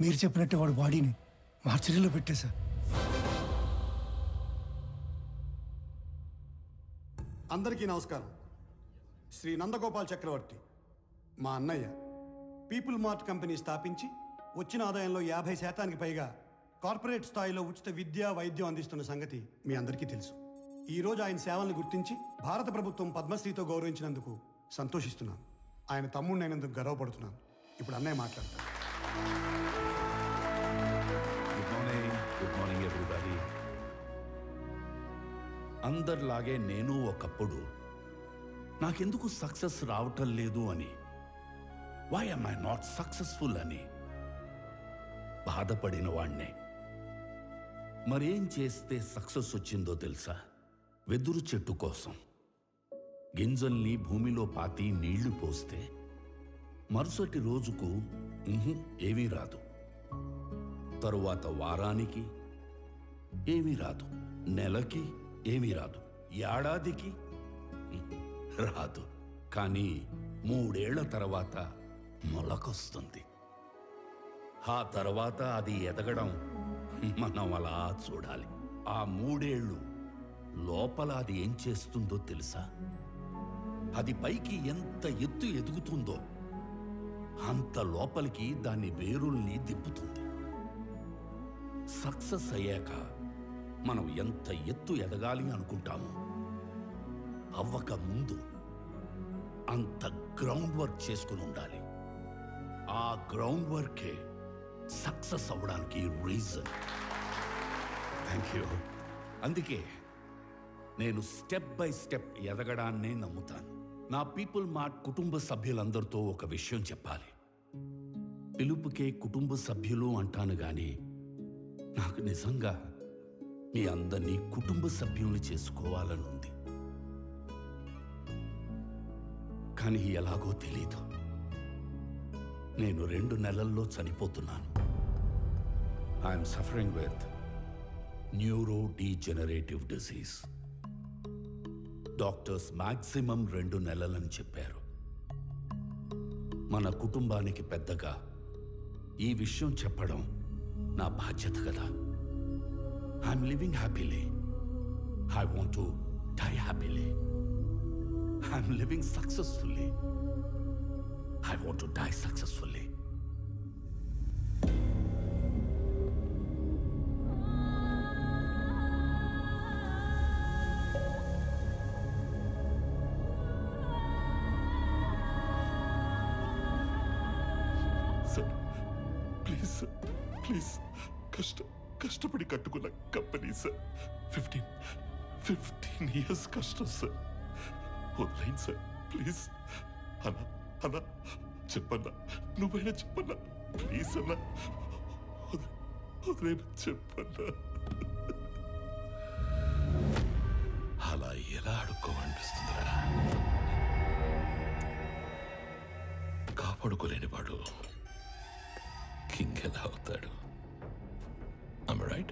మీరు చెప్పినట్టే వాడు బాడీని మార్చరీలో పెట్టేశా. అందరికీ నమస్కారం. శ్రీ నందగోపాల్ చక్రవర్తి మా అన్నయ్య పీపుల్ మార్ట్ కంపెనీ స్థాపించి వచ్చిన ఆదాయంలో 50% పైగా కార్పొరేట్ స్థాయిలో ఉచిత విద్య వైద్యం అందిస్తున్న సంగతి మీ అందరికీ తెలుసు. ఈరోజు ఆయన సేవలను గుర్తించి భారత ప్రభుత్వం పద్మశ్రీతో గౌరవించినందుకు సంతోషిస్తున్నాను. ఆయన తమ్ముడినైనందుకు గర్వపడుతున్నాను. ఇప్పుడు అన్నయ్య మాట్లాడతాను. Good morning everybody. అందరిలాగే నేను ఒకప్పుడు నాకెందుకు సక్సెస్ రావటం లేదు అని, why am I not successful అని బాధపడిన వాణ్ణే. మరేం చేస్తే సక్సెస్ వచ్చిందో తెలుసా? వెదురు చెట్టు కోసం గింజల్ని భూమిలో పాతి నీళ్లు పోస్తే మరుసటి రోజుకు ఏమీ రాదు, తరువాత వారానికి ఏమీ రాదు, నెలకి ఏమీ రాదు, ఏడాదికి రాదు. కానీ 3 ఏళ్ల తర్వాత మొలకొస్తుంది. ఆ తర్వాత అది ఎదగడం మనం అలా చూడాలి. ఆ 3 ఏళ్ళు లోపల అది ఏం చేస్తుందో తెలుసా? అది పైకి ఎంత ఎత్తు ఎదుగుతుందో అంత లోపలికి దాని వేరుల్ని దిప్పుతుంది. సక్సెస్ అయ్యాక మనం ఎంత ఎత్తు ఎదగాలి అనుకుంటామో అవ్వక ముందు అంత గ్రౌండ్ వర్క్ చేసుకుని ఉండాలి. ఆ గ్రౌండ్ వర్కే సక్సెస్ అవ్వడానికి రీజన్. Thank you. అందుకే నేను స్టెప్ బై స్టెప్ ఎదగడాన్నే నమ్ముతాను. నా పీపుల్ మార్ట్ కుటుంబ సభ్యులందరితో ఒక విషయం చెప్పాలి. పిలుపుకే కుటుంబ సభ్యులు అంటాను గాని నాకు నిజంగా మీ అందరినీ కుటుంబ సభ్యుల్ని చేసుకోవాలని ఉంది. కానీ ఎలాగో తెలీదు. నేను 2 నెలల్లో చనిపోతున్నాను. I'm suffering with neuro degenerative disease. Doctors maximum 2 నెలలని చెప్పారు. మన కుటుంబానికి పెద్దగా ఈ విషయం చెప్పడం నా బాధ్యత కదా. I'm living happily. I want to die happily. I'm living successfully. I want to die successfully. Sir, please, sir, please. కష్టపడి కట్టుకున్న కంపెనీ సార్. 15 years కష్టం సార్. వదిలేండి సార్ ప్లీజ్. అన్నా చెప్పన్నా, నువ్వైనా చెప్పన్నా ప్లీజ్ అన్నా. వదిలేనా చెప్పన్నా. అలా ఎలా అడుక్కోమనిపిస్తుందిరా? కాపాడుకోలేని వాడు కింగ్ ఎలా అవుతాడు? Am I right?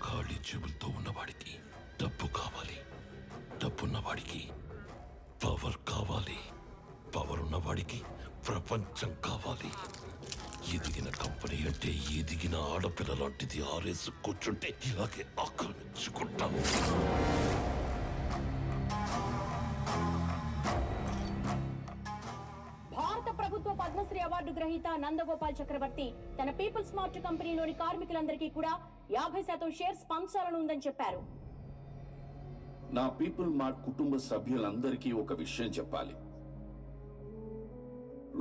ఖాళీ చెబులతో ఉన్నవాడికి డబ్బు కావాలి, డబ్బున్నవాడికి పవర్ కావాలి, పవర్ ఉన్నవాడికి ప్రపంచం కావాలి. ఎదిగిన కంపెనీ అంటే ఎదిగిన ఆడపిల్ల లాంటిది. ఆరేసు కూర్చుంటే ఇలాగే ఆక్రమించుకుంటాము. భారత ప్రభుత్వ పద్మశ్రీ అవార్డు గ్రహీత నందగోపాల్ చక్రవర్తి తన పీపుల్ స్మార్ట్ కంపెనీలోని కార్మికులందరికీ కూడా 50% షేర్స్ పంచాలని ఉందని చెప్పారు. నా పీపుల్ మార్ట్ కుటుంబ సభ్యులందరికీ ఒక విషయం చెప్పాలి.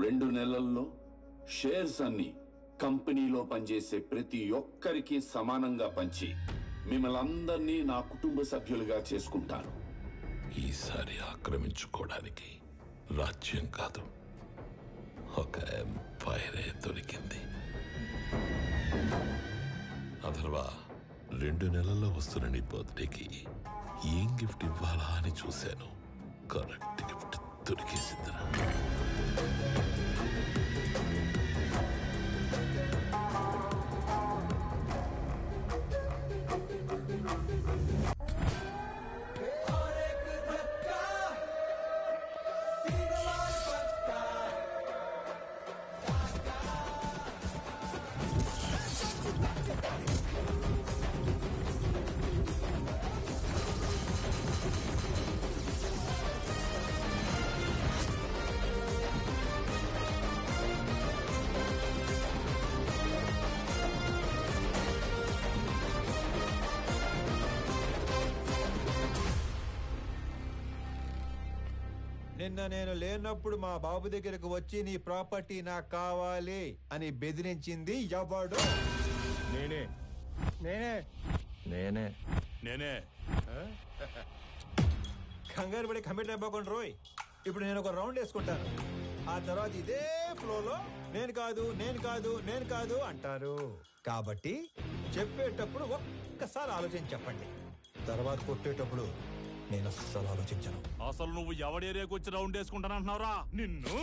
2 నెలల్లో షేర్స్ అన్ని కంపెనీలో పనిచేసే ప్రతి ఒక్కరికి సమానంగా పంచి మిమ్మల్ని అందరినీ నా కుటుంబ సభ్యులుగా చేసుకుంటాను. ఈసారి ఆక్రమించుకోవడానికి రాజ్యం కాదు, ఒక ఎంపైరే దొరికింది. అథర్వా, 2 నెలల్లో వస్తున్న నీ బర్త్డేకి ఏం గిఫ్ట్ ఇవ్వాలా అని చూశాను. కరెక్ట్ గిఫ్ట్ దొరికేసిందిరా. నిన్న నేను లేనప్పుడు మా బాబు దగ్గరకు వచ్చి నీ ప్రాపర్టీ నాకు కావాలి అని బెదిరించింది ఎవడు? నేనే నేనే నేనే. నేనే కంగారు పడి కమిట్ అయిపోకుండా రోయ్. ఇప్పుడు నేను ఒక రౌండ్ వేసుకుంటాను. ఆ తర్వాత ఇదే ఫ్లోలో నేను కాదు నేను కాదు నేను కాదు అంటారు. కాబట్టి చెప్పేటప్పుడు ఒక్కసారి ఆలోచించి చెప్పండి. తర్వాత కొట్టేటప్పుడు నేను అస్సలు ఆలోచించను. అసలు నువ్వు ఎవడి ఏరియాకి వచ్చి రౌండ్ వేసుకుంటానంటున్నావురా నిన్ను?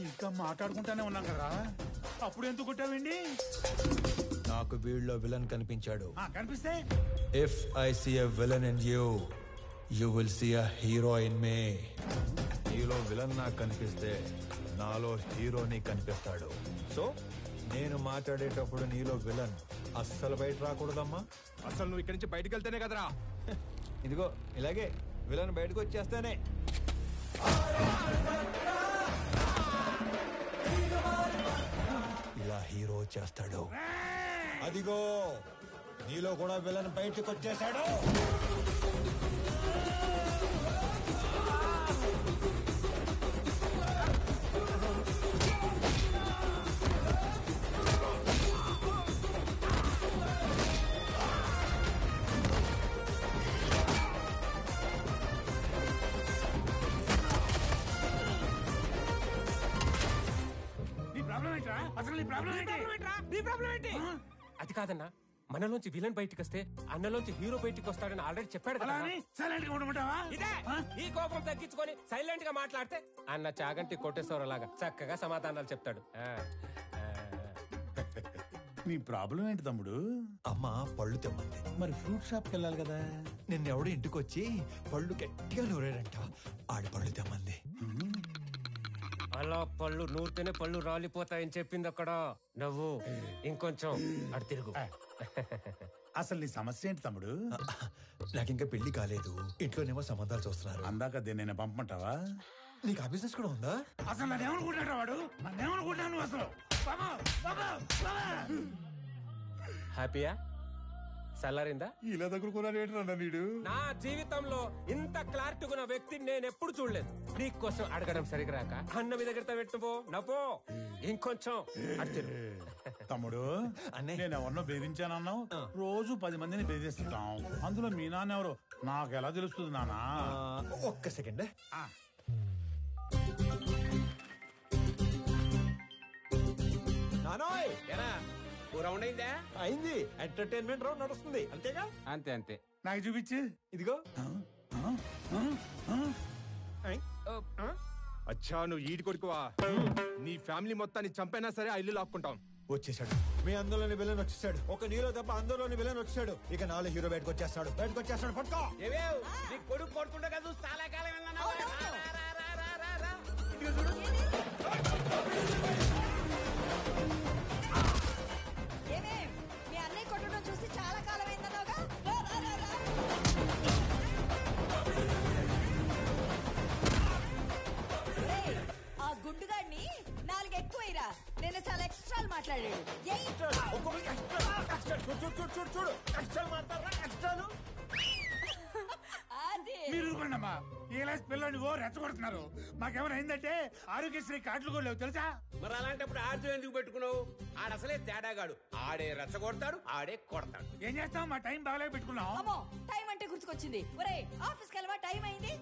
ఇంకా మాట్లాడుకుంటానే ఉన్నాం కదా, అప్పుడు ఎందుకు కొట్టావండి? నాకు వీళ్ళలో విలన్ కనిపించాడు. కనిపిస్తే if I see a villain in you, you will see a hero in me. నీలో విలన్ నాకు కనిపిస్తే నాలో హీరోని కనిపిస్తాడు. సో నేను మాట్లాడేటప్పుడు నీలో విలన్ అస్సలు బయట రాకూడదమ్మా. అసలు నువ్వు ఇక్కడి నుంచి బయటకు వెళ్తేనే కదరా. ఇదిగో ఇలాగే విలన్ బయటకు వచ్చేస్తానే. ఇలా హీరో చేస్తాడు. అదిగో నీలో కూడా విలన్ బయటకు వచ్చేసాడు. అది కాదన్నా, మనలోంచి విలన్ బయటికి వస్తే అన్నలోంచి హీరో బయటికి వస్తాడని ఆల్రెడీ చెప్పాడు కదా. సైలెంట్ గా ఉండమంటావా? ఇదే ఈ కోపం తగ్గించుకొని సైలెంట్ గా మాట్లాడితే అన్న చాగంటి కొట్టేశ్వరలాగా చక్కగా సమాధానాలు చెప్తాడు. నీ ప్రాబ్లం ఏంటి తమ్ముడు? అమ్మ పళ్ళు తెమ్మంది. మరి ఫ్రూట్ షాప్ కి వెళ్ళాలి కదా. నిన్నెవడు ఇంటికి వచ్చి పళ్ళు గట్టిగా నూరాడంట. ఆడి పళ్ళు తెమ్మంది. అలా పళ్ళు నూరితేనే పళ్ళు రాలిపోతాయని చెప్పింది అక్కడ. నవ్వు ఇంకొంచెం అటు తిరుగు. అసలు నీ సమస్య ఏంటి తమ్ముడు? నాకింకా పెళ్లి కాలేదు. ఇంట్లోనేమో సంబంధాలు చూస్తున్నారు. అందాక నేను పంపమంటావా? నీకు ఆ బిజినెస్ కూడా ఉందా? అసలు నన్నేమనుకుంటాడు వాడు? నన్నేమనుకుంటాను అసలు? హ్యాపీయా? సల్లారిందా? ఇలా దగ్గరుకున్నాడు నీడు. నా జీవితంలో ఇంత క్లారిటీ ఉన్న వ్యక్తిని నేను ఎప్పుడు చూడలేదు. నీకోసం అడగడం సరిగ్గా రాక అన్న మీద దగ్గర పెట్టుపో నపో. ఇంకొంచెం అటు తిరుగు. తమ్ముడు అన్నే. నేను ఎవరినో బెదిరించానన్నావు. రోజు 10 మందిని బెదిరిస్తుంటాం. అందులో మీ నాన్న ఎవరు నాకు ఎలా తెలుస్తుంది నాన్న? ఒక్క సెకండ్. నానోయ్ రౌండ్ అయిందా? అయింది. ఎంటర్టైన్మెంట్ రౌండ్ నడుస్తుంది అంతేగా? అంతే అంతే. నాకు చూపించు. ఇదిగో. అచ్చా నువ్వు ఈడి కొడుకువా? నీ ఫ్యామిలీ మొత్తాన్ని చంపైనా సరే ఆ ఇల్లు లాక్కుంటాం. వచ్చేసాడు. మీ అందులోని విలన్ వచ్చేసాడు. ఒక నీలో తప్ప అందులోని విలన్ వచ్చాడు. ఇక నాలో హీరో బయటకు వచ్చేస్తాడు. పట్టుకో. నీ కొడుకు కొడుకుంటా కదా చాలా కాలం మీ అన్నయ్య కొట్టడం చూసి చాలా కాలం అయిందన్నావుగా. ఆ గుండుగాడిని 4 ఎక్కువైరా. నేను చాలా ఎక్స్ట్రాలు మాట్లాడాడు. మీరు ఊరుకోండమ్మా. ఇలా పిల్లల్ని రెచ్చగొడుతున్నారు. మాకేమైనా అయిందంటే ఆరోగ్యశ్రీ కార్డులు కూడా లేవు తెలుసా? మరి అలాంటప్పుడు ఆర్జు ఎందుకు పెట్టుకున్నావు? ఆడసలే తేడాగాడు. ఆడే రెచ్చగొడతాడు, ఆడే కొడతాడు. ఏం చేస్తాం? మా టైం బాగాలేక పెట్టుకున్నాం. అమ్మో టైం అంటే గుర్తుకొచ్చింది. ఒరే ఆఫీస్కి వెళ్ళవా? టైం అయింది.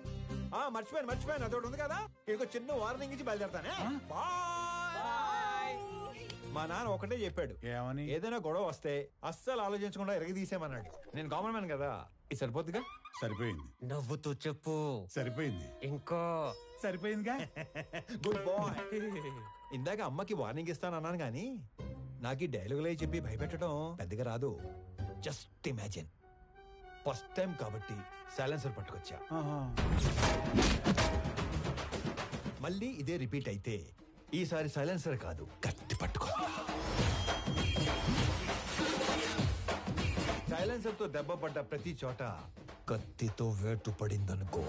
మర్చిపోయాను. అదొకటి ఉంది కదా. ఇంకో చిన్న వార్నింగ్ ఇచ్చి బయలుదేరతానే. మా నాన్న ఒకటే చెప్పాడు. ఏమని? ఏదైనా గొడవ వస్తే అస్సలు ఆలోచించకుండా ఎరగదీసేమన్నాడు. నేను కామన్ మ్యాన్ కదా. ఇది సరిపోతుందిగా? సరిపోయింది. నవ్వుతూ చెప్పు. సరిపోయింది. ఇంకో సరిపోయిందిగా. Good bye. ఇందాక అమ్మకి వార్నింగ్ ఇస్తానన్నాను గానీ నాకు ఈ డైలాగులే చెప్పి భయపెట్టడం పెద్దగా రాదు. Just imagine. ఫస్ట్ టైం కాబట్టి సైలెన్సర్ పట్టుకొచ్చా. మళ్ళీ ఇదే రిపీట్ అయితే ఈసారి సైలెన్సర్ కాదు గట్టి పట్టుకో. సైలెన్సర్ తో దెబ్బ పడ్డ ప్రతి చోట కత్తితో వేటు పడిందనుకో.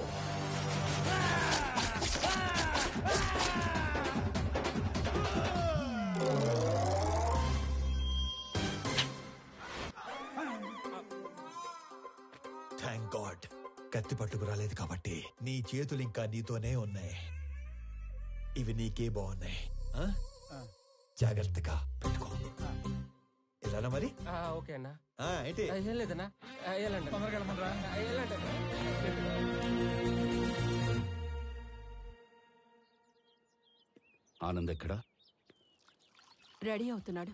కత్తి పట్టుకు రాలేదు కాబట్టి నీ చేతులు ఇంకా నీతోనే ఉన్నాయి. ఇవి నీకే బాగున్నాయి. జాగ్రత్తగా పెట్టుకో. ఇలానా మరి? ఓకే అన్నా. ఏంటి? ఏం లేదన్నా, వెళ్ళండి. తొందరగా వెళ్ళమనరా. వెళ్ళండి. ఆనంద్ ఎక్కడా? రెడీ అవుతున్నాడు.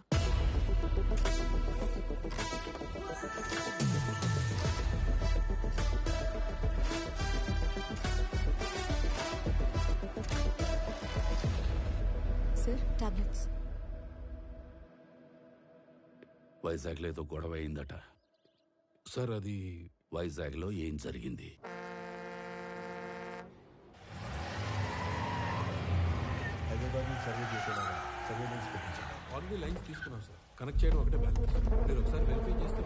Sir, tablets. వైజాగ్లో ఏదో గొడవ అయిందట సార్. అది వైజాగ్లో ఏం జరిగింది? హైదరాబాద్ నుంచి సర్వే చేసేలాగా సర్వేలెన్స్ పెట్టించాను. ఆల్రెడీ లైన్స్ తీసుకున్నాం సార్. కనెక్ట్ చేయడం ఒకటే బ్యాలెన్స్. మీరు ఒకసారి వెరిఫై చేస్తే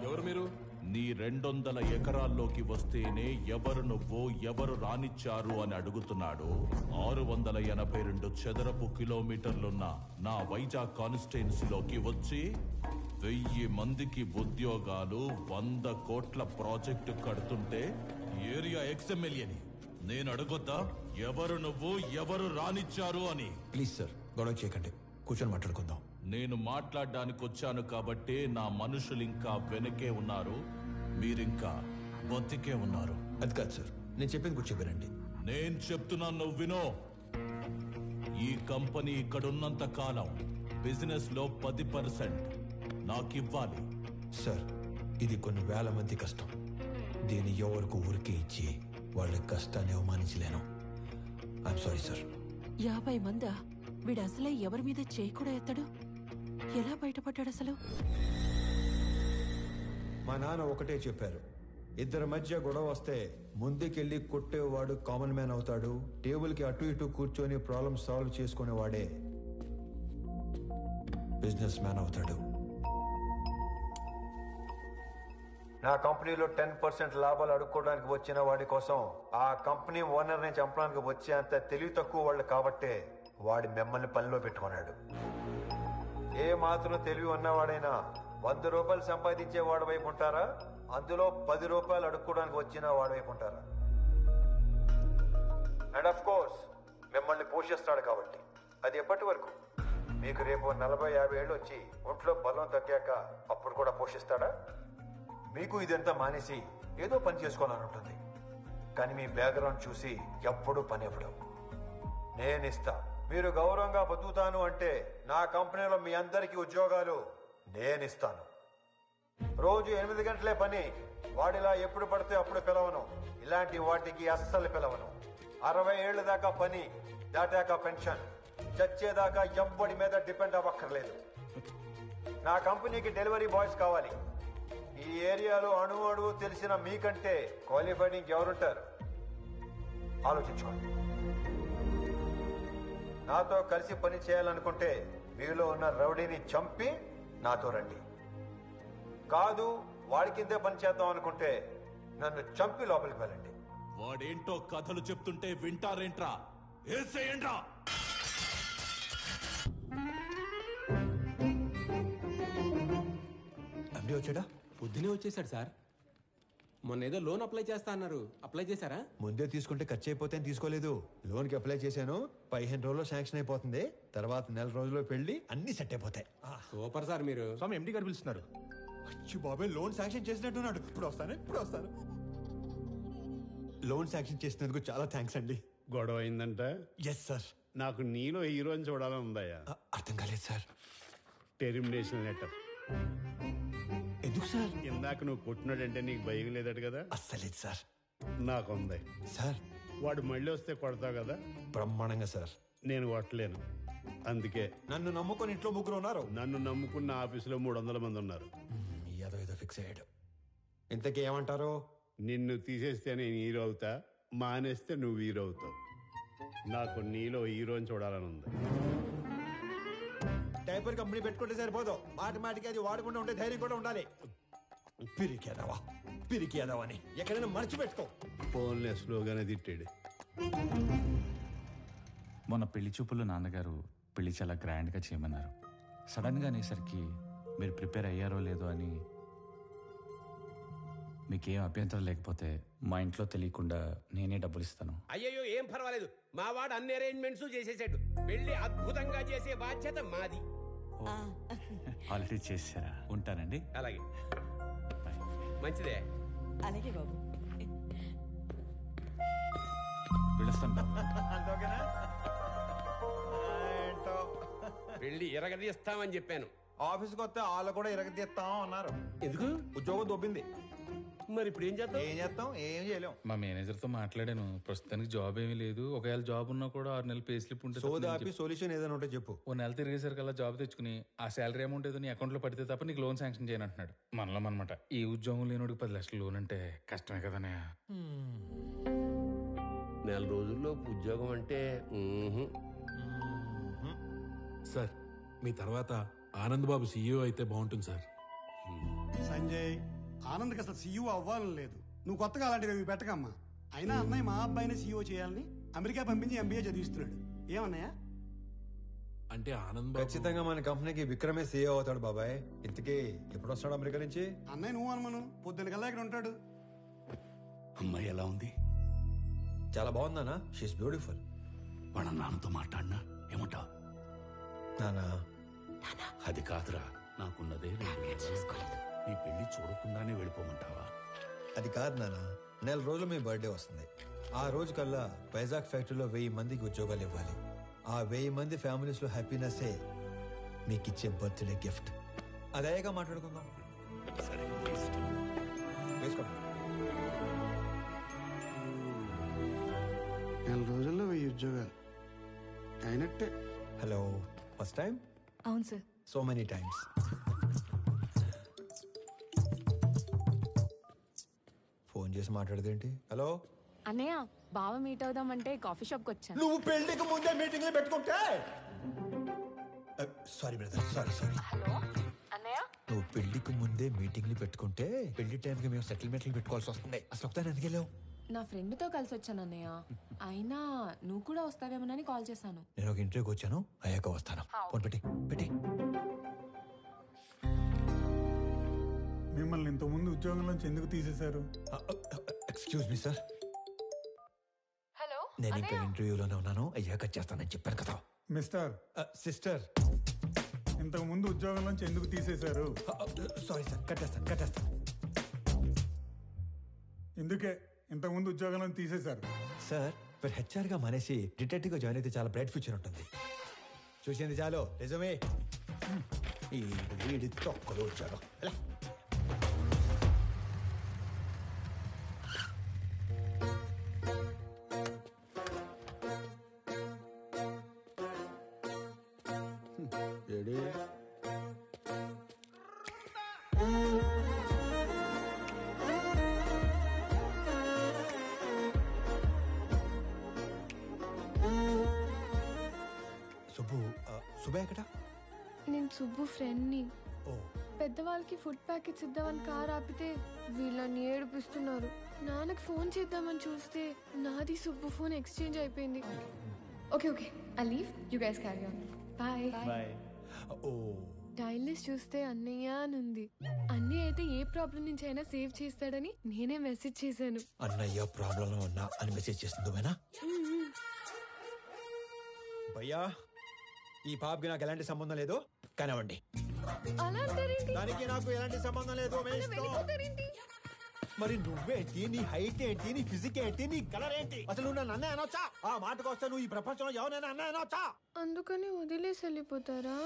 ఎవరు మీరు? నీ 200 ఎకరాల్లోకి వస్తేనే ఎవరు నువ్వు, ఎవరు రానిచ్చారు అని అడుగుతున్నాడు. 682 చదరపు కిలోమీటర్లున్న నా వైజాగ్ కాన్స్టిట్యున్సీలోకి వచ్చి 1000 మందికి ఉద్యోగాలు, 100 కోట్ల ప్రాజెక్టు కడుతుంటే ఏరియా ఎక్స్ఎమ్మెల్యేని నేను అడగొద్దా ఎవరు నువ్వు, ఎవరు రానిచ్చారు అని? ప్లీజ్ సార్, గొడవ చేయకండి, కూర్చొని మాట్లాడుకుందాం. నేను మాట్లాడడానికి వచ్చాను కాబట్టే నా మనుషులు ఇంకా వెనకే ఉన్నారు, మీరింకా బతికే ఉన్నారు. అది కాదు సార్, నేను చెప్పింది కూడా చెప్పారండి. నేను చెప్తున్నాను, నువ్వు వినో. ఈ కంపెనీ ఇక్కడున్నంత కాలం బిజినెస్ లో 10% నాకివ్వాలి. సార్, ఇది కొన్ని వేల మంది కష్టం. దీన్ని ఎవరికి ఊరికే ఇచ్చి వాళ్ళ కష్టాన్ని అవమానించలేను. I'm sorry sir. 50 మందా? వీడు అసలే ఎవరి మీద చేయి కూడా ఎత్తడు. ఎలా బయటపడ్డాడు అసలు? మా నాన్న ఒకటే చెప్పారు, ఇద్దరి మధ్య గొడవ వస్తే ముందుకెళ్ళి కొట్టేవాడు కామన్ మ్యాన్ అవుతాడు, టేబుల్కి అటు ఇటు కూర్చొని ప్రాబ్లం సాల్వ్ చేసుకునేవాడే బిజినెస్ మ్యాన్ అవుతాడు. నా కంపెనీలో 10% లాభాలు అడుక్కోవడానికి వచ్చిన వాడి కోసం ఆ కంపెనీ ఓనర్ని చంపడానికి వచ్చే అంత తెలివి తక్కువ వాళ్ళు కాబట్టే వాడి మిమ్మల్ని పనిలో పెట్టుకున్నాడు. ఏ మాత్రం తెలివి ఉన్నవాడైనా 100 రూపాయలు సంపాదించే వాడి వైపు ఉంటారా, అందులో 10 రూపాయలు అడుక్కోవడానికి వచ్చిన వాడి వైపు ఉంటారా? అండ్ ఆఫ్ కోర్స్ మిమ్మల్ని పోషిస్తాడు కాబట్టి. అది ఎప్పటి వరకు? మీకు రేపు 40-50 ఏళ్ళు వచ్చి ఒంట్లో బలం తగ్గాక అప్పుడు కూడా పోషిస్తాడా? మీకు ఇదంతా మానేసి ఏదో పని చేసుకోవాలని ఉంటుంది, కానీ మీ బ్యాక్గ్రౌండ్ చూసి ఎప్పుడూ పని ఇవ్వడం. నేనిస్తా. మీరు గౌరవంగా బతుకుతాను అంటే నా కంపెనీలో మీ అందరికీ ఉద్యోగాలు నేనిస్తాను. రోజు 8 గంటలే పని. వాడిలా ఎప్పుడు పడితే అప్పుడు పిలవను. ఇలాంటి వాటికి అస్సలు పిలవను. 60 ఏళ్ల దాకా పని, దాటాక పెన్షన్. చచ్చేదాకా ఎవ్వడి మీద డిపెండ్ అవ్వక్కర్లేదు. నా కంపెనీకి డెలివరీ బాయ్స్ కావాలి. ఈ ఏరియాలో అణువు తెలిసిన మీకంటే క్వాలిఫైడ్ ఇంకెవరుంటారు? ఆలోచించుకోండి. నాతో కలిసి పని చేయాలనుకుంటే మీలో ఉన్న రౌడీని చంపి నాతో రండి. కాదు, వాడి కిందే పని చేద్దాం అనుకుంటే నన్ను చంపి లోపలికి వెళ్ళండి. వాడేంటో కథలు చెప్తుంటే వింటారేంట్రా? ఏసేయండ్రా. అండి వచ్చాడా? పొద్దునే వచ్చేసాడు సార్. మొన్న ఏదో లోన్ అప్లై చేస్తా అన్నారు, అప్లై చేశారా? ముందే తీసుకుంటే ఖర్చు అయిపోతే తీసుకోలేదు. లోన్కి అప్లై చేశాను, 15 రోజుల్లో శాంక్షన్ అయిపోతుంది. తర్వాత 1 రోజుల్లో పెళ్లి, అన్ని సెట్ అయిపోతాయి. సూపర్ సార్ మీరు. స్వామి ఎండి గారు పిలుస్తున్నారు. అచ్చి బాబాయ్, లోన్ శాంక్షన్ చేసినట్టున్నాడు. ఇప్పుడు వస్తాను. లోన్ శాంక్షన్ చేసినందుకు చాలా థ్యాంక్స్ అండి. గొడవ అయిందంట? Yes sir. నాకు నీలో హీరోని చూడాలని ఉందయ్యా. అర్థం కాలేదు సార్. Termination letter. ఎందుకు సార్? ఇందాక నువ్వు కొట్టినాడంటే నీకు భయం లేదట కదా? అస్సలేదు సార్. నాకుంది సార్. వాడు మళ్ళీ వస్తే కొడతావు కదా? బ్రహ్మాండంగా సార్. నేను కొట్టలేను, అందుకే. నన్ను నమ్ముకొని ఇంట్లో 3 ఉన్నారు. నన్ను నమ్ముకున్న ఆఫీసులో 300 మంది ఉన్నారు. ఏదో ఫిక్స్ అయ్యాడు. ఇంతకీ ఏమంటారు? నిన్ను తీసేస్తే నేను హీరో అవుతా, మానేస్తే నువ్వు హీరో అవుతావు. నాకు నీలో హీరోని చూడాలని ఉంది. టైపర్ కంపెనీ పెట్టుకుంటే సరిపోదు, మాటికి అది వాడకుండా ఉండే ధైర్యం కూడా ఉండాలి. పిరికేదావా అని ఎక్కడైనా మర్చిపెట్టుకో. ఫోన్లే స్లోగానే తిట్టాడు. మొన్న పెళ్లి చూపుల్లో నాన్నగారు పెళ్లి చాలా గ్రాండ్గా చేయమన్నారు. సడన్గా అనేసరికి మీరు ప్రిపేర్ అయ్యారో లేదో అని మీకేం అభ్యంతరం లేకపోతే మా ఇంట్లో తెలియకుండా నేనే డబ్బులు ఇస్తాను. అయ్యయ్యో ఏం పర్వాలేదు, మా వాడు అన్ని అరేంజ్మెంట్స్ చేసేసాడు. పెళ్లి అద్భుతంగా చేసే బాధ్యత మాది. ఆల్రెడీ చేశారా? ఉంటానండి. అలాగే, మంచిదే. అలాగే బాబు. పిలుస్తాను. పెళ్లి ఎరగదీస్తామని చెప్పాను. ఆఫీస్కి వస్తే వాళ్ళు కూడా ఇరగదీస్తాం అన్నారు. ఎందుకు? ఉద్యోగం దొబ్బింది. మరి ఇప్పుడు ఏం చేద్దాం? ఏం చేయలేం. మా మేనేజర్తో మాట్లాడాను. ప్రస్తుతానికి జాబ్ ఏమీ లేదు. ఒకవేళ జాబ్ ఉన్నా కూడా 6 నెలలు పే స్లిప్ ఉంటుంది. సోదాపి సొల్యూషన్ ఏదైనా ఉంటే చెప్పు. ఓ నెల తిరిగేసరికల్లా జాబ్ తెచ్చుకుని ఆ శాలరీ అమౌంట్ ఏదో నీ అకౌంట్లో పడితే తప్ప నీకు లోన్ శాంక్షన్ చేయను అంటున్నాడు. మనలో అనమాట. ఈ ఉద్యోగం లేనోడికి 10 లక్షలు లోన్ అంటే కష్టమే కదనే. నెల రోజుల్లో ఉద్యోగం అంటే సార్, మీ తర్వాత ఆనంద్ బాబు సీఈఓ అయితే బాగుంటుంది సార్. సంజయ్, ఆనంద్కి అసలు సీఈఓ అవ్వాలని లేదు. నువ్వు కొత్తగా అలాంటివి పెట్టకమ్మా. అయినా అన్నయ్య మా అబ్బాయిని సీఈఓ చేయాలని అమెరికా పంపించి ఎంబీఏ చదివిస్తున్నాడు. ఏమన్నయ్య? అంటే ఆనంద్ బాబు ఖచ్చితంగా మన కంపెనీకి విక్రమే సీఈఓ అవుతాడు బాబాయ్. ఇంతకీ ఎప్పుడు వస్తాడు అమెరికా నుంచి? అన్నయ్య నువ్వు అనుమను పొద్దున్న కల్లా ఇక్కడ ఉంటాడు. అమ్మాయి ఎలా ఉంది? చాలా బాగుందానా? She's beautiful. వాళ్ళ నాన్నతో మాట్లాడినా ఏమంటా? నానా అది కాదురా, నాకున్నదే 2 నెలలు. నీ పెళ్లి చూడకుండానే వెళ్ళిపోమంటావా? అది కాదు నానా, నెల రోజులు మీ బర్త్డే వస్తుంది. ఆ రోజు కల్లా వైజాగ్ ఫ్యాక్టరీలో 1000 మందికి ఉద్యోగాలు ఇవ్వాలి. ఆ 1000 మంది ఫ్యామిలీస్ లో హ్యాపీనెస్ మీకు ఇచ్చే బర్త్డే గిఫ్ట్. అదేగా మాట్లాడుకుందాం. సరే, వేసుకోండి. నెల రోజుల్లో 1000 ఉద్యోగాలు అయినట్టే. Hello, first time? అవును sir. So many times. Phone చేసి మాట్లాడదేంటి? హలో అన్నయ్య, బావ మీట్ అవుదామంటే కాఫీ షాప్కి వచ్చాను. నువ్వు పెళ్లికి ముందే మీటింగ్లు పెట్టుకుంటే. Sorry brother, sorry. అన్నయ్య, నువ్వు పెళ్లికి ముందే మీటింగ్లు పెట్టుకుంటే పెళ్లి టైంకి మేము సెటిల్మెంట్లు పెట్టుకోవాల్సి వస్తుంది. అసలు ఒకసారి ఎందుకు వెళ్ళావు? నా ఫ్రెండ్తో కలిసి వచ్చాను అన్నయ్య. అయినా నువ్వు కూడా వస్తావేమోనని కాల్ చేశాను. నేను ఒక ఇంటర్వ్యూకి వచ్చాను, అయ్యాక వస్తాను. ఫోన్ పెట్టి. మిమ్మల్ని ఇంతకుముందు ఉద్యోగంలోంచి ఎందుకు తీసేశారు? Excuse me sir. హలో, నేను ఇంకా ఇంటర్వ్యూలోనే ఉన్నాను, అయ్యాక చేస్తానని చెప్పాను కదా. మిస్టర్ సిస్టర్, ఇంతకు ముందు ఉద్యోగంలోంచి ఎందుకు తీసేశారు? సారీ సార్, కట్టేస్తాను. ఎందుకే ఇంతకు ముందు ఉద్యోగంలో తీసేశారు? సార్, మీరు హెచ్ఆర్ గా మానేసి డిటెక్టివ్ గా జాయిన్ అయితే చాలా బ్రైట్ ఫ్యూచర్ ఉంటుంది. చూసింది చాలు, నిజమే. ఈ వీడి తొక్కలు వచ్చారు. సుబ్బయ్య ఎక్కడ? నేను సుబ్బు ఫ్రెండ్ని. పెద్దవాళ్ళకి ఫుడ్ ప్యాకెట్స్ ఇద్దామని కార్ ఆపితే వీళ్ళని ఏడిపిస్తున్నారు. నాన్నకి ఫోన్ చేద్దామని చూస్తే నాది సుబ్బు ఫోన్ ఎక్స్చేంజ్ అయిపోయింది. Okay I leave, you guys carry on. Bye. Dial list చూస్తే అన్నయ్య అని ఉంది. అన్నయ్య అయితే ఏ ప్రాబ్లం నుంచి అయినా సేవ్ చేస్తాడని నేనే మెసేజ్ చేశాను. అన్నయ్య ప్రాబ్లం లో ఉన్నా అని మెసేజ్ చేస్తుందా? భయ్యా, ఈ పాపకి నాకు ఎలాంటి సంబంధం లేదు, కానివ్వండి. దానికి నాకు ఎలాంటి సంబంధం లేదు. మరి నువ్వేంటి, నీ హైట్ ఏంటి, నీ ఫిజిక్ ఏంటి, నీ కలర్ ఏంటి? అసలు నువ్వు నన్ను అన్నయ్య అనొచ్చా? ఆ మాటకు వస్తే నువ్వు ఈ ప్రపంచంలో ఎవరైనా అన్నయ్య అనొచ్చా? అందుకని వదిలేసి వెళ్ళిపోతారా?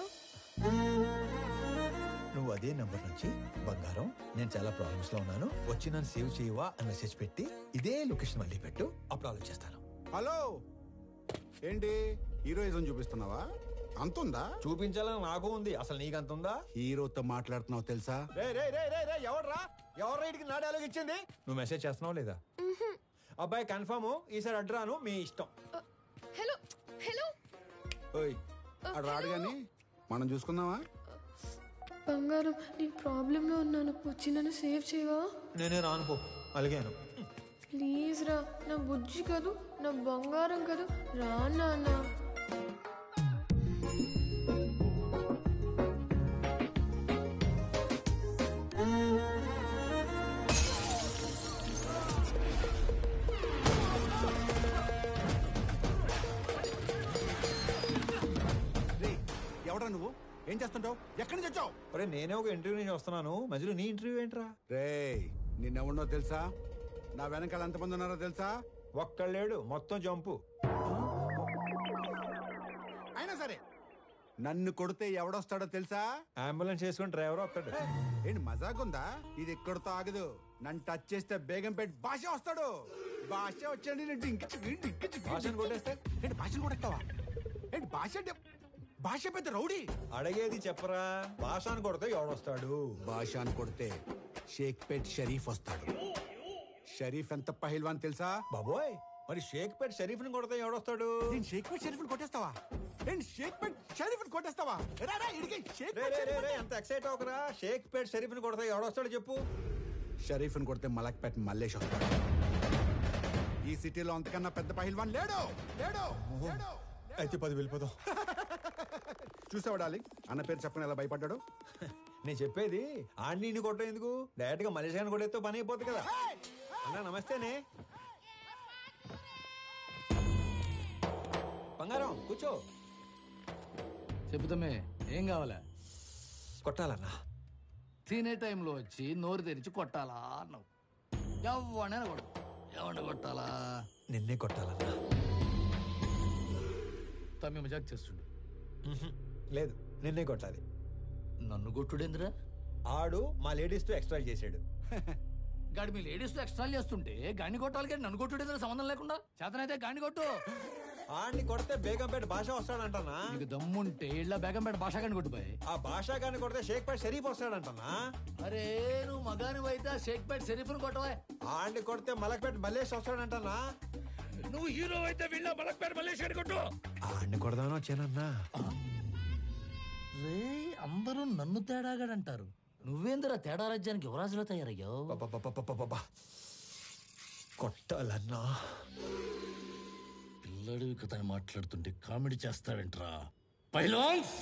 నువ్వు అదే నంబర్ నుంచి బంగారం, నేను చాలా ప్రాబ్లమ్స్ లో ఉన్నాను, వచ్చి నన్ను సేవ్ చేయవా అని మెసేజ్ పెట్టి ఇదే లొకేషన్ మళ్ళీ పెట్టు, అప్పుడు ఆలోచిస్తాను. హలో, ఏంటి హీరోయిజం చూపిస్తున్నావా? అంతుందా? చూపించాలని నాకు ఉంది, అసలు నీకు అంత ఉందా? హీరోతో మాట్లాడుతున్నావు తెలుసా? ఎవరు రైట్కి నా డైలాగ్ ఇచ్చింది? నువ్వు మెసేజ్ చేస్తున్నావు లేదా? అబ్బాయి కన్ఫర్మ్, ఈసారి అడ్రాను, మీ ఇష్టం. హలో ఓయ్, అటు రాడు గాని మనం చూసుకుందామా? బంగారం, నేను ప్రాబ్లంలో ఉన్నాను, వచ్చి నన్ను సేవ్ చేయవా? నేనే రాను పో, అలిగాను. ప్లీజ్ రా, నా బుజ్జి కాదు, నా బంగారం కాదు, రా నాన్న. ఏం చేస్తుంటావు? ఎక్కడి నుంచి వచ్చావు? ఒరే నేనే ఒక ఇంటర్వ్యూ నుంచి వస్తున్నాను, మధ్యలో నీ ఇంటర్వ్యూ ఏంట్రా? రేయ్ నిన్నెవడో తెలుసా? నా వెనకాల ఎంతమంది ఉన్నారో తెలుసా? ఒక్కళ్ళేడు, మొత్తం జంపు. అయినా సరే నన్ను కొడితే ఎవడొస్తాడో తెలుసా? అంబులెన్స్ చేసుకుని డ్రైవర్ వస్తాడు. ఏంటి మజాకుందా? ఇది ఎక్కడితో ఆగదు. నన్ను టచ్ చేస్తే బేగంపేట భాష వస్తాడు. భాష వచ్చండి భాషను కొట్టేస్తే ఏంటి భాషను కొట్టేస్తావా? ఏంటి భాష అంటే భాష పెద్ద రౌడీ. అడిగేది చెప్పరా, భాషను కొడితే ఎవడొస్తాడు? భాషను కొడితే షేక్పేట్ షరీఫ్ వస్తాడు. షరీఫ్ ఎంత పహిల్వాన్ తెలుసా? బాబోయ్, మరి షేక్పేట్ షరీఫ్ ని కొడితే ఎవడొస్తాడు? నేను షేక్పేట్ షరీఫ్ కొట్టేస్తావా? ఏంటి షేక్పేట్ షరీఫ్ కొట్టేస్తావా? ఎంత ఎక్సైట్ అవకరా. షేక్పేట్ షరీఫ్ ని కొడితే ఎవడొస్తాడు చెప్పు? షరీఫ్ ని కొడితే మలక్పేట్ మల్లేష్ వస్తాడు. ఈ సిటీలో అంతకన్నా పెద్ద పహిల్వాన్ లేడు. లేడు లేడు. అయితే 10 వెళ్ళిపోదాం. చూసావా డార్లింగ్, అన్న పేరు చెప్పని ఎలా భయపడ్డాడు? నేను చెప్పేది ఆడిని కొట్టడం ఎందుకు, డైరెక్ట్ గా మలేషియాని కొట్టేస్తే పని అయిపోతుంది కదా. అన్నా నమస్తేనే. బంగారం కూర్చో. చెబుతామే, ఏం కావాలా? కొట్టాలన్నా. తినే టైంలో వచ్చి నోరు తెరిచి కొట్టాలా అన్నావు. ఎవడైనా కొడు. ఎవరిని కొట్టాలా? నిన్నే కొట్టాలన్నా. తమ్మి మజాక్ చేస్తుండు. లేదు, నిన్నే కొట్టాలి. నన్ను కొట్టుడేంద్రా? ఆడు మా లేడీస్ తో ఎక్స్ట్రా చేసాడు. గాడి మీ లేడీస్ తో ఎక్స్ట్రా చేస్తుంటే గాడిని కొట్టాలి కానీ నన్ను కొట్టుడేంద్రా? సంబంధం లేకుండా చేతనైతే గాడిని కొట్టు. ఆడిని కొడితే బేగంపేట భాష వస్తాడంటనా? నీకు దమ్ముంటే ఇళ్ళ బేగంపేట భాష గాని కొట్టుపోయి. ఆ భాష గాని కొడితే షేక్పేట షరీఫ్ వస్తాడంటనా? అరే నువ్వు మగాని అయితే షేక్పేట షరీఫ్ కొట్టవా? ఆడిని కొడితే మలక్పేట మల్లేష్ వస్తాడంటనా? నువ్వు హీరో అయితే వీళ్ళ మలక్పేట మల్లేష్ గాని కొట్టు. ఆడిని కొడదామని వచ్చానన్నా. రే అందరూ నన్ను తేడాగాడంటారు. నువ్వేందిరా తేడా రాజ్యానికి యువరాజులో తయారయ్యావు? కొట్టాలన్నా. పిల్లడివి కథ మాట్లాడుతుంటే కామెడీ చేస్తావేంట్రా పైలాన్స్?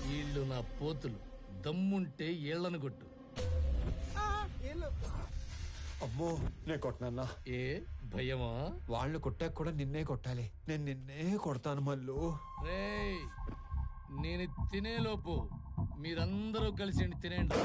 వీళ్ళు నా పోతులు. దమ్ముంటే ఏళ్లను కొట్టు. అమ్మో, నేను కొట్టనన్నా. ఏ భయమా? వాళ్ళు కొట్టాక కూడా నిన్నే కొట్టాలి. నేను నిన్నే కొడతాను మళ్ళు. రేయ్ నేను తినేలోపు మీరందరూ కలిసి తినేండి.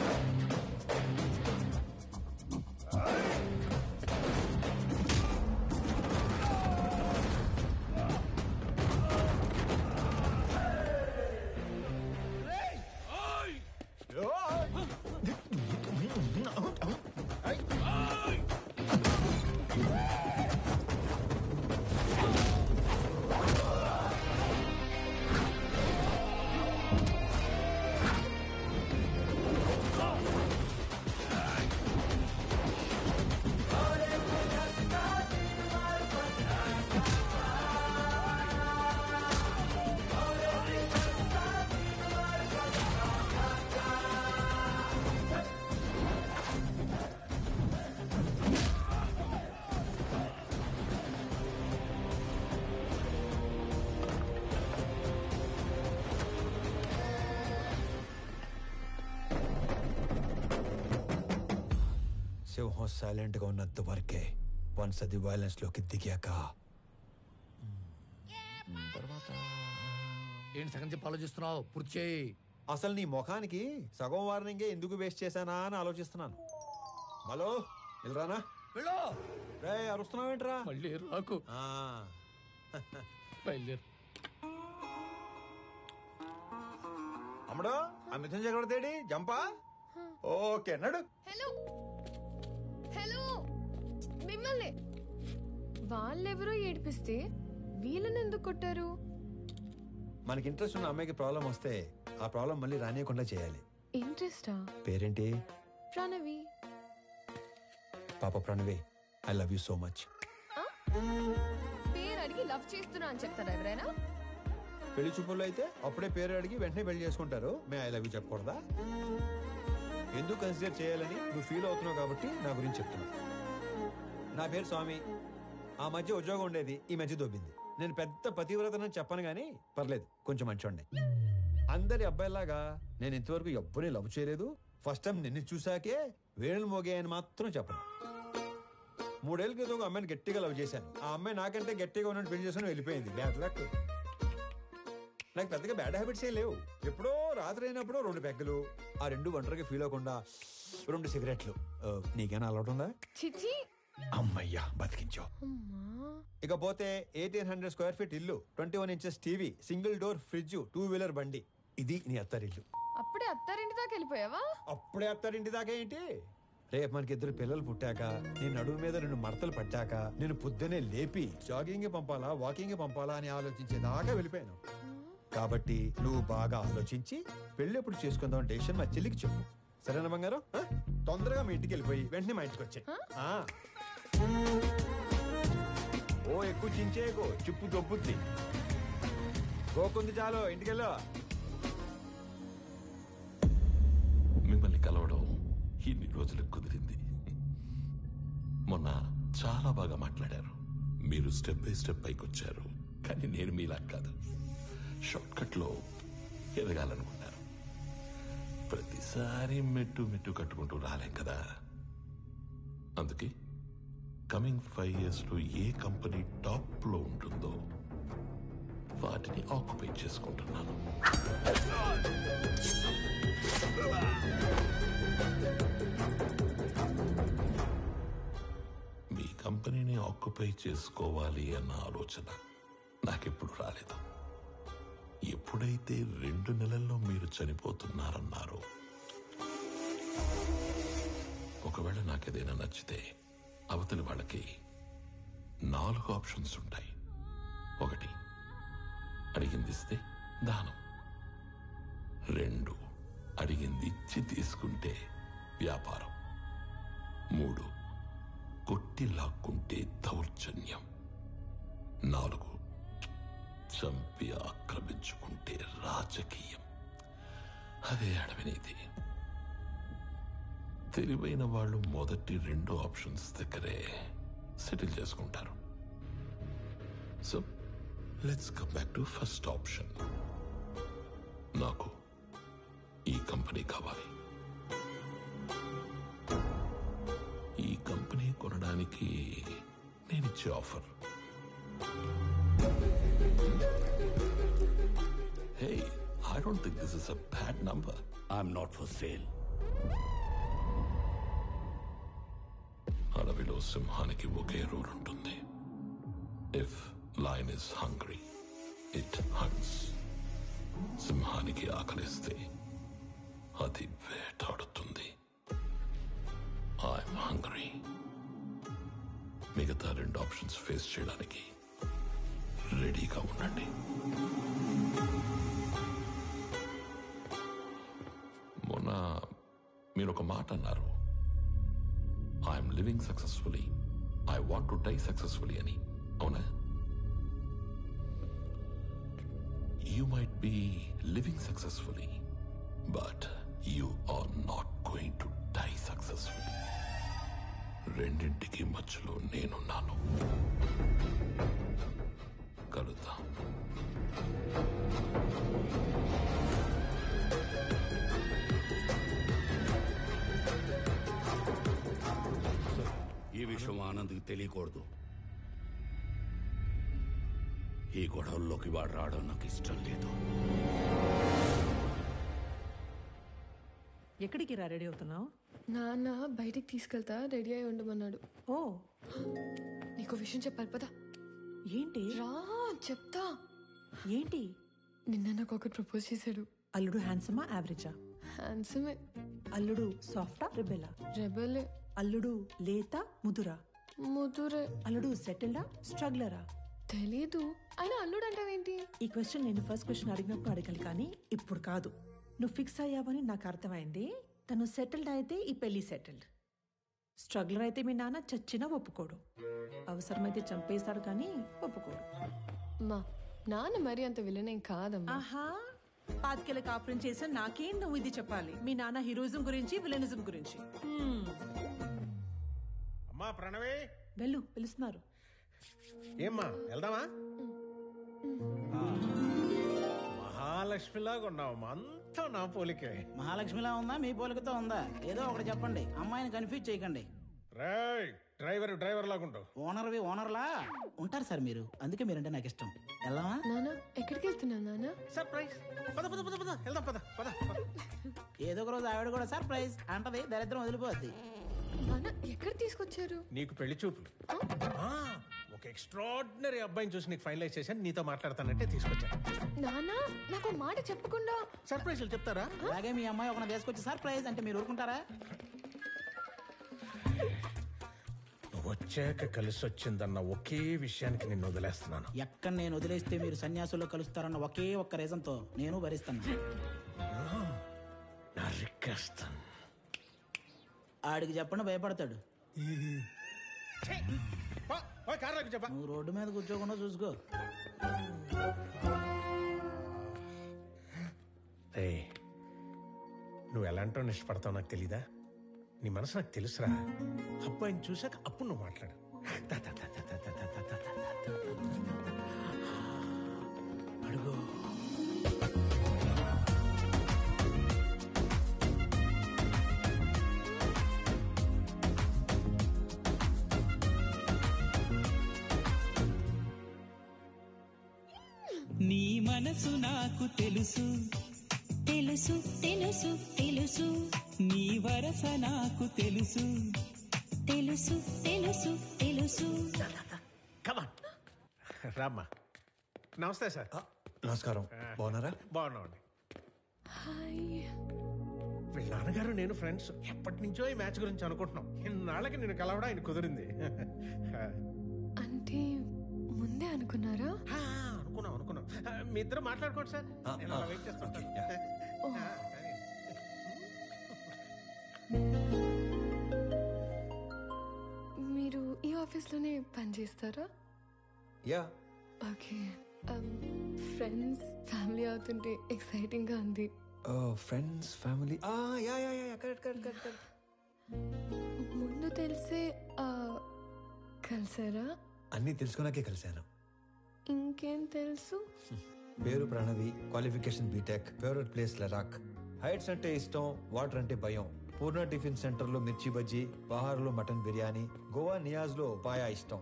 సింహం సైలెంట్ గా ఉన్నంత వరకే. వన్స్ అది వైలెన్స్ లోకి దిగాక తర్వాత ఏంటి సగం చెప్పి ఆలోచిస్తున్నావు? పూర్తి చేయి. అసలు నీ ముఖానికి సగం వార్నింగే ఎందుకు వేస్ట్ చేశానా అని ఆలోచిస్తున్నాను. హలో వెళ్ళరానా? వెళ్ళు. రే అరుస్తున్నావేంట్రా? మళ్ళీ రాకు. బయలుదేరు. అమ్మడు ఆ మిథున్ చక్రవర్తి జంపా. ఓకే నడు. హలో హలో, మిమ్మల్ని వాళ్ళెవరో ఏడిపిస్తే వీళ్ళని ఎందుకు కొట్టారు? మనకి ఇంట్రెస్ట్ ఉన్న అమ్మాయికి ప్రాబ్లం వస్తే ఆ ప్రాబ్లం మళ్ళీ రానియకుండా చేయాలి. ఇంట్రెస్టా? పేరేంటి? ప్రణవి. పాప Pranavi, I love you so much. పేరు అడిగి లవ్ చేస్తున్నా అని చెప్తారా ఎవరైనా? పెళ్లి చూపుల్లో అయితే అప్పుడే పేరు అడిగి వెంటనే పెళ్లి చేసుకుంటారు. మే ఐ లవ్ యూ చెప్పకూడదా? ఎందుకు కన్సిడర్ చేయాలని నువ్వు ఫీల్ అవుతున్నావు కాబట్టి నా గురించి చెప్తున్నా. నా పేరు స్వామి. ఆ మధ్య ఉద్యోగం ఉండేది, ఈ మధ్య దొబ్బింది. నేను పెద్ద పతివ్రతనని చెప్పను గానీ పర్లేదు, కొంచెం మంచోండి. అందరి అబ్బాయిలాగా నేను ఇంతవరకు ఎవ్వరిని లవ్ చేయలేదు. ఫస్ట్ టైం నిన్ను చూసాకే వేణులు మోగాయని మాత్రం చెప్పను. 3 ఏళ్ల క్రితం ఒక అమ్మాయిని గట్టిగా లవ్ చేశాను. ఆ అమ్మాయి నాకంటే గట్టిగా ఉన్నట్టు పెళ్లి చేసుకుని వెళ్ళిపోయింది. Bad luck. నాకు పెద్దగా బ్యాడ్ హ్యాబిట్స్ ఏ లేవు. ఎప్పుడో రాత్రి అయినప్పుడు 2 పెగ్గలు, ఆ 2 ఒంటరిగా ఫీల్ అవ్వకుండా 2 సిగరెట్లు. నీకేనా అలవాటు ఉందా? చిచి అమ్మయ్యా బతికించో. ఇకపోతే 1800 స్క్వేర్ ఫీట్ ఇల్లు, 21 inches TV, single door fridge, 2 wheeler బండి. ఇది నీ అత్తారిల్లు. అప్పుడే అత్తారింటి దాకా వెళ్ళిపోయావా? అప్పుడే అత్తారింటి దాకా ఏంటి? రేపు మనకి 2 పిల్లలు పుట్టాక, నేను నడుము మీద 2 మడతలు పట్టాక, నేను పొద్దునే లేపి జాగింగ్ పంపాలా వాకింగ్ పంపాలా అని ఆలోచించేదాకా వెళ్ళిపోయాను. కాబట్టి నువ్వు బాగా ఆలోచించి పెళ్లి ఎప్పుడు చేసుకుందాం డెసిషన్ మా చెల్లికి చెప్పు. సరేనా బంగారం? తొందరగా మీ ఇంటికి వెళ్ళిపోయి వెంటనే మా ఇంటికి వచ్చాయి. ఓ ఎక్కువ చించేయకు, చిప్పు దొబ్బుద్ది. గోకుంది చాలు, ఇంటికెళ్ళా. మిమ్మల్ని కలవడం ఇన్ని రోజులకు కుదిరింది. మొన్న చాలా బాగా మాట్లాడారు. మీరు స్టెప్ బై స్టెప్ పైకి వచ్చారు. కానీ నేను మీలా కాదు, షార్ట్ కట్ లో ఎదగాలనుకున్నారు. ప్రతిసారి మెట్టు మెట్టు కట్టుకుంటూ రాలేం కదా. అందుకే కమింగ్ 5 years లో ఏ కంపెనీ టాప్ లో ఉంటుందో వాటిని ఆక్యుపై చేసుకుంటున్నాను. మీ కంపెనీని ఆక్యుపై చేసుకోవాలి అన్న ఆలోచన నాకెప్పుడు రాలేదు. ఎప్పుడైతే 2 నెలల్లో మీరు చనిపోతున్నారన్నారో, ఒకవేళ నాకేదైనా నచ్చితే అవతలి వాళ్ళకి 4 ఆప్షన్స్ ఉంటాయి. 1, అడిగింది ఇస్తే దానం. 2, అడిగింది ఇచ్చి తీసుకుంటే వ్యాపారం. 3, కొట్టి లాక్కుంటే దౌర్జన్యం. 4, చంపి ఆక్రమించుకుంటే రాజకీయం. అదే అడవినీతి. తెలివైన వాళ్ళు మొదటి 2 ఆప్షన్స్ దగ్గరే సెటిల్ చేసుకుంటారు. So let's come back to first option. నాకు ఈ కంపెనీ కావాలి. ఈ కంపెనీ కొనడానికి నేనిచ్చే offer, hey, I don't think this is a bad number. I'm not for sale. అడవిలో సింహానికి ఒకే రూల్ ఉంటుంది. If lion is hungry, it haunts. సింహానికి ఆకలిస్తే అది వేటాడుతుంది. I'm hungry. మిగతా 2 ఆప్షన్స్ ఫేస్ చేయడానికి రెడీగా ఉండండి. మొన్న మీరు ఒక మాట అన్నారు, I'm living successfully, I want to die successfully అని. అవునా? You might be living successfully, but you are not going to die successfully. రెండింటికి మధ్యలో నేనున్నాను. కలుద్దాం. ఈ విషయం ఆనంద్కి తెలియకూడదు. ఈ గొడవల్లోకి వాడు రావడం నాకు ఇష్టం లేదు. ఎక్కడికి రా రెడీ అవుతున్నావు? నాన్న బయటికి తీసుకెళ్తా, రెడీ అయి ఉండమన్నాడు. ఓ, నీకు విషయం చెప్పాలి పదా. ఏంటి? రా చెప్తా. ఏంటి? నిన్న నాకు ఒకటి ప్రపోజ్ చేశాడు. అల్లుడు హ్యాండ్సమా యావరేజా? హ్యాండ్సమే. అల్లుడు సాఫ్టా రెబెలా? రెబెలే. అల్లుడు లేత ముదురా? ముదురే. అల్లుడు సెటిల్డా స్ట్రగ్లరా? తెలీదు. అయినా అల్లుడు అంటావేంటి? ఈ క్వశ్చన్ నేను ఫస్ట్ క్వశ్చన్ అడిగినప్పుడు అడగాలి, కానీ ఇప్పుడు కాదు. నువ్వు ఫిక్స్ అయ్యావని నాకు అర్థమైంది. తను సెటిల్డ్ అయితే ఈ పెళ్లి సెటిల్డ్. స్ట్రగ్లర్ అయితే మీ నాన్న చచ్చినా ఒప్పుకోడు. అవసరమైతే చంపేస్తాడు కానీ ఒప్పుకోడు. మా నాన్న మరి అంత విలనేం కాదమ్మా. ఆహా, పాతికేళ్ళ కాపురం చేసా నాకేం నువ్వు ఇది చెప్పాలి? మీ నాన్న హీరోయిజం గురించి విలనిజం గురించి. అమ్మా ప్రణవే, వెళ్ళు, పిలుస్తున్నారు. ఏమ్మా వెళ్దామా? మహాలక్ష్మిలాగా ఉన్నావమ్మా, అంతా నా పోలికే. మహాలక్ష్మిలా ఉందా మీ పోలికతో ఉందా? ఏదో ఒకటి చెప్పండి, అమ్మాయిని కన్ఫ్యూజ్ చేయకండి. రేయ్, డ్రైవర్ లాగుంటావు. ఓనర్లా ఉంటారు సార్ మీరు, అందుకే మీరంటే నాకు ఇష్టం. వెళ్ళామా? నానా ఎక్కడికి వెళ్తున్నావు నానా? సర్ప్రైజ్. పద పద పద పద వెళ్దాం పద పద. ఏదో ఒక రోజు ఆవిడ కూడా సర్ప్రైజ్ అంటది, దరిద్రం వదిలిపోద్ది. నానా ఎక్కడ తీసుకొచ్చారు? నీకు పెళ్లి చూపులు. ఒక ఎక్స్ట్రాడినరీ అబ్బాయిని చూసి నీకు ఫైనలైజ్ చేశాను, నీతో మాట్లాడతానంటే తీసుకొచ్చాను. నానా నాకు మాట చెప్పకుండా సర్ప్రైజ్లు చెప్తారా? అలాగే మీ అమ్మాయి ఒక తీసుకొచ్చి సర్ప్రైజ్ అంటే మీరు ఊరుకుంటారా? నువ్వు వచ్చాక కలిసి వచ్చిందన్న ఒకే విషయానికి నిన్ను వదిలేస్తున్నాను. ఎక్కడ నేను వదిలేస్తే మీరు సన్యాసుల్లో కలుస్తారన్న ఒకే ఒక్క రీజన్ తో నేను భరిస్తాను. నా రిక్వెస్ట్ ఆడికి చెప్పండి, భయపడతాడు. నువ్వు రోడ్డు మీద కూర్చోకుండా చూసుకో. నువ్వు ఎలాంటో ఇష్టపడతావు నాకు తెలీదా? నీ మనసు నాకు తెలుసురా. అబ్బాయిని చూసాక అప్పుడు నువ్వు మాట్లాడు. అడుగు. నీ మనసు నాకు తెలుసు తెలుసు తెలుసు తెలుసు, నీ వరస నాకు తెలుసు తెలుసు తెలుసు తెలుసు. రామ్మా. నమస్తే సార్. నమస్కారం. బాగున్నారా? బాగున్నామండి. వీళ్ళ నాన్నగారు నేను ఫ్రెండ్స్. ఎప్పటి నుంచో ఈ మ్యాచ్ గురించి అనుకుంటున్నాం. ఇన్నాళ్ళకి నేను కలవడం ఆయన కుదిరింది. అంటే ముందే అనుకున్నారా? అనుకున్నాం. మీ ఇద్దరు మాట్లాడుకోండి సార్, నేను అలా వెయిట్ చేస్తాను. మీరు ఈ ఆఫీస్లోనే పని చేస్తారా? యా. ఓకే. ఫ్రెండ్స్ ఫ్యామిలీ అవుతుంటే ఎక్సైటింగ్ గా ఉంది. Friends family. Yeah yeah yeah correct. ముందు తెలిసే కలిసారా? అన్నీ తెలుసుకున్నాకే కలిశాను. ఇంకేం తెలుసు? పేరు Pranavi, qualification BTech, favourite place Ladakh, heights అంటే ఇష్టం, వాటర్ అంటే భయం, పూర్ణ టిఫిన్ సెంటర్ లో మిర్చి బజ్జీ, బహార్ లో మటన్ బిర్యానీ, గోవా నియాజ్ లో పాయా ఇష్టం,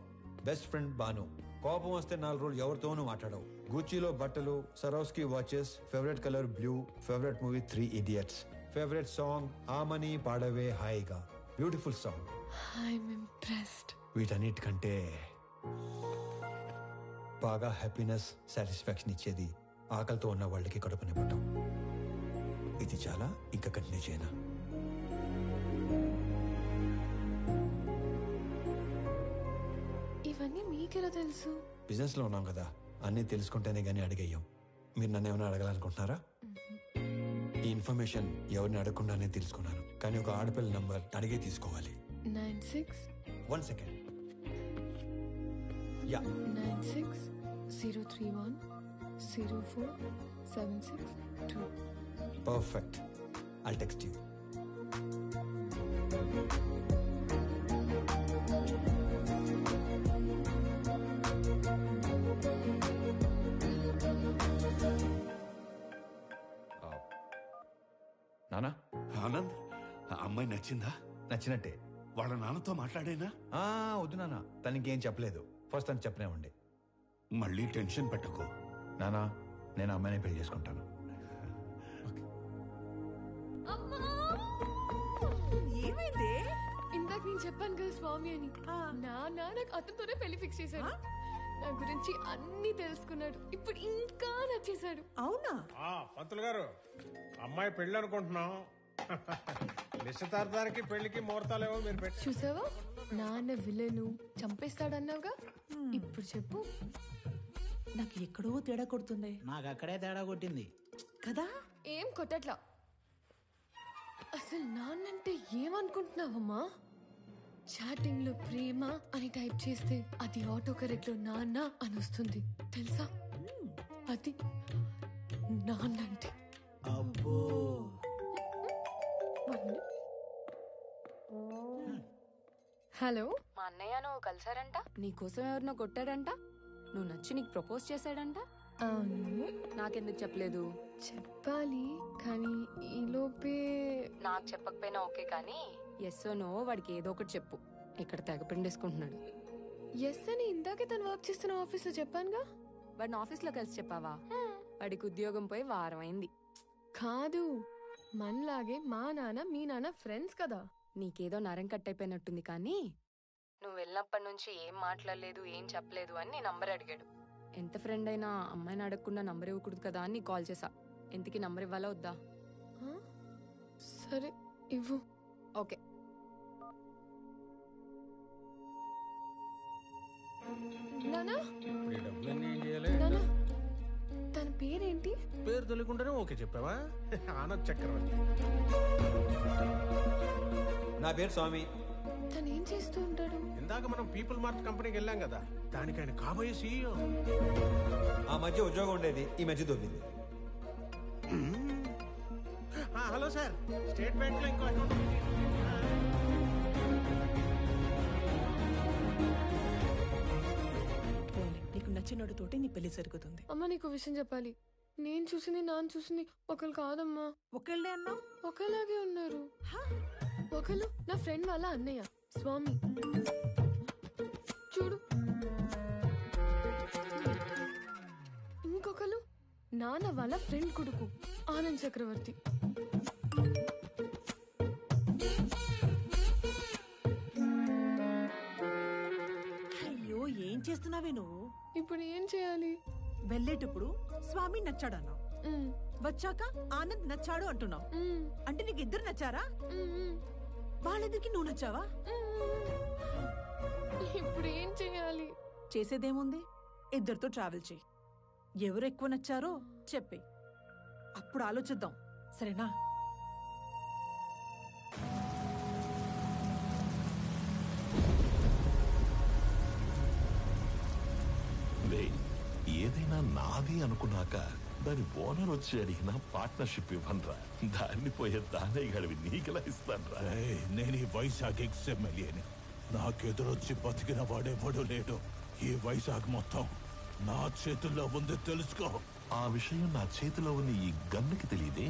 బెస్ట్ ఫ్రెండ్ బాను, కోపం వస్తే 4 రోజులు ఎవరితోనూ మాట్లాడవు, గూచీలో బట్టలు, Swarovski watches, favourite colour blue, favourite movie 3 Idiots, favourite song ఆమని పాడవే హాయిగా, బ్యూటిఫుల్ సాంగ్. I'm impressed. వీటన్నిటికంటే బాగా హ్యాపీనెస్, సాటిస్ఫాక్షన్ ఇచ్చేది ఆకలితో ఉన్న వాళ్ళకి కడుపు నింపటం. ఇది చాలా ఇంకా కంటిన్యూ చేయనా? ఇవన్నీ మీకెలా తెలుసు? బిజినెస్ లో ఉన్నాం కదా, అన్నీ తెలుసుకుంటేనే గానీ అడిగేయం. మీరు నన్ను ఏమైనా అడగాలనుకుంటున్నారా? ఈ ఇన్ఫర్మేషన్ ఎవరిని అడగకుండానే తెలుసుకున్నాను, కానీ ఒక ఆడపిల్ల నంబర్ అడిగే తీసుకోవాలి. 96 1 second. Yeah 96 031 04 762. Perfect. I'll text you. నానా. ఆనంద్, అమ్మాయి నచ్చిందా? నచ్చినట్టే. వాళ్ళ నాన్నతో మాట్లాడేనా? వద్దు నాన్న, తనకేం చెప్పలేదు. ఫస్ట్ తను చెప్పనివ్వండి. మళ్ళీ టెన్షన్ పెట్టకు నానా. నేను అమ్మాయిని పెళ్లి చేసుకుంటాను. ఏమైంది? ఇందాక నేను చెప్పాను కదా స్వామి అని. నాన్న నాకు అతనితోనే పెళ్లి ఫిక్స్ చేశాడు. నా గురించి అన్ని తెలుసుకున్నాడు. ఇప్పుడు ఇంకా నచ్చేశాడు. అవునా? పంతులు గారు, అమ్మాయి పెళ్లి అనుకుంటున్నాం. నిశ్చితార్థానికి పెళ్లికి ముహూర్తాలేవో మీరు పెట్టి. చూసావా, నాన్న విలను చంపేస్తాడన్నావుగా. ఇప్పుడు చెప్పు. నాకు ఎక్కడో తేడా కొడుతుంది. నాకు అక్కడే తేడా కొట్టింది కదా. ఏం కొట్టట్లా. అసలు నాన్నంటే ఏమనుకుంటున్నావమ్మా? చాటింగ్ లో ప్రేమ అని టైప్ చేస్తే అది ఆటో కరెక్ట్ లో నాన్న అని వస్తుంది తెలుసా? అది నాన్నంటే. అబ్బో. హలో. మా అన్నయ్య నువ్వు కలిసారంట, నీకోసం ఎవరినో కొట్టాడంట, నువ్వు నచ్చి నీకు ప్రపోజ్ చేశాడంట. అవును. నాకెందుకు చెప్పలేదు? చెప్పాలి కానీ ఈలోపే. నాకు చెప్పకపోయినా ఓకే, కానీ ఎస్ నో వాడికి ఏదో ఒకటి చెప్పు. ఇక్కడ తెగ పిండేసుకుంటున్నాడు. ఎస్ అని ఇందాకే తను వర్క్ చేస్తున్న ఆఫీస్లో చెప్పానుగా. వాడిని ఆఫీస్లో కలిసి చెప్పావా? వాడికి ఉద్యోగం పోయి వారం అయింది. కాదు, మనలాగే మా నాన్న మీ నాన్న ఫ్రెండ్స్ కదా. నీకేదో నరం కట్టయిపోయినట్టుంది, కానీ నువ్వు వెళ్ళినప్పటి నుంచి ఏం మాట్లాడలేదు, ఏం చెప్పలేదు అని నీ నంబర్ అడిగాడు. ఎంత ఫ్రెండ్ అయినా అమ్మాయిని అడగకుండా నంబర్ ఇవ్వకూడదు కదా అని కాల్ చేశా. ఎంతకి నంబర్ ఇవ్వాలా వద్దా? సరే ఇవ్వు. ఓకే. నానా ఈ డబ్బులన్నీ ఏం చేయాలి? నానా, తన పేరేంటి? పేరు తెలియకుండానే ఓకే చెప్పావా? ఆనంద్ చక్రవర్తి. నా పేరు స్వామి. తను ఏం చేస్తూ ఉంటాడు? ఇందాక మనం పీపుల్ మార్ట్ కంపెనీకి వెళ్ళాం కదా, దానికి ఆయన కాబోయే CEO. ఆ మధ్య ఉద్యోగం ఉండేది, ఈ మధ్య దొబ్బింది. హలో సార్, స్టేట్ బ్యాంక్ లో ఇంకో అకౌంట్. నీకు నచ్చినోడితోటి నీ పెళ్లి జరుగుతుంది. అమ్మ నీకు విషయం చెప్పాలి. నేను చూసింది నాన్న చూసింది ఒకరు కాదమ్మా. ఒకళ్ళే అన్నావు? ఒకలాగే ఉన్నారు. ఒకళ్ళు నా ఫ్రెండ్ వాళ్ళ అన్నయ్య స్వామి, చూడు. ఇంకొకరు నాన్న వాళ్ళ ఫ్రెండ్ కొడుకు ఆనంద్ చక్రవర్తి. అయ్యో, ఏం చేస్తున్నావే నువ్వు? ఇప్పుడు ఏం చేయాలి? వెళ్ళేటప్పుడు స్వామి నచ్చాడన్నావు, వచ్చాక ఆనంద్ నచ్చాడు అంటున్నావు. అంటే నీకు ఇద్దరు నచ్చారా? వాళ్ళిద్దరికి నువ్వు నచ్చావా? ఇప్పుడు ఏం చేయాలి? చేసేదేముంది, ఇద్దరితో ట్రావెల్ చేయి. ఎవరు ఎక్కువ నచ్చారో చెప్పే, అప్పుడు ఆలోచిద్దాం, సరేనా? ఏదైనా నాది అనుకున్నాక దాని ఓనర్ వచ్చి అడిగిన పార్ట్నర్షిప్ ఇవ్వనరా. దాన్ని పోయే దానయ్య గడివి నీకెలా ఇస్తానరా? నేను ఈ వైజాగ్ ఎమ్మెల్యేని. నాకెదురొచ్చి బతికిన వాడెవడూ లేడు. ఈ వైజాగ్ మొత్తం నా చేతుల్లో ఉంది, తెలుసుకో. ఆ విషయం నా చేతిలో ఉన్న ఈ గన్నుకి తెలియదే.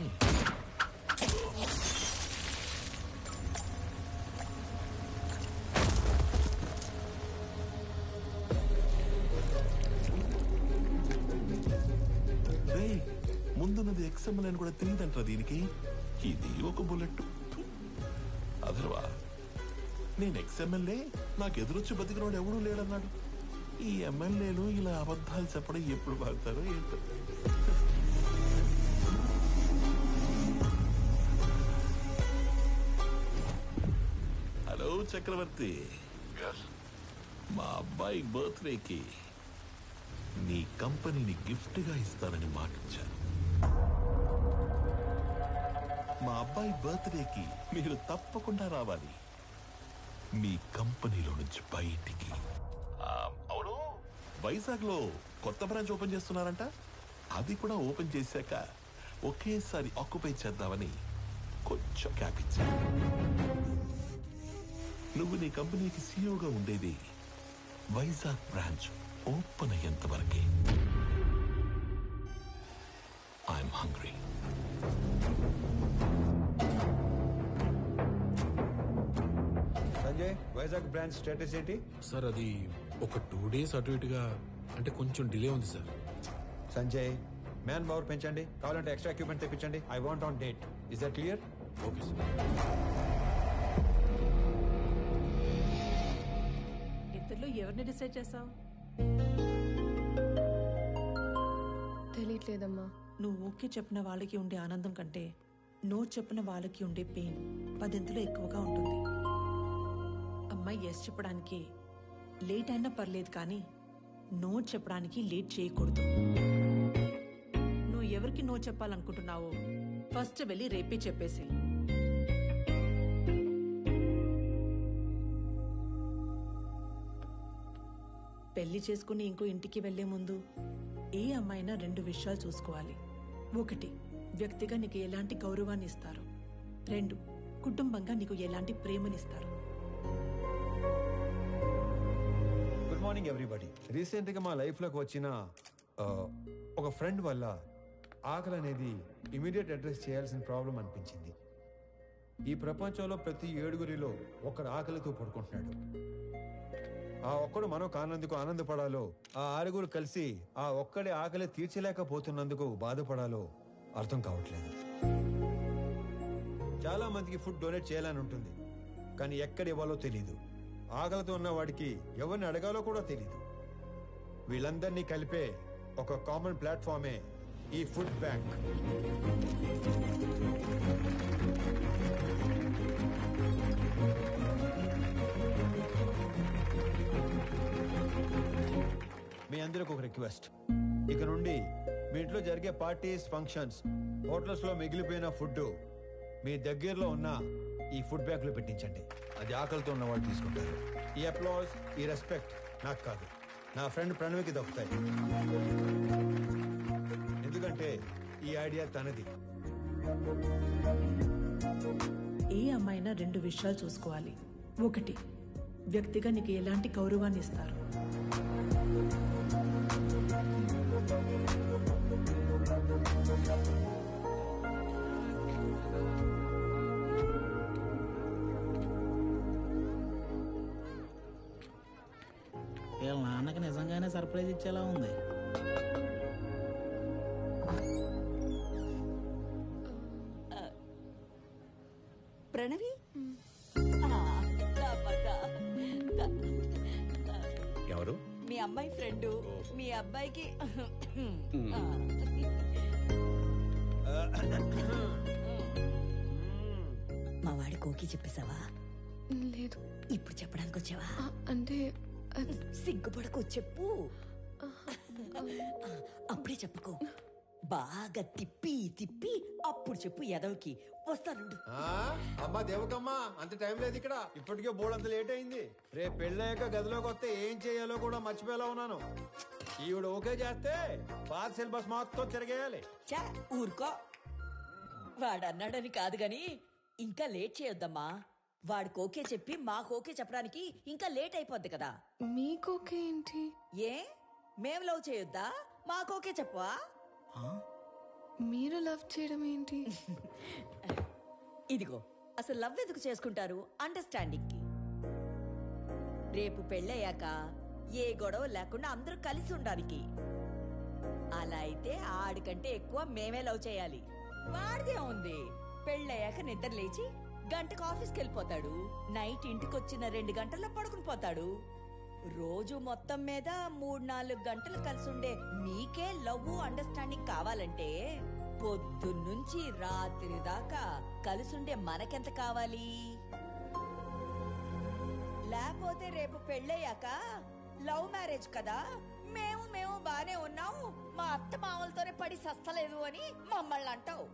ముందున్నది XML అని కూడా తెలియదంటారా దీనికి? ఇది ఒక బుల్లెట్. అదర్వా నేను XMLఏ, నాకు ఎదురొచ్చి బతికినోడు ఎవడూ లేడన్నాడు. ఈ ఎమ్మెల్యేలు ఇలా అబద్ధాలు చెప్పడం ఎప్పుడు బాగుతారో ఏంటో. హలో చక్రవర్తి, మా అబ్బాయి బర్త్డేకి నీ కంపెనీని గిఫ్ట్ గా ఇస్తానని మాటిచ్చాను. మా అబ్బాయి బర్త్డేకి మీరు తప్పకుండా రావాలి మీ కంపెనీలో నుంచి బయటికి. అవును, వైజాగ్ లో కొత్త బ్రాంచ్ ఓపెన్ చేస్తున్నారంట. అది కూడా ఓపెన్ చేశాక ఒకేసారి ఆక్యుపై చేద్దామని కొంచెం క్యాప్ ఇచ్చాను. నువ్వు నీ కంపెనీకి సీఈఓగా ఉండేది వైజాగ్ బ్రాంచ్ ఓపెన్ అయ్యేంత వరకే. I'm hungry. Sanjay, Vizag branch status ఏంటి? సార్ అది ఒక 2 days అటు ఇటుగా, అంటే కొంచెం డిలే ఉంది సార్. సంజయ్, మ్యాన్ పవర్ పెంచండి, కావాలంటే ఎక్స్ట్రా ఎక్విప్మెంట్ తెప్పించండి. I want on date. Is that clear? Okay sir. ఇద్దరిలో ఎవరిని డిసైడ్ చేసావు? తెలియట్లేదమ్మా. నువ్వు ఓకే చెప్పిన వాళ్ళకి ఉండే ఆనందం కంటే నో చెప్పిన వాళ్ళకి ఉండే పెయిన్ 10 ఎక్కువగా ఉంటుంది. అమ్మాయి ఎస్ చెప్పడానికి లేట్ అయినా పర్లేదు, కానీ నో చెప్పడానికి లేట్ చేయకూడదు. నువ్వు ఎవరికి నో చెప్పాలనుకుంటున్నావో ఫస్ట్ వెళ్ళి రేపే చెప్పేసి. పెళ్లి చేసుకుని ఇంకో ఇంటికి వెళ్లే ముందు ఏ అమ్మాయినా 2 విషయాలు చూసుకోవాలి. 1, వ్యక్తిగా నీకు ఎలాంటి గౌరవాన్ని ఇస్తారు. 2, కుటుంబంగా నీకు ఎలాంటి ప్రేమనిస్తారు. Good morning everybody. రీసెంట్గా మా లైఫ్లోకి వచ్చిన ఒక ఫ్రెండ్ వల్ల ఆకలి అనేది ఇమీడియట్ అడ్రస్ చేయాల్సిన ప్రాబ్లం అనిపించింది. ఈ ప్రపంచంలో ప్రతి 7గురిలో ఒకడు ఆకలితో పడుకుంటున్నాడు. ఆ ఒక్కడు మనం కానందుకు ఆనందపడాలో, ఆ 6గురు కలిసి ఆ ఒక్కడి ఆకలి తీర్చలేకపోతున్నందుకు బాధపడాలో అర్థం కావట్లేదు. చాలా మందికి ఫుడ్ డొనేట్ చేయాలని ఉంటుంది, కానీ ఎక్కడ ఇవ్వాలో తెలీదు. ఆకలితో ఉన్న వాడికి ఎవరిని అడగాలో కూడా తెలీదు. వీళ్ళందరినీ కలిపే ఒక కామన్ ప్లాట్ఫామే ఈ ఫుడ్ బ్యాంక్. మీ అందరికి ఒక రిక్వెస్ట్, ఇక నుండి మీ ఇంట్లో జరిగే పార్టీస్, ఫంక్షన్స్, హోటల్స్ లో మిగిలిపోయిన ఫుడ్ మీ దగ్గరలో ఉన్న ఈ ఫుడ్ బ్యాంక్ లో పెట్టించండి. అది ఆకలితో ఉన్న వాళ్ళు తీసుకుంటారు. ఈ అప్లాజ్, ఈ రెస్పెక్ట్ నాకు కాదు, నా ఫ్రెండ్ ప్రణవ్కి దొరుకుతాయి. ఎందుకంటే ఈ ఐడియా తనది. ఏ అమ్మాయినా 2 విషయాలు చూసుకోవాలి. 1, వ్యక్తిగా నీకు ఎలాంటి గౌరవాన్ని ఇస్తారు. వీళ్ళ నాన్నకి నిజంగానే సర్ప్రైజ్ ఇచ్చేలా ఉంది. ప్రణవి ఎవరు? మీ అమ్మాయి ఫ్రెండ్. మీ అబ్బాయికి మా వాడికి ఓకే చెప్పేశావా? లేదు. ఇప్పుడు చెప్పడానికి వచ్చావా? అంటే సిగ్గుపడకు, చెప్పు. అప్పుడే చెప్పుకో, బాగా తిప్పి తిప్పి అప్పుడు చెప్పు. ఎదవకి వస్తానుండు. అమ్మా దేవకమ్మా, అంత టైం లేదు ఇక్కడ. ఇప్పటికే బోర్డు అంత లేట్ అయింది. రేపు పెళ్ళయ్యాక గదిలోకి వస్తే ఏం చేయాలో కూడా మర్చిపోయేలా ఉన్నాను. ఈవిడ ఓకే చేస్తే పాత సిలబస్ మొత్తం తిరగేయాలి. చా ఊరుకో. వాడన్నాడని కాదు గాని ఇంకా లేట్ చేయొద్దమ్మా. వాడికి ఓకే చెప్పి మాకు ఓకే చెప్పడానికి ఇంకా లేట్ అయిపోద్ది కదా. మీకు ఓకే ఏంటి? ఏ మేం లవ్ చేయొద్దా? మాకు ఓకే చెప్పవా? మీరు లవ్ చేయడం ఏంటి? ఇదిగో, అసలు లవ్ ఎందుకు చేసుకుంటారు? అండర్స్టాండింగ్ కి. రేపు పెళ్ళయ్యాక ఏ గొడవ లేకుండా అందరూ కలిసి ఉండడానికి. అలా అయితే ఆడికంటే ఎక్కువ మేమే లవ్ చేయాలి. వాడిదే ఉంది. పెళ్ళయ్యాక నిద్ర లేచి గంటకు ఆఫీస్కి వెళ్ళిపోతాడు. నైట్ ఇంటికొచ్చిన 2 గంటల్లో పడుకుని పోతాడు. రోజు మొత్తం మీద 3-4 గంటలు కలిసి ఉండే మీకే లవ్ అండర్స్టాండింగ్ కావాలంటే పొద్దున్నుంచి రాత్రి దాకా కలిసుండే మనకెంత కావాలి? లేకపోతే రేపు పెళ్ళయ్యాక లవ్ మ్యారేజ్ కదా, మేము బానే ఉన్నాము, మా అత్త మామలతోనే పడి సస్తలేదు అని మమ్మల్ని అంటావు.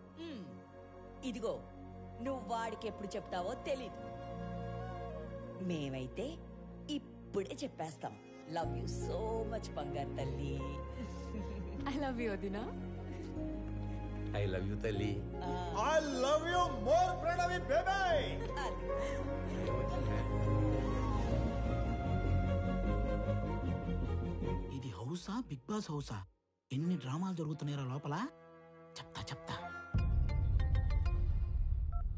ఇదిగో, నువ్వు వాడికి ఎప్పుడు చెప్తావో తెలీదు. మేమైతే ఇప్పుడే చెప్పేస్తాం. లవ్ యూ సో మచ్ బంగారు తల్లి. ఐ లవ్ యూ వదినా. ఐ లవ్ యూ తల్లి. I love you more Pranavi baby. ఇది హౌసా, బిగ్ బాస్ హౌసా? ఎన్ని డ్రామాలు జరుగుతున్నాయో లోపల. చెప్తా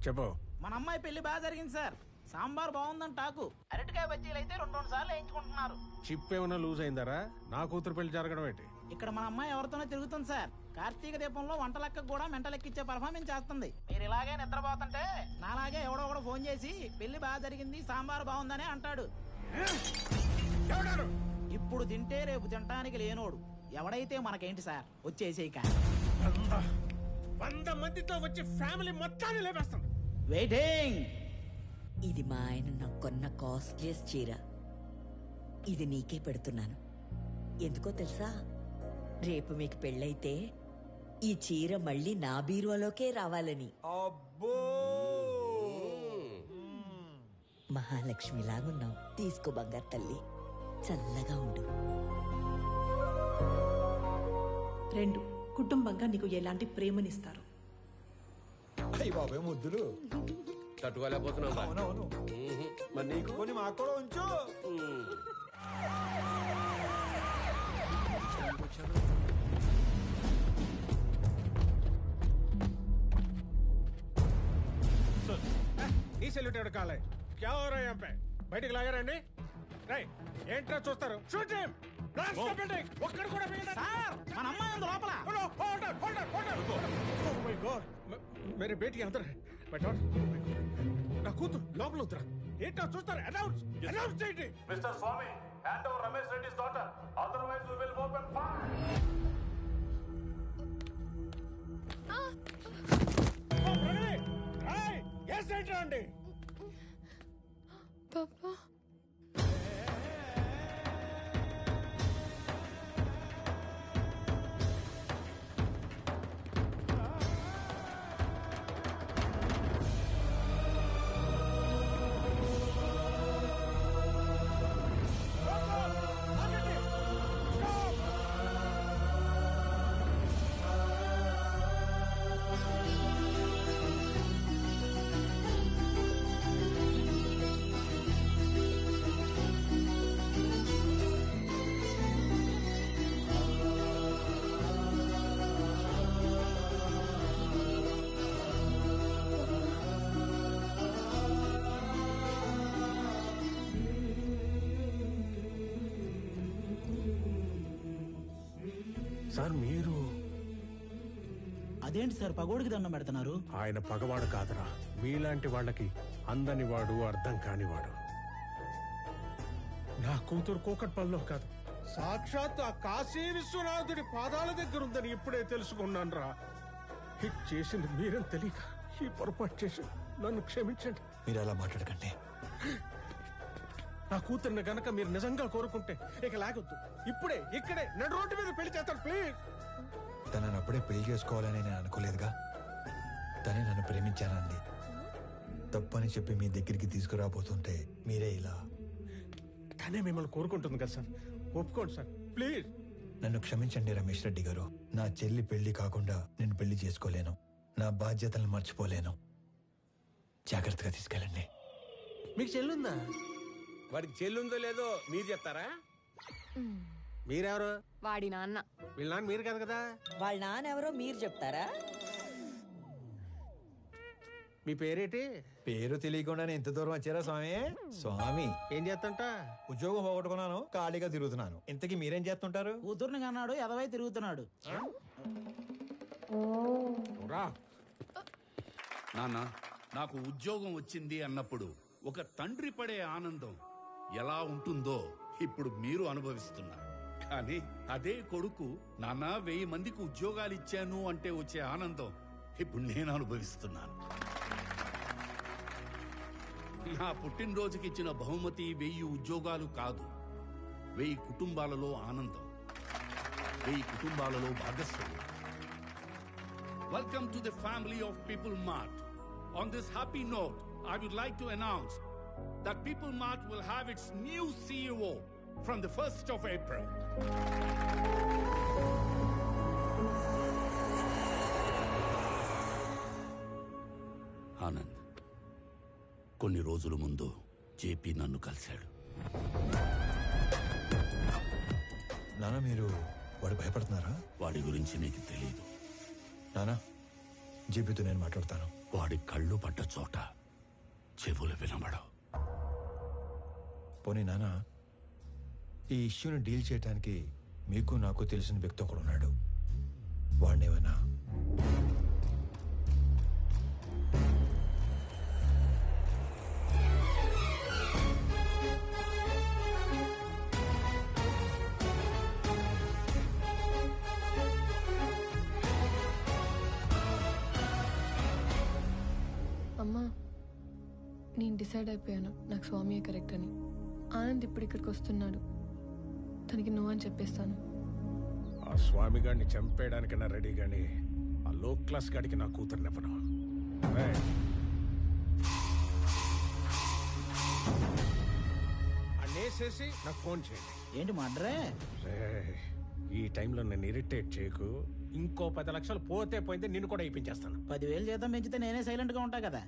చెప్పు. మన అమ్మాయి పెళ్లి బాగా జరిగింది సార్. సాంబార్ బాగుందని టాకు. అరటికాయ బజ్జీలు అయితే 2 సార్లు వేయించుకుంటున్నారు. చిప్ ఏమైనా లూజ్ అయిందారా? నా కూతురు పెళ్లి జరగడం ఏంటి? ఇక్కడ మన అమ్మాయి ఎవరితోనో తిరుగుతుంది సార్. కార్తీక దీపంలో వంట లెక్కకు కూడా మెంట లెక్కిచ్చే పర్ఫార్మెన్స్ చేస్తుంది. మీరు ఇలాగే నిద్రపోతుంటే నాలాగే ఎవడో ఒకడు ఫోన్ చేసి పెళ్లి బాగా జరిగింది, సాంబార్ బాగుందని అంటాడు. ఇప్పుడు తింటే రేపు తినటానికి లేనోడు. ఎవడైతే మనకేంటి సార్, వచ్చేసేయక. 100 మందితో వచ్చి ఫ్యామిలీ మొత్తాన్ని లేపేస్తాం. వెయిటింగ్. ఇది మా ఆయన నాకు కొన్న కాస్ట్లీయెస్ట్ చీర. ఇది నీకే పెడుతున్నాను. ఎందుకో తెలుసా? రేపు మీకు పెళ్ళైతే ఈ చీర మళ్ళీ నా బీరువాలోకే రావాలని. మహాలక్ష్మిలాగున్నావు. తీసుకో బంగారు తల్లి, చల్లగా ఉండు. 2, కుటుంబంగా నీకు ఎలాంటి ప్రేమనిస్తారు. అయ్యి బాబే ముద్దులు తట్టుకోలేకపోతున్నావు. అవునవును. మరి నీకు కొన్ని మాకు కూడా ఉంచు. సెల్యూట్ ఎడకాలి క్యా హో రहा है यहाँ पे బయటికి లాగారండి రై ఏంట్రా చూస్తారు shoot him blast the building ఒక్కడు కూడా మిగలదు సార్ మన అమ్మాయి ఉంది లోపల ఓ మై గాడ్ మేరే బేటీ అందర్ హై బై డాట్ నా కూతురు లోపల ఉత్తరా ఏంట్రా చూస్తారు అనౌన్స్ చేయండి mister Swami hand over Ramesh Reddy's daughter otherwise we will open fire yes ఏంట్రా అండి పాపా సార్ మీరు అదేంటి సార్ పగోడికి దండం పెడుతున్నారు? ఆయన పగవాడు కాదురా, మీలాంటి వాళ్ళకి అందని వాడు అర్థం కానివాడు. నా కూతురు కూకట్పల్లిలో కాదు, సాక్షాత్ ఆ కాశీ విశ్వనాథుడి పాదాల దగ్గర ఉందని ఇప్పుడే తెలుసుకున్నాను రా. హిట్ చేసింది మీరని తెలియక ఈ పొరపాటు చేసి నన్ను క్షమించండి. మీరు అలా మాట్లాడకండి. నా కూతుర్ని గనక మీరు నిజంగా కోరుకుంటే ఇక లాగొద్దు, ఇప్పుడే ఇక్కడే నడు రోడ్డు మీద పెళ్లి చేస్తాను ప్లీజ్. తనని అప్పుడే పెళ్లి చేసుకోవాలని నేను అనుకోలేదుగా. తనే నన్ను ప్రేమించానంది. తప్పని చెప్పి మీ దగ్గరికి తీసుకురాబోతుంటే మీరే ఇలా. తనే మిమ్మల్ని కోరుకుంటుంది కదా సార్, ఒప్పుకోండి సార్ ప్లీజ్. నన్ను క్షమించండి రమేష్ రెడ్డి గారు. నా చెల్లి పెళ్లి కాకుండా నేను పెళ్లి చేసుకోలేను. నా బాధ్యతలను మర్చిపోలేను. జాగ్రత్తగా తీసుకెళ్ళండి. మీకు చెల్లుందా? వాడికి చెల్లుందో లేదో మీరు చెప్తారా? మీరెవరు? వాడి నాన్న. వీళ్ళ నాన్న మీరు కాదు కదా. వాళ్ళ నాన్న ఎవరో మీరు చెప్తారా? మీ పేరేటి? పేరు తెలియకుండానే ఇంత దూరం వచ్చారా స్వామి? స్వామి ఏం చేస్తుంట? ఉద్యోగం పోగొట్టుకున్నాను, ఖాళీగా తిరుగుతున్నాను. ఇంతకీ మీరేం చేస్తుంటారు? కూతుర్ని కన్నాడు, ఎదవై తిరుగుతున్నాడు. నాన్న, నాకు ఉద్యోగం వచ్చింది అన్నప్పుడు ఒక తండ్రి పడే ఆనందం ఎలా ఉంటుందో ఇప్పుడు మీరు అనుభవిస్తున్నారు. కానీ అదే కొడుకు నాన్న 1000 మందికి ఉద్యోగాలు ఇచ్చాను అంటే వచ్చే ఆనందం ఇప్పుడు నేను అనుభవిస్తున్నాను. నా పుట్టినరోజుకి ఇచ్చిన బహుమతి 1000 ఉద్యోగాలు కాదు, 1000 కుటుంబాలలో ఆనందం, 1000 కుటుంబాలలో భాగస్వామ్యం. Welcome to the family of People Mart. On this happy note, I would like to announce that People Mart will have its new CEO from the 1st of April. Anand, కొన్ని రోజుల ముందు జేపీ నన్ను కలిశాడు. నాన్న, మీరు వాడు భయపడుతున్నారా? వాడి గురించి నీకు తెలీదు నానా. జేపీతో నేను మాట్లాడతాను. వాడి కళ్ళు పడ్డ చోట చెవులు వినబడవు. పోనీ నానా, ఈ ఇష్యూని డీల్ చేయడానికి మీకు నాకు తెలిసిన వ్యక్తి ఒకడు ఉన్నాడు. వాడినేమైనా అమ్మా, నేను డిసైడ్ అయిపోయాను, నాకు స్వామియే కరెక్ట్ అని. ఆనంద్ ఇప్పుడు ఇక్కడికి వస్తున్నాడు, తనకి నువ్వు అని చెప్పేస్తాను. ఆ స్వామి గారిని చంపేయడానికైనా రెడీ గాని ఆ లో క్లాస్ గాడికి నా కూతుర్నివ్వను. అనేసేసి నాకు ఫోన్ చేయండి. ఏంటి మడ్రే? ఈ టైంలో నన్ను ఇరిటేట్ చేయకు. ఇంకో 10 లక్షలు పోతే పోయింది, నిన్ను కూడా ఇప్పించేస్తాను. 10,000 జీతం పెంచితే నేనే సైలెంట్ గా ఉంటా కదా.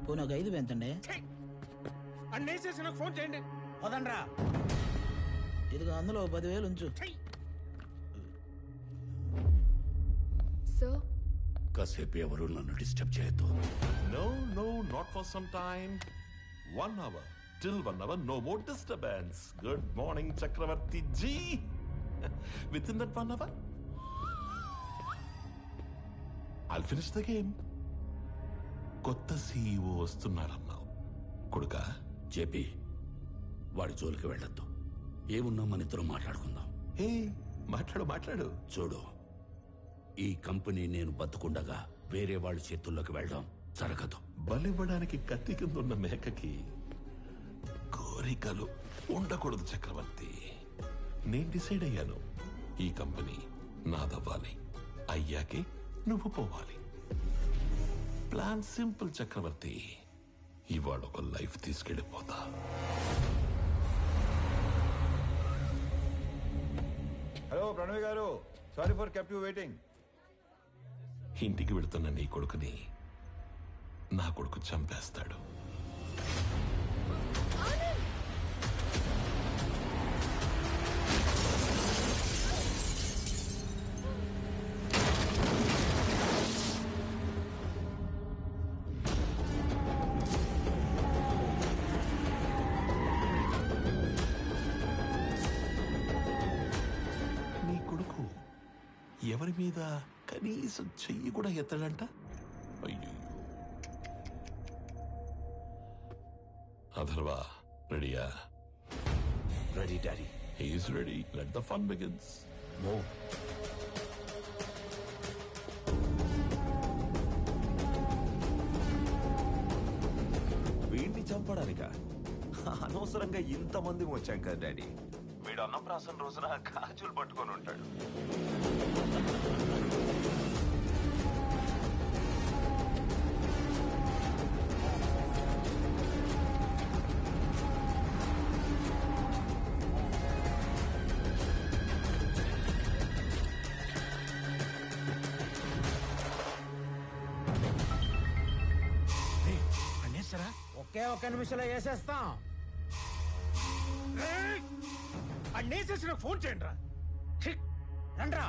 పోనీ ఒక 5 పెంచండి. అనేసేసి నాకు ఫోన్ చేయండి. వదండ్రా, ఇదిగో అందులో 10,000 ఉంచు. సార్, కాసేపు ఎవరు నన్ను డిస్టర్బ్ చేయొద్దు. No, no, not for some time. 1 hour. Till 1 hour, no more disturbance. Good morning, Chakravarti ji. Within that 1 hour, I'll finish the game. కొత్త CEO వస్తున్నారన్నావు కొడుకా. జేపీ, వాడి జోలికి వెళ్ళొద్దు. ఏమున్నా మన ఇద్దరం మాట్లాడుకుందాం. మాట్లాడు. చూడు, ఈ కంపెనీ నేను బతుకుండగా వేరే వాళ్ళ చేతుల్లోకి వెళ్ళడం జరగదు. బలివ్వడానికి కత్తి కింద ఉన్న మేకకి కోరికలు ఉండకూడదు చక్రవర్తి. నేను డిసైడ్ అయ్యాను, ఈ కంపెనీ నాదవ్వాలి. అయ్యాకే నువ్వు పోవాలి. ప్లాన్ సింపుల్ చక్రవర్తి. ఇవాళ ఒక లైఫ్ తీసుకెళ్ళిపోతా. హలో ప్రణవి గారు, sorry for kept you waiting. ఇంటికి వెళుతున్న నీ కొడుకుని నా కొడుకు చంపేస్తాడు. నీ కొడుకు ఎవరి మీద కనీసం చెయ్యి కూడా ఎత్తడంట. అయ్యో. అథర్వా, రెడీయా? Ready daddy. He is ready. Let the fun begins. Move. వీడిని చంపడానిక అనవసరంగా ఇంతమంది వచ్చాం కదా డాడీ. వీడు అన్నప్రాసన రోజున గాజులు పట్టుకొని ఉంటాడు. ఒకే ఒక్క నిమిషంలో వేసేస్తాం. అన్నేసేసిన ఫోన్ చేయండి రా. రండ్రా.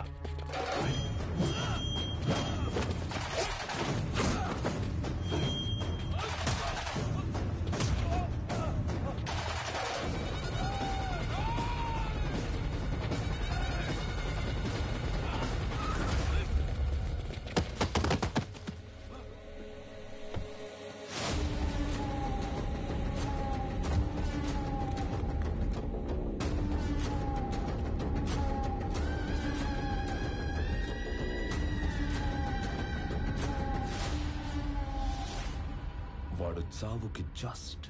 వాడు చావుకి జస్ట్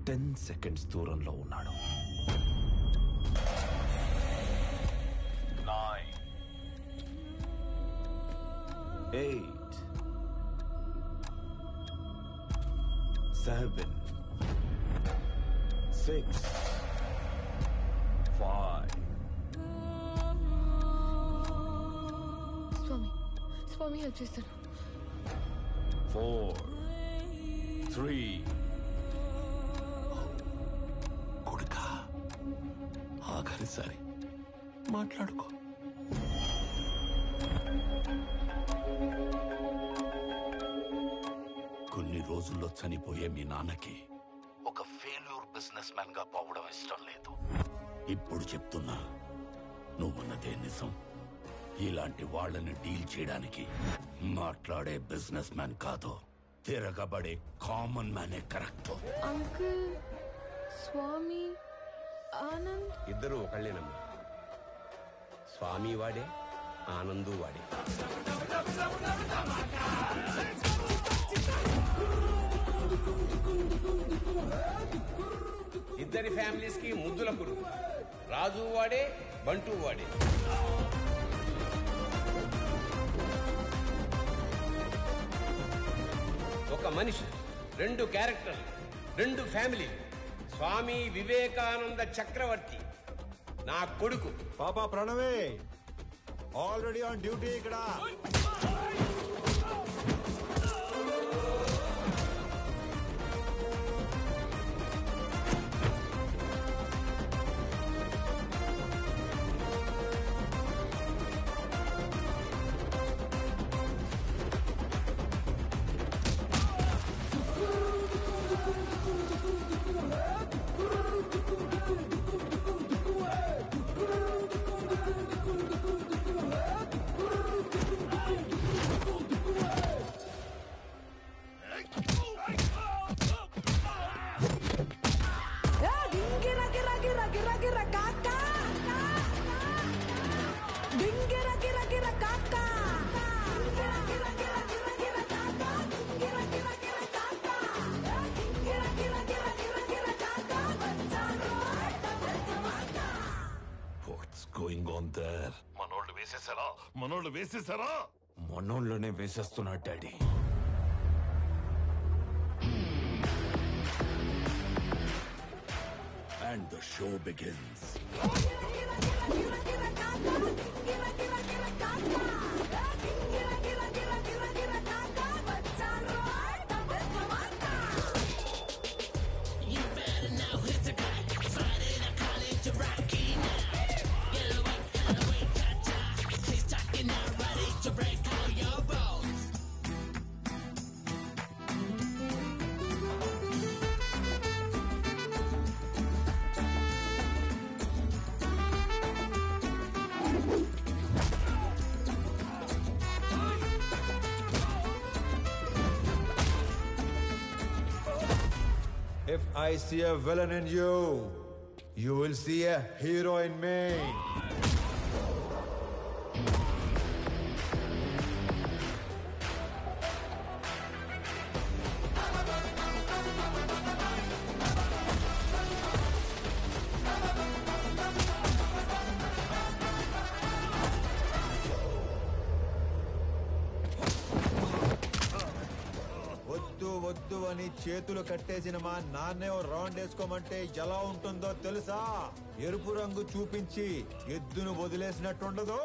10 seconds దూరంలో ఉన్నాడు. 9, 8, 7, 6, 5. స్వామి హెల్ప్ చేస్తాను. 4, 3. కొడుకా, ఆఖరిసారి మాట్లాడుకో. కొన్ని రోజుల్లో చనిపోయే మీ నాన్నకి ఒక ఫెయిల్యూర్ బిజినెస్ మ్యాన్ గా పోవడం ఇష్టం లేదు. ఇప్పుడు చెప్తున్నా, నువ్వున్నదే నిజం. ఇలాంటి వాళ్ళని డీల్ చేయడానికి మాట్లాడే బిజినెస్ మ్యాన్ కాదు, తిరగబడే కామన్ మ్యానే కరెక్ట్. అంకుల్, స్వామి, ఆనంద్ ఇద్దరు ఒకళ్ళేనమ్మా. స్వామి వాడే, ఆనందు వాడే. ఇద్దరి ఫ్యామిలీస్ కి ముద్దుల పురుగు. రాజు వాడే, బంటూ వాడే. ఒక మనిషి, 2 క్యారెక్టర్లు, 2 ఫ్యామిలీలు. స్వామి వివేకానంద చక్రవర్తి నా కొడుకు. పాపా ప్రణవే ఆల్రెడీ ఆన్ డ్యూటీ ఇక్కడ. వేసేసారా మనోళ్ళనే వేసేస్తున్నాడు daddy. And the show begins. If I see a villain in you, you will see a hero in me. వద్దు అని చేతులు కట్టేసిన మా నాన్నే రౌండ్ వేసుకోమంటే ఎలా ఉంటుందో తెలుసా? ఎరుపు రంగు చూపించి ఎద్దును వదిలేసినట్టుండదు.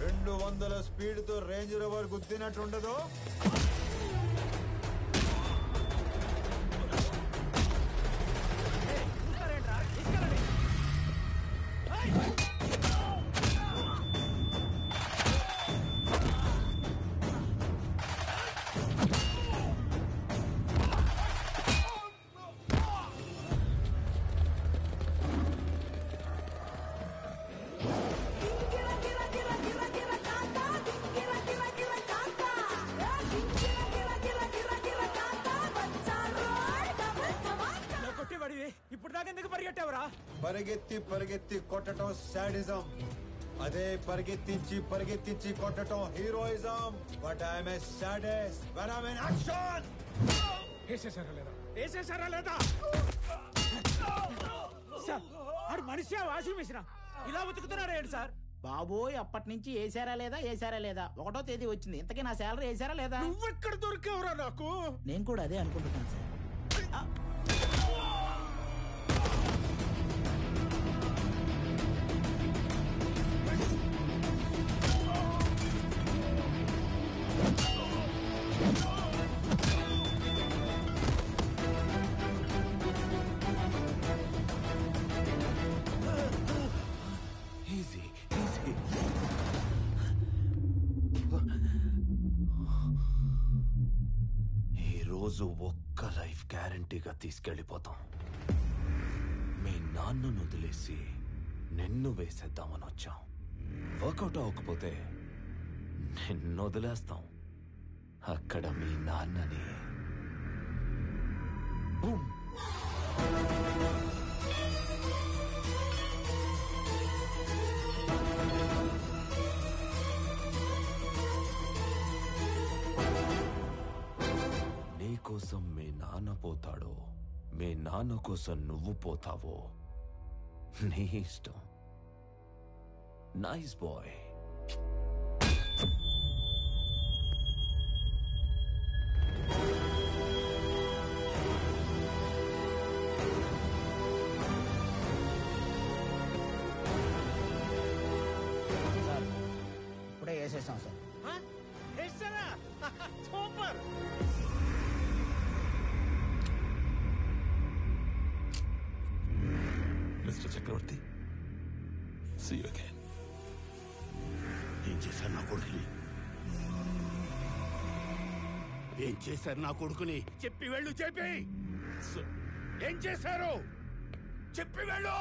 200 స్పీడ్తో రేంజ్ రోవర్ గుద్దినట్టుండదు. ఇప్పుడు దాకా ఎందుకు పరిగెట్టావురా? పరిగెత్తి కొట్టడం సాడిజం. అదే పరిగెత్తించి కొట్టడం heroism. But I'm a sadist when I'm in action. వేసేసారా లేదా? సార్ ఆడు మనిషి వాషింగ్ మిషన్ ఇలా ఉతుకుతున్నాడు ఏంటి సార్? బాబోయ్, అప్పటి నుంచి వేసారా లేదా 1వ తేదీ వచ్చింది. ఇంతకీ నా శాలరీ వేసారా లేదా? నువ్వు ఎక్కడ దొరికావురా నాకు? నేను కూడా అదే అనుకుంటున్నాను సార్. ఈరోజు ఒక్క లైఫ్ గ్యారంటీగా తీసుకెళ్ళిపోతాం. మీ నాన్నను వదిలేసి నిన్ను వేసేద్దామని వచ్చాం. వర్కౌట్ అవ్వకపోతే నిన్ను వదిలేస్తాం. అక్కడ మీ నాన్నని బూమ్. కోసం మీ నాన్న పోతాడో, మీ నాన్న కోసం నువ్వు పోతావో నీ ఇష్టం. Nice boy. ఇప్పుడే వేసేసాం sir. Super. Mister Chakravarthi, see you again. ఏం చేశారు నా కొడుకుని? ఏం చేశారు నా కొడుకుని? చెప్పి వెళ్ళు. ఏం చేశారు? చెప్పి వెళ్ళు.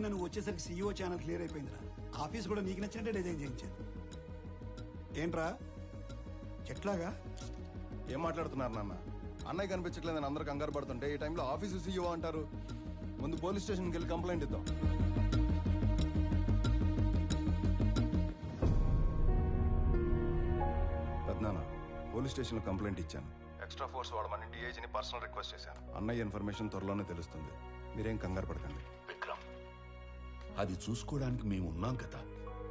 అయినా నువ్వు వచ్చేసరికి సీఈఓ ఛానల్ క్లియర్ అయిపోయిందిరా. ఆఫీస్ కూడా నీకు నచ్చినట్టే డిజైన్ చేయించాను. ఏంట్రా చెట్లాగా? ఏం మాట్లాడుతున్నారు నాన్న? అన్నయ్య కనిపించట్లేదని అందరూ కంగారు పడుతుంటే ఈ టైంలో ఆఫీసు సీఈఓ అంటారు. ముందు పోలీస్ స్టేషన్కి వెళ్ళి కంప్లైంట్ ఇద్దాం. పెద్దనాన్న, పోలీస్ స్టేషన్లో కంప్లైంట్ ఇచ్చాను. ఎక్స్ట్రా ఫోర్స్ వాడమని డిఐజీని పర్సనల్ రిక్వెస్ట్ చేశాను. అన్నయ్య ఇన్ఫర్మేషన్ త్వరలోనే తెలుస్తుంది. మీరేం కంగారు పడకండి. విక్రమ్, అది చూసుకోవడానికి మేము ఉన్నాం కదా.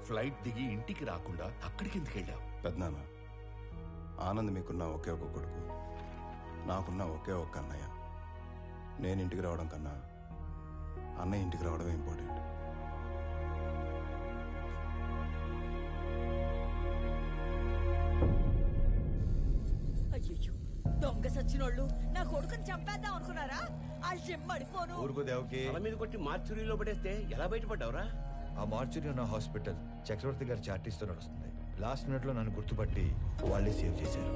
ఫ్లైట్ దిగి ఇంటికి రాకుండా అక్కడికి ఎందుకు వెళ్ళావు? పెద్దనాన్న, ఆనంద్ మీకున్న ఒకే ఒక కొడుకు, నాకున్న ఒకే ఒక్క అన్నయ్య. నేను ఇంటికి రావడం కన్నా అన్నయ్య ఇంటికి రావడమే ఇంపార్టెంట్. అయ్యో, దొంగ సచ్చినోళ్ళు నా కొడుకుని చంపేద్దాం అనుకున్నారా? ఆ చెమ్మడిపోను. ఊరుకో దేవకి. తల మీద కొట్టి మార్చురీలో పడేస్తే ఎలా బయటపడ్డావురా? ఆ మార్చురీ ఉన్న హాస్పిటల్ చక్రవర్తి గారి చార్టీస్తో నడుస్తుంది. లాస్ట్ మినిట్ లో నన్ను గుర్తుపట్టి వాళ్ళే సేవ్ చేశారు.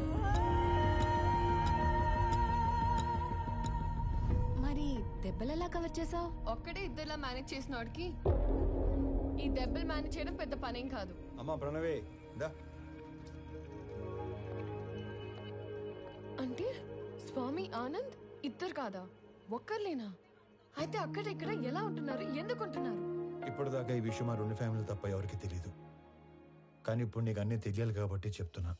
మరి దెబ్బలు ఎలా కవర్ చేసావు? ఒక్కడే ఇద్దరులా మేనేజ్ చేసిన వాడికి ఈ దెబ్బలు మేనేజ్ చేయడం పెద్ద పనేం కాదు. అమ్మా ప్రణవే, దా. అంటే స్వామి ఆనంద్ ఇద్దరు కాదా, ఒక్కర్లేనా? అయితే అక్కడ ఇక్కడ ఎలా ఉంటున్నారు, ఎందుకు ఉంటున్నారు? ఇప్పటిదాకా ఈ విషయం మా రెండు ఫ్యామిలీ తప్ప ఎవరికి తెలియదు. కానీ ఇప్పుడు నీకు అన్నీ తెలియాలి కాబట్టి చెప్తున్నా.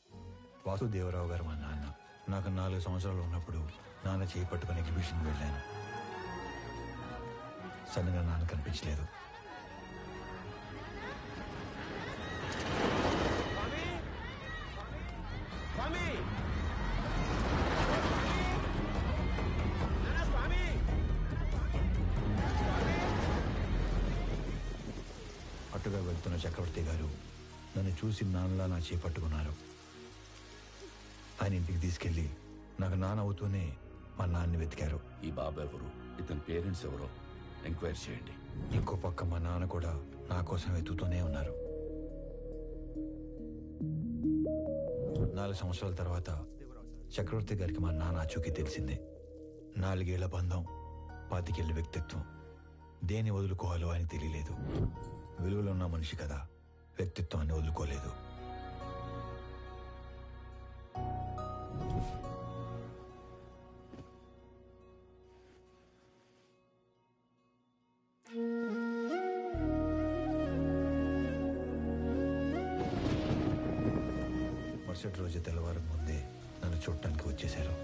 వాసుదేవరావు గారు మా నాన్న. నాకు 4 సంవత్సరాలు ఉన్నప్పుడు నాన్న చేయి పట్టుకుని ఎగ్జిబిషన్కి వెళ్ళాను. సడన్గా నాన్న కనిపించలేదు. అటుగా వెళ్తున్న చక్రవర్తి గారు నన్ను చూసి నాన్నలా నా చేయి పట్టుకున్నారు. ఆయన ఇంటికి తీసుకెళ్లి నాకు నాన్న అవుతూనే మా నాన్నని వెతికారు. ఈ బాబు ఎవరు, ఇతని పేరెంట్స్ ఎవరో ఎంక్వైరీ చేయండి. ఇంకో పక్క మా నాన్న కూడా నా కోసం వెతుకుతూనే ఉన్నారు. 4 సంవత్సరాల తర్వాత చక్రవర్తి గారికి మా నాన్న ఆచూకీ తెలిసిందే. 4 ఏళ్ల బంధం, 25 ఏళ్ల వ్యక్తిత్వం. దేన్ని వదులుకోవాలో ఆయన తెలియలేదు. విలువలో ఉన్న మనిషి కదా, వ్యక్తిత్వాన్ని వదులుకోలేదు. మరుసటి రోజు తెల్లవారం ముందే నన్ను చూడటానికి వచ్చేశారు.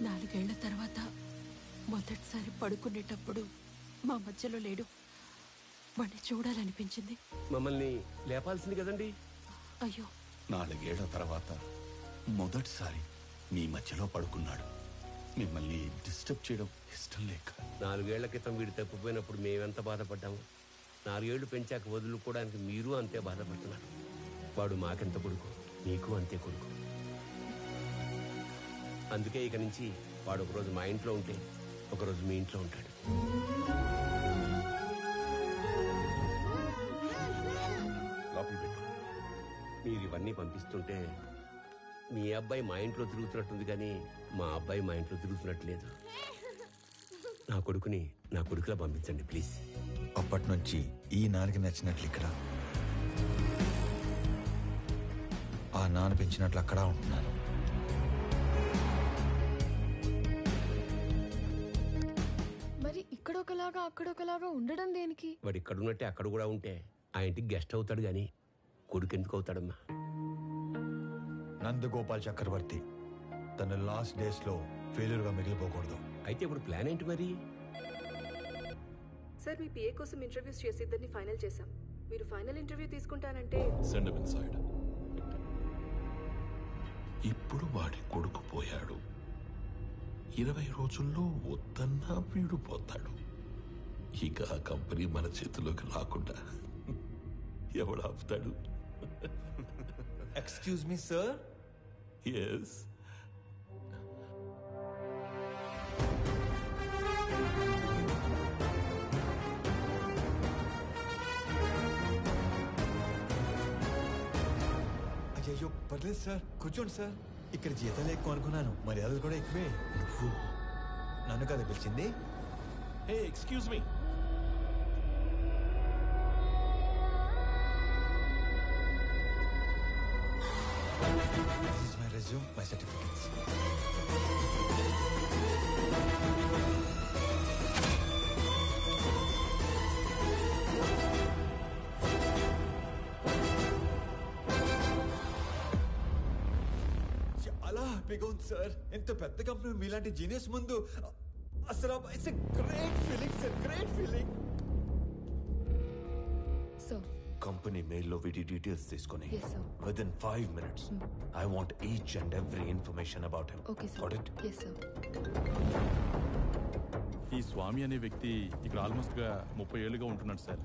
4 ఏళ్ల తర్వాత మొదటిసారి పడుకునేటప్పుడు మా మధ్యలో లేడు. వాడిని చూడాలనిపించింది. మమ్మల్ని లేపాల్సింది కదండి. అయ్యో, 4 ఏళ్ల తర్వాత మొదటిసారి మీ మధ్యలో పడుకున్నాడు. మిమ్మల్ని డిస్టర్బ్ చేయడం ఇష్టం లేక. 4 ఏళ్ల క్రితం వీడు తప్పిపోయినప్పుడు మేమెంత బాధపడ్డాము. 4 ఏళ్లు పెంచాక వదులుకోవడానికి మీరు అంతే బాధపడుతున్నారు. వాడు మాకెంత కొడుకు, నీకు అంతే కొడుకు. అందుకే ఇక నుంచి వాడు ఒకరోజు మా ఇంట్లో ఉంటే ఒకరోజు మీ ఇంట్లో ఉంటాడు. లోపల పెట్టు. మీరు ఇవన్నీ పంపిస్తుంటే మీ అబ్బాయి మా ఇంట్లో తిరుగుతున్నట్టుంది, కానీ మా అబ్బాయి మా ఇంట్లో తిరుగుతున్నట్లేదు. నా కొడుకుని నా కొడుకులా పంపించండి ప్లీజ్. అప్పటి నుంచి ఈ నాన్నకి నచ్చినట్లు ఇక్కడ, ఆ నాన్న పెంచినట్లు అక్కడ ఉంటున్నాను. మరి ఇక్కడొకలాగా అక్కడొకలాగా ఉండడం దేనికి? వాడు ఇక్కడున్నట్టే అక్కడ కూడా ఉంటే ఆ ఇంటికి గెస్ట్ అవుతాడు, కానీ కొడుకు ఎందుకు అవుతాడమ్మా? నందగోపాల్ చక్రవర్తి తన లాస్ట్ డేస్ లో ఫెయిల్యూర్ గా మిగిలిపోకూడదు. అయితే ఇప్పుడు ప్లాన్ ఏంటి మరి? సార్, మీ పిఏ కోసం ఇంటర్వ్యూస్ చేసి ఇద్దరిని ఫైనల్ చేశాం. మీరు ఫైనల్ ఇంటర్వ్యూ తీసుకుంటానంటే సెండ్ హిమ్ ఇన్సైడ్. ఇప్పుడు వాడి కొడుకు పోయాడు. 20 రోజుల్లో వద్దన్నా వీడు పోతాడు. ఇక ఆ కంపెనీ మన చేతిలోకి రాకుండా ఎవడు ఆపుతాడు? Excuse me sir. ఎస్. అయ్యో పర్లేదు సార్, కూర్చోండి సార్. ఇక్కడ జీతాలు ఎక్కువ అనుకున్నాను, మర్యాదలు కూడా ఎక్కువే. నన్ను కదా పిలిచింది? Hey excuse me. This is my resume, my certificates. చాలా హ్యాపీగా ఉంది సార్. ఎంత పెద్ద కంపెనీ మీలాంటి జీనియస్ ముందు అసలు it's a great feeling sir, great feeling. Sir company మెయిల్లో వీడి డీటెయిల్స్ తీసుకొని Yes, sir. within 5 minutes I want each and every information about him. Okay sir. Got it? Yes sir. ఈ స్వామి అనే వ్యక్తి ఇక్కడ ఆల్మోస్ట్ గా 30 ఏళ్ళుగా ఉంటున్నాడు సార్.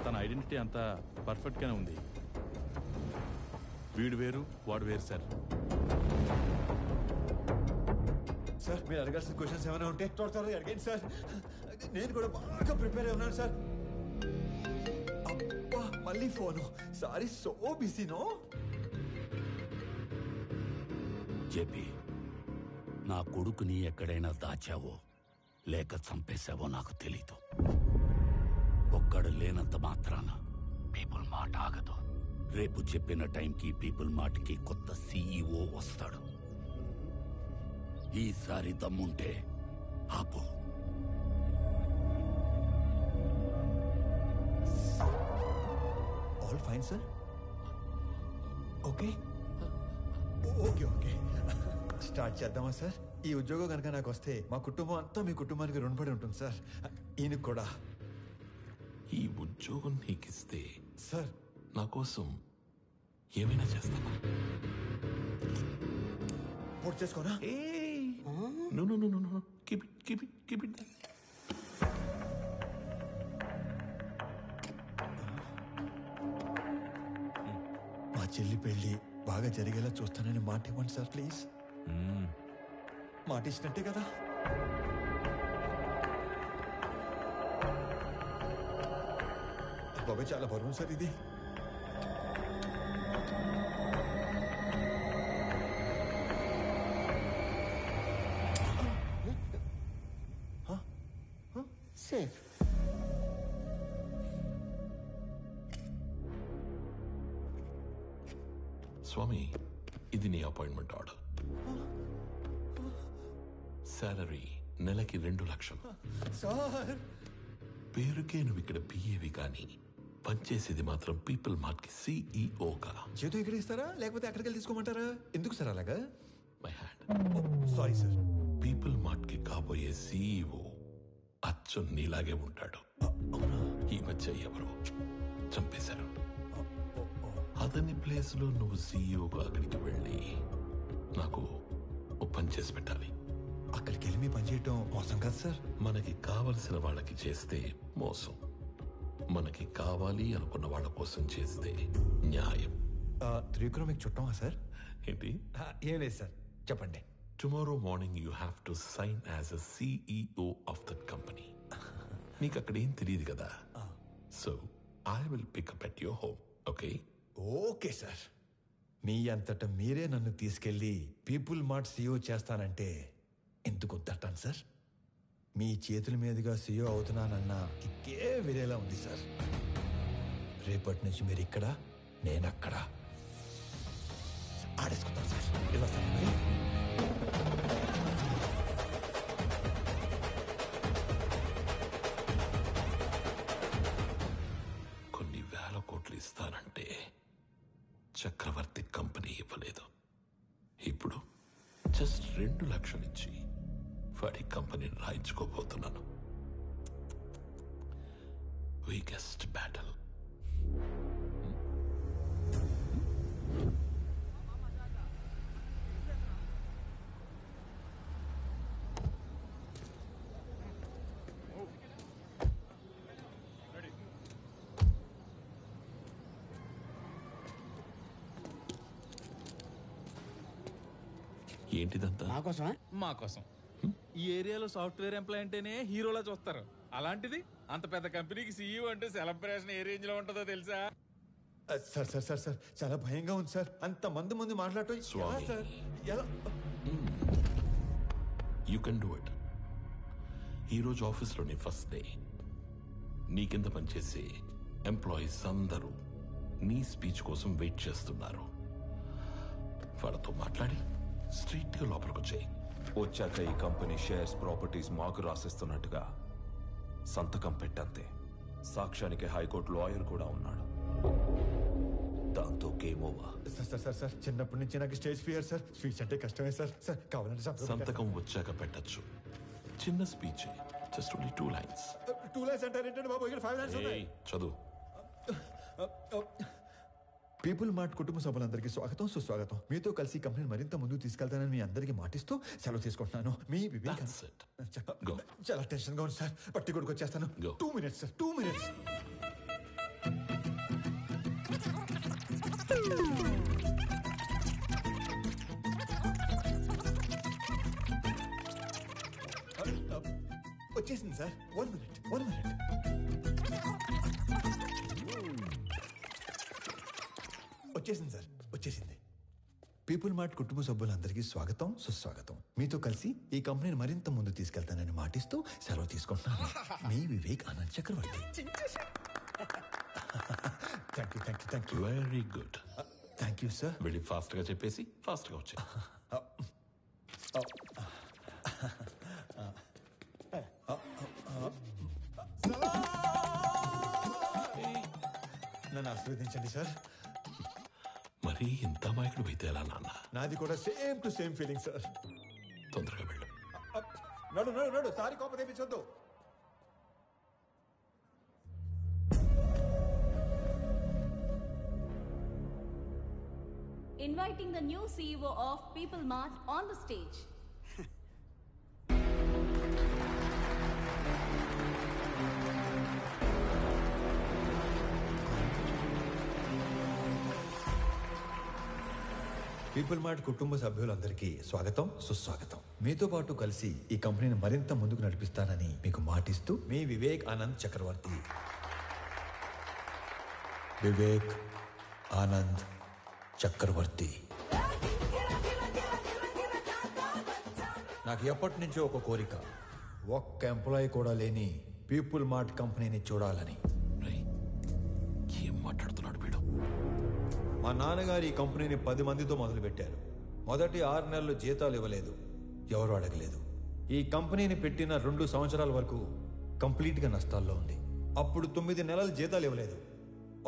తన ఐడెంటిటీ అంతా పర్ఫెక్ట్ గానే ఉంది. వీడు వేరు వాడు వేరు సార్. సార్ మీరు అడగాల్సిన క్వశ్చన్స్ ఏమైనా ఉంటే త్వరగా అడగండి సార్. నేను కూడా బాగా ప్రిపేర్ అయి ఉన్నాను సార్. అబ్బా మళ్ళీ ఫోను. సారీ, సో బిజీనో. జేపీ, నా కొడుకుని ఎక్కడైనా దాచావో లేక చంపేశావో నాకు తెలీదు. ఒక్కడు లేనంత మాత్రాన పీపుల్ మాట ఆగదు. రేపు చెప్పిన టైంకి పీపుల్ మాటకి కొత్త సీఈఓ వస్తాడు. ఈసారి దమ్ముంటే ఆపు. All fine sir. Okay okay okay start చేద్దామా సార్? ఈ ఉద్యోగం కనుక నాకు వస్తే మా కుటుంబం అంతా మీ కుటుంబానికి రుణపడి ఉంటుంది సార్. ఈయనకు కూడా. ఈ ఉద్యోగం నీకిస్తే సార్ నా కోసం ఏమైనా చేస్తావా? పూర్తి చేసుకోనా? No. Keep it. మా చెల్లి పెళ్లి బాగా జరిగేలా చూస్తానని మాట ఇవ్వండి సార్ ప్లీజ్. మాట ఇచ్చినట్టే కదా? బాబాయ్ చాలా బరువు సార్ ఇది. సేఫ్. స్వామి, ఇది నీ అపాయింట్మెంట్ ఆర్డర్. సాలరీ నెలకి 2 లక్షలు. సార్ పేరుకే నువ్వు ఇక్కడ పిఏవి కానీ పనిచేసేది మాత్రం పీపుల్ మార్ట్ కి సిఇఓగా. చేతో ఇక్కడ ఇస్తారా లేకపోతే అక్కడికి వెళ్ళి తీసుకోమంటారా? ఎందుకు సార్ అలాగా? My hand. Sorry sir. People mart కి కాబోయే సిఇఓ అచ్చు నీలాగే ఉంటాడు. ఈ మధ్య ఎవరో చంపేశారు. అతని ప్లేస్ లో నువ్వు సిఇఓగా అక్కడికి వెళ్ళి నాకు ఓ పని చేసి పెట్టాలి. అక్కడికి వెళ్ళి మీ పని చేయటం మోసం కాదు సార్. మనకి కావలసిన వాళ్ళకి చేస్తే మోసం, మనకి కావాలి అనుకున్న వాళ్ళ కోసం చేస్తే న్యాయం. త్రివిక్రమ్ మీకు చుట్టమా సార్? ఏంటి? ఏం లేదు సార్, చెప్పండి. Tomorrow morning you have to sign as a CEO of that company. నీకు అక్కడ ఏం తెలియదు కదా, so I will pick up at your home. Okay? Okay sir. మీ అంతటా మీరే నన్ను తీసుకెళ్లి పీపుల్ మార్ట్ సీఈఓ చేస్తానంటే ఎందుకు వద్దంటాను సార్? మీ చేతుల మీదుగా సీఈఓ అవుతున్నానన్న కిక్కే వేరేలా ఉంది సార్. రేపటి నుంచి మీరు ఇక్కడ, నేను అక్కడ. ఆడేసుకుందాం సార్. ఇలా కొన్ని వేల కోట్లు ఇస్తానంటే చక్రవర్తి కంపెనీ ఇవ్వలేదు. ఇప్పుడు జస్ట్ 2 లక్షలు ఇచ్చి వాడి కంపెనీని రాయించుకోబోతున్నాను. Weakest battle. ఏంటిదంతా? మా కోసం. ఈ ఏరియాలో సాఫ్ట్వేర్ ఎంప్లాయ్ అంటేనే హీరోలా చూస్తారు. అలాంటిది అంత పెద్ద కంపెనీకి సీఈఓ అంటే సెలబ్రేషన్ ఏ రేంజ్ లో ఉంటుందో తెలుసా? సార్ సార్ సార్ సార్ చాలా భయంగా ఉంది సార్. అంత మంది ముందు మాట్లాడటం ఎలా సార్? ఎలా? You can do it. ఈరోజు ఆఫీస్లోని ఫస్ట్ డే. నీ కింద పనిచేసే ఎంప్లాయీస్ అందరూ నీ స్పీచ్ కోసం వెయిట్ చేస్తున్నారు. వాళ్ళతో మాట్లాడి స్ట్రీట్గా లోపలికి వచ్చాయి. వచ్చాక ఈ కంపెనీ షేర్స్ ప్రాపర్టీస్ మాకు రాసిస్తున్నట్టుగా సంతకం పెట్టంతే. సాక్ష్యానికి హైకోర్టు లాయర్ కూడా ఉన్నాడు. దాంతో గేమ్ ఓవర్. సార్ చిన్నప్పటి నుంచి నాకు స్టేజ్ ఫియర్ సార్. స్పీచ్ అంటే కష్టమే సార్ కావాలంటే సంతకం వచ్చాక పెట్టచ్చు. చిన్న speech, just only 2 lines. 2 lines అంటారేంటండి బాబు? ఇక్కడ 5 lines ఉన్నాయి. చదువు. పీపుల్ మార్ట్ కుటుంబ సభ్యులందరికీ స్వాగతం, సుస్వాగతం. మీతో కలిసి కంపెనీని మరింత ముందుకు తీసుకెళ్తానని మీ అందరికీ మాటిస్తూ సెలవు తీసుకుంటున్నాను. మీ వివేక్. చాలా టెన్షన్ గా ఉంది సార్. పట్టి కొడుకు వచ్చేస్తాను. 2 minutes సార్, 2 minutes. వచ్చేసింది సార్. 1 minute. వచ్చేసింది సార్, వచ్చేసింది. పీపుల్ మార్ట్ కుటుంబ సభ్యులందరికీ స్వాగతం, సుస్వాగతం. మీతో కలిసి ఈ కంపెనీని మరింత ముందు తీసుకెళ్తానని మాటిస్తూ సెలవు తీసుకుంటున్నాను. మీ Vivek Anand Chakravarthi. Thank you. Very good. Thank you sir. వెళ్ళి ఫాస్ట్ గా చెప్పేసి ఫాస్ట్ గా వచ్చాయి. నన్ను ఆశీర్వదించండి సార్. మరి ఇంత మాయకుడు అయితే ఎలా నాన్న? నాది కూడా same to same feeling sir. తొందరగా వెళ్ళు. నడు సారీ కోపం తెప్పించొద్దు. Inviting the new CEO of People Mart on the stage. People mart కుటుంబ సభ్యులందరికీ స్వాగతం, సుస్వాగతం. మీతో పాటు కలిసి ఈ కంపెనీని మరింత ముందుకు నడిపిస్తానని మీకు మాటిస్తూ మీ వివేక్ ఆనంద్ చక్రవర్తి. వివేక్ ఆనంద్ చక్రవర్తి. నాకు ఎప్పటి నుంచో ఒక కోరిక, ఒక్క ఎంప్లాయీ కూడా లేని పీపుల్ మార్ట్ కంపెనీని చూడాలని. ఏం మాట్లాడుతున్నాడు వీడు? మా నాన్నగారు ఈ కంపెనీని 10 మందితో మొదలుపెట్టారు. మొదటి 6 నెలలు జీతాలు ఇవ్వలేదు, ఎవరు అడగలేదు. ఈ కంపెనీని పెట్టిన 2 సంవత్సరాల వరకు కంప్లీట్గా నష్టాల్లో ఉంది. అప్పుడు 9 నెలలు జీతాలు ఇవ్వలేదు,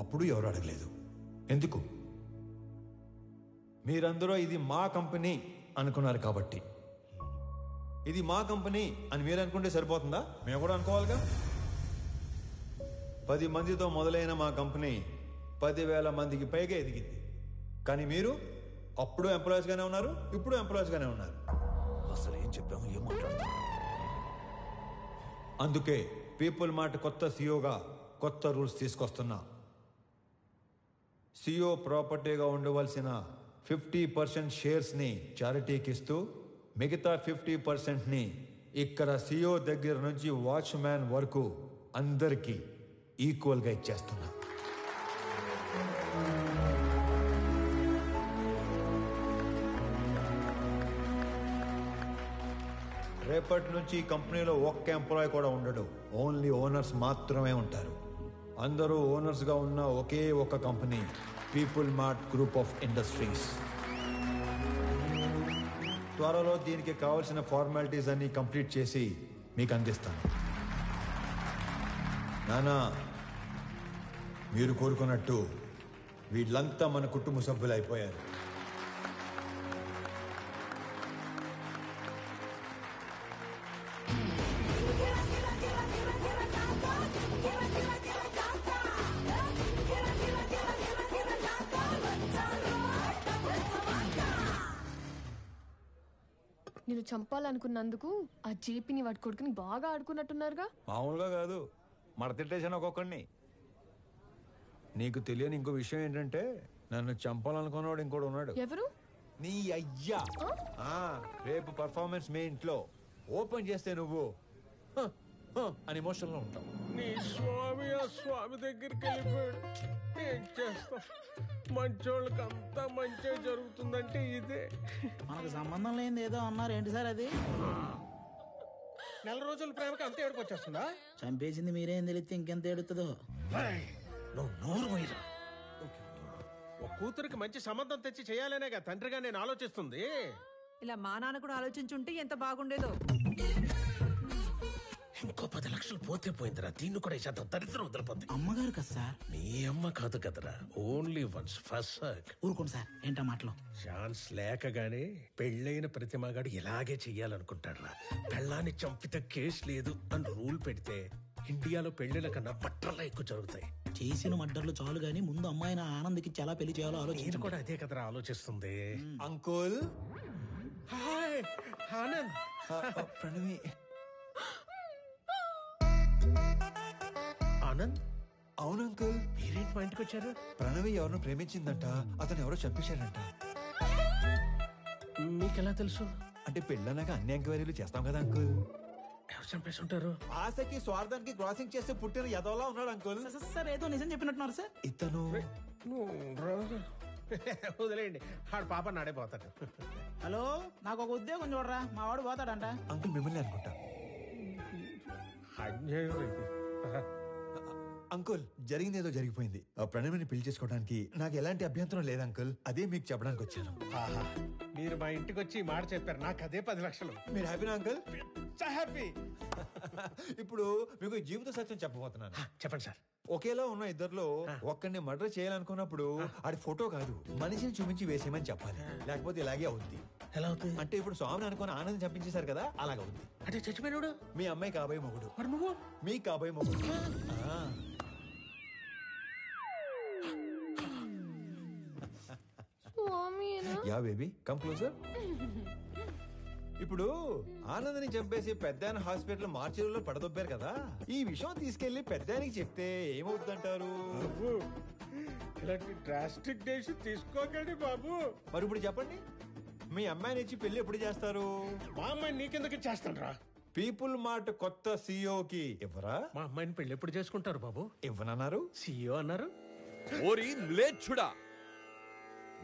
అప్పుడు ఎవరు అడగలేదు. ఎందుకు? మీరందరూ ఇది మా కంపెనీ అనుకున్నారు కాబట్టి. ఇది మా కంపెనీ అని మీరు అనుకుంటే సరిపోతుందా? మేము కూడా అనుకోవాలిగా. 10 మందితో మొదలైన మా కంపెనీ 10,000 మందికి పైగా ఎదిగింది. కానీ మీరు అప్పుడు ఎంప్లాయీస్ గానే ఉన్నారు, ఇప్పుడు ఎంప్లాయీస్ గానే ఉన్నారు. అసలు ఏం చెప్పాము, ఏం మాట్లాడుతున్నాం? అందుకే పీపుల్ మార్ట్ కొత్త సీఈఓగా కొత్త రూల్స్ తీసుకొస్తున్నా. సీఈఓ ప్రాపర్టీగా ఉండవలసిన 50% షేర్స్ని చారిటీకి ఇస్తూ మిగతా 50%ని ఇక్కడ సీఈఓ దగ్గర నుంచి వాచ్మ్యాన్ వరకు అందరికీ ఈక్వల్గా ఇచ్చేస్తున్నా. రేపటి నుంచి ఈ కంపెనీలో ఒక్క ఎంప్లాయీ కూడా ఉండడు. ఓన్లీ ఓనర్స్ మాత్రమే ఉంటారు. అందరూ ఓనర్స్గా ఉన్న ఒకే ఒక company people mart group of industries. త్వరలో దీనికి కావాల్సిన ఫార్మాలిటీస్ అన్ని కంప్లీట్ చేసి మీకు అందిస్తాను. నానా, మీరు కోరుకున్నట్టు వీళ్ళంతా మన కుటుంబ సభ్యులు అయిపోయారు. నేను చంపాలనుకున్నందుకు ఆ జేపీని వాడి కొడుకుని బాగా ఆడుకున్నట్టున్నారుగా. మామూలుగా కాదు, మడతెట్టేసాను ఒక్కొక్కడిని. నీకు తెలియని ఇంకో విషయం ఏంటంటే నన్ను చంపాలనుకున్నవాడు ఇంకోటి ఉన్నాడు. ఎవరు? నీ అయ్యా. రేపు పర్ఫార్మెన్స్ మీ ఇంట్లో ఓపెన్ చేస్తే నువ్వు అని ఎమోషన్ లో ఉంటావు. నీ స్వామి ఆ స్వామి దగ్గరికి వెళ్ళిపోయాడు. ఏం చేస్తావు? మంచోళ్ళకి అంతా మంచి జరుగుతుందంటే ఇదే. మనకు సంబంధం లేనిది ఏదో అన్నారు, ఏంటి సార్ అది? నెల రోజుల ప్రేమకి అంత ఏడుపు వచ్చేస్తుందా? చంపేసింది మీరేం తెలిస్తే ఇంకెంత ఏడుతుందో. నువ్వు నోరు పోయిరా. ఒక కూతురికి మంచి సంబంధం తెచ్చి చేయాలనేగా తండ్రిగా నేను ఆలోచిస్తుంది. ఇలా మా నాన్న కూడా ఆలోచించుంటే ఎంత బాగుండేదో. ఇంకో 10 లక్షలు పోతే పోయిందిరా. దీన్ని కూడా ఈ దరిద్రం వదిలిపోతుంది. అమ్మగారు కదా సార్? నీ అమ్మ కాదు కదరా, ఓన్లీ వన్స్ ఫస్ట్ సర్క్. ఊరుకోండి సార్, ఏంటా మాటలు? ఛాన్స్ లేకగానే పెళ్ళైన ప్రతి మగాడు ఇలాగే చెయ్యాలనుకుంటాడురా. పెళ్ళాన్ని చంపితే కేసు లేదు అని రూల్ పెడితే ఇండియాలో పెళ్లిల కన్నా పట్రలా ఎక్కువ జరుగుతాయి. చేసిన మడ్డర్లు చాలు గానీ ముందు అమ్మాయిని ఆనంద్కి చాలా పెళ్లి చేయాలో నేను ఆలోచించు. కూడా అదే కదరా ఆలోచిస్తుంది. అంకుల్. హాయ్ ఆనంద్. ప్రణవి. ఆనంద్. అవును అంకుల్. మీరేంటి మా ఇంటికి వచ్చారు? ప్రణవి ఎవరినో ప్రేమించిందంట, అతను ఎవరో చంపేశాడంట. మీకెలా తెలుసు? అంటే పెళ్ళన్నాక అన్ని ఎంక్వైరీలు చేస్తాం కదా అంకుల్. ఎవరు చంపేసి ఉంటారు? ఆశకి స్వార్థానికి క్రాసింగ్ చేస్తే పుట్టిన యదవలా ఉన్నాడు అంకుల్. సార్ ఏదో నిజం చెప్పినట్టున్నారు సార్. ఇతను వదిలేయండి, ఆడు పాప నాడే పోతాడు. హలో, నాకు ఒక ఉద్యోగం చూడరా, మా వాడు పోతాడంట. అంకుల్ మిమ్మల్ని అనుకుంటా. అంకుల్ జరిగింది ఏదో జరిగిపోయింది. ప్రణవిని పెళ్లి చేసుకోవడానికి నాకు ఎలాంటి అభ్యంతరం లేదు అంకుల్. అదే మీకు చెప్పడానికి వచ్చాను. మీరు మా ఇంటికి వచ్చి ఈ మాట చెప్పారు, నాకు అదే 10 లక్షలు. మీరు హ్యాపీనా అంకుల్? హ్యాపీ. ఇప్పుడు మీకు జీవిత సత్యం చెప్పబోతున్నాను. చెప్పండి సార్. ఒకేలా ఉన్న ఇద్దరిలో ఒక్కడిని మర్డర్ చేయాలనుకున్నప్పుడు ఆడి ఫోటో కాదు మనిషిని చూపించి వేసేయమని చెప్పాలి, లేకపోతే ఇలాగే అవుద్ది. ఎలా అవుతుంది? అంటే ఇప్పుడు స్వామిని అనుకుని ఆనందం చంపించేశారు కదా, అలాగ అవుద్ది. అంటే చచ్చిపోయినాడు మీ అమ్మాయి కాబోయే మొగుడు. మరి నువ్వు? మీ కాబోయే మొగుడు. Yeah baby come closer. ఇప్పుడు ఆనందని చంపేసి పెద్దాయన హాస్పిటల్ మార్చిలో పడదొబ్బారు కదా, ఈ విషయం తీసుకెళ్లి పెద్దాయనికి చెప్తే ఏమవుతుందంటారు? ఇలాంటి డ్రాస్టిక్ డెసిషన్ తీసుకోకండి బాబు. మరి ఇప్పుడు చెప్పండి, మీ అమ్మాయిని ఇచ్చి పెళ్లి ఎప్పుడు చేస్తారు? మా అమ్మాయిని నీకెందుకు ఇచ్చేస్తాను రా. పీపుల్ మార్ట్ కొత్త సీఈఓకి ఇవ్వరా? మా అమ్మాయిని పెళ్లి ఎప్పుడు చేసుకుంటారు బాబు? ఇవ్వనన్నారు, సీఈఓ అన్నారు. ఓరి మ్లేచ్ఛుడా,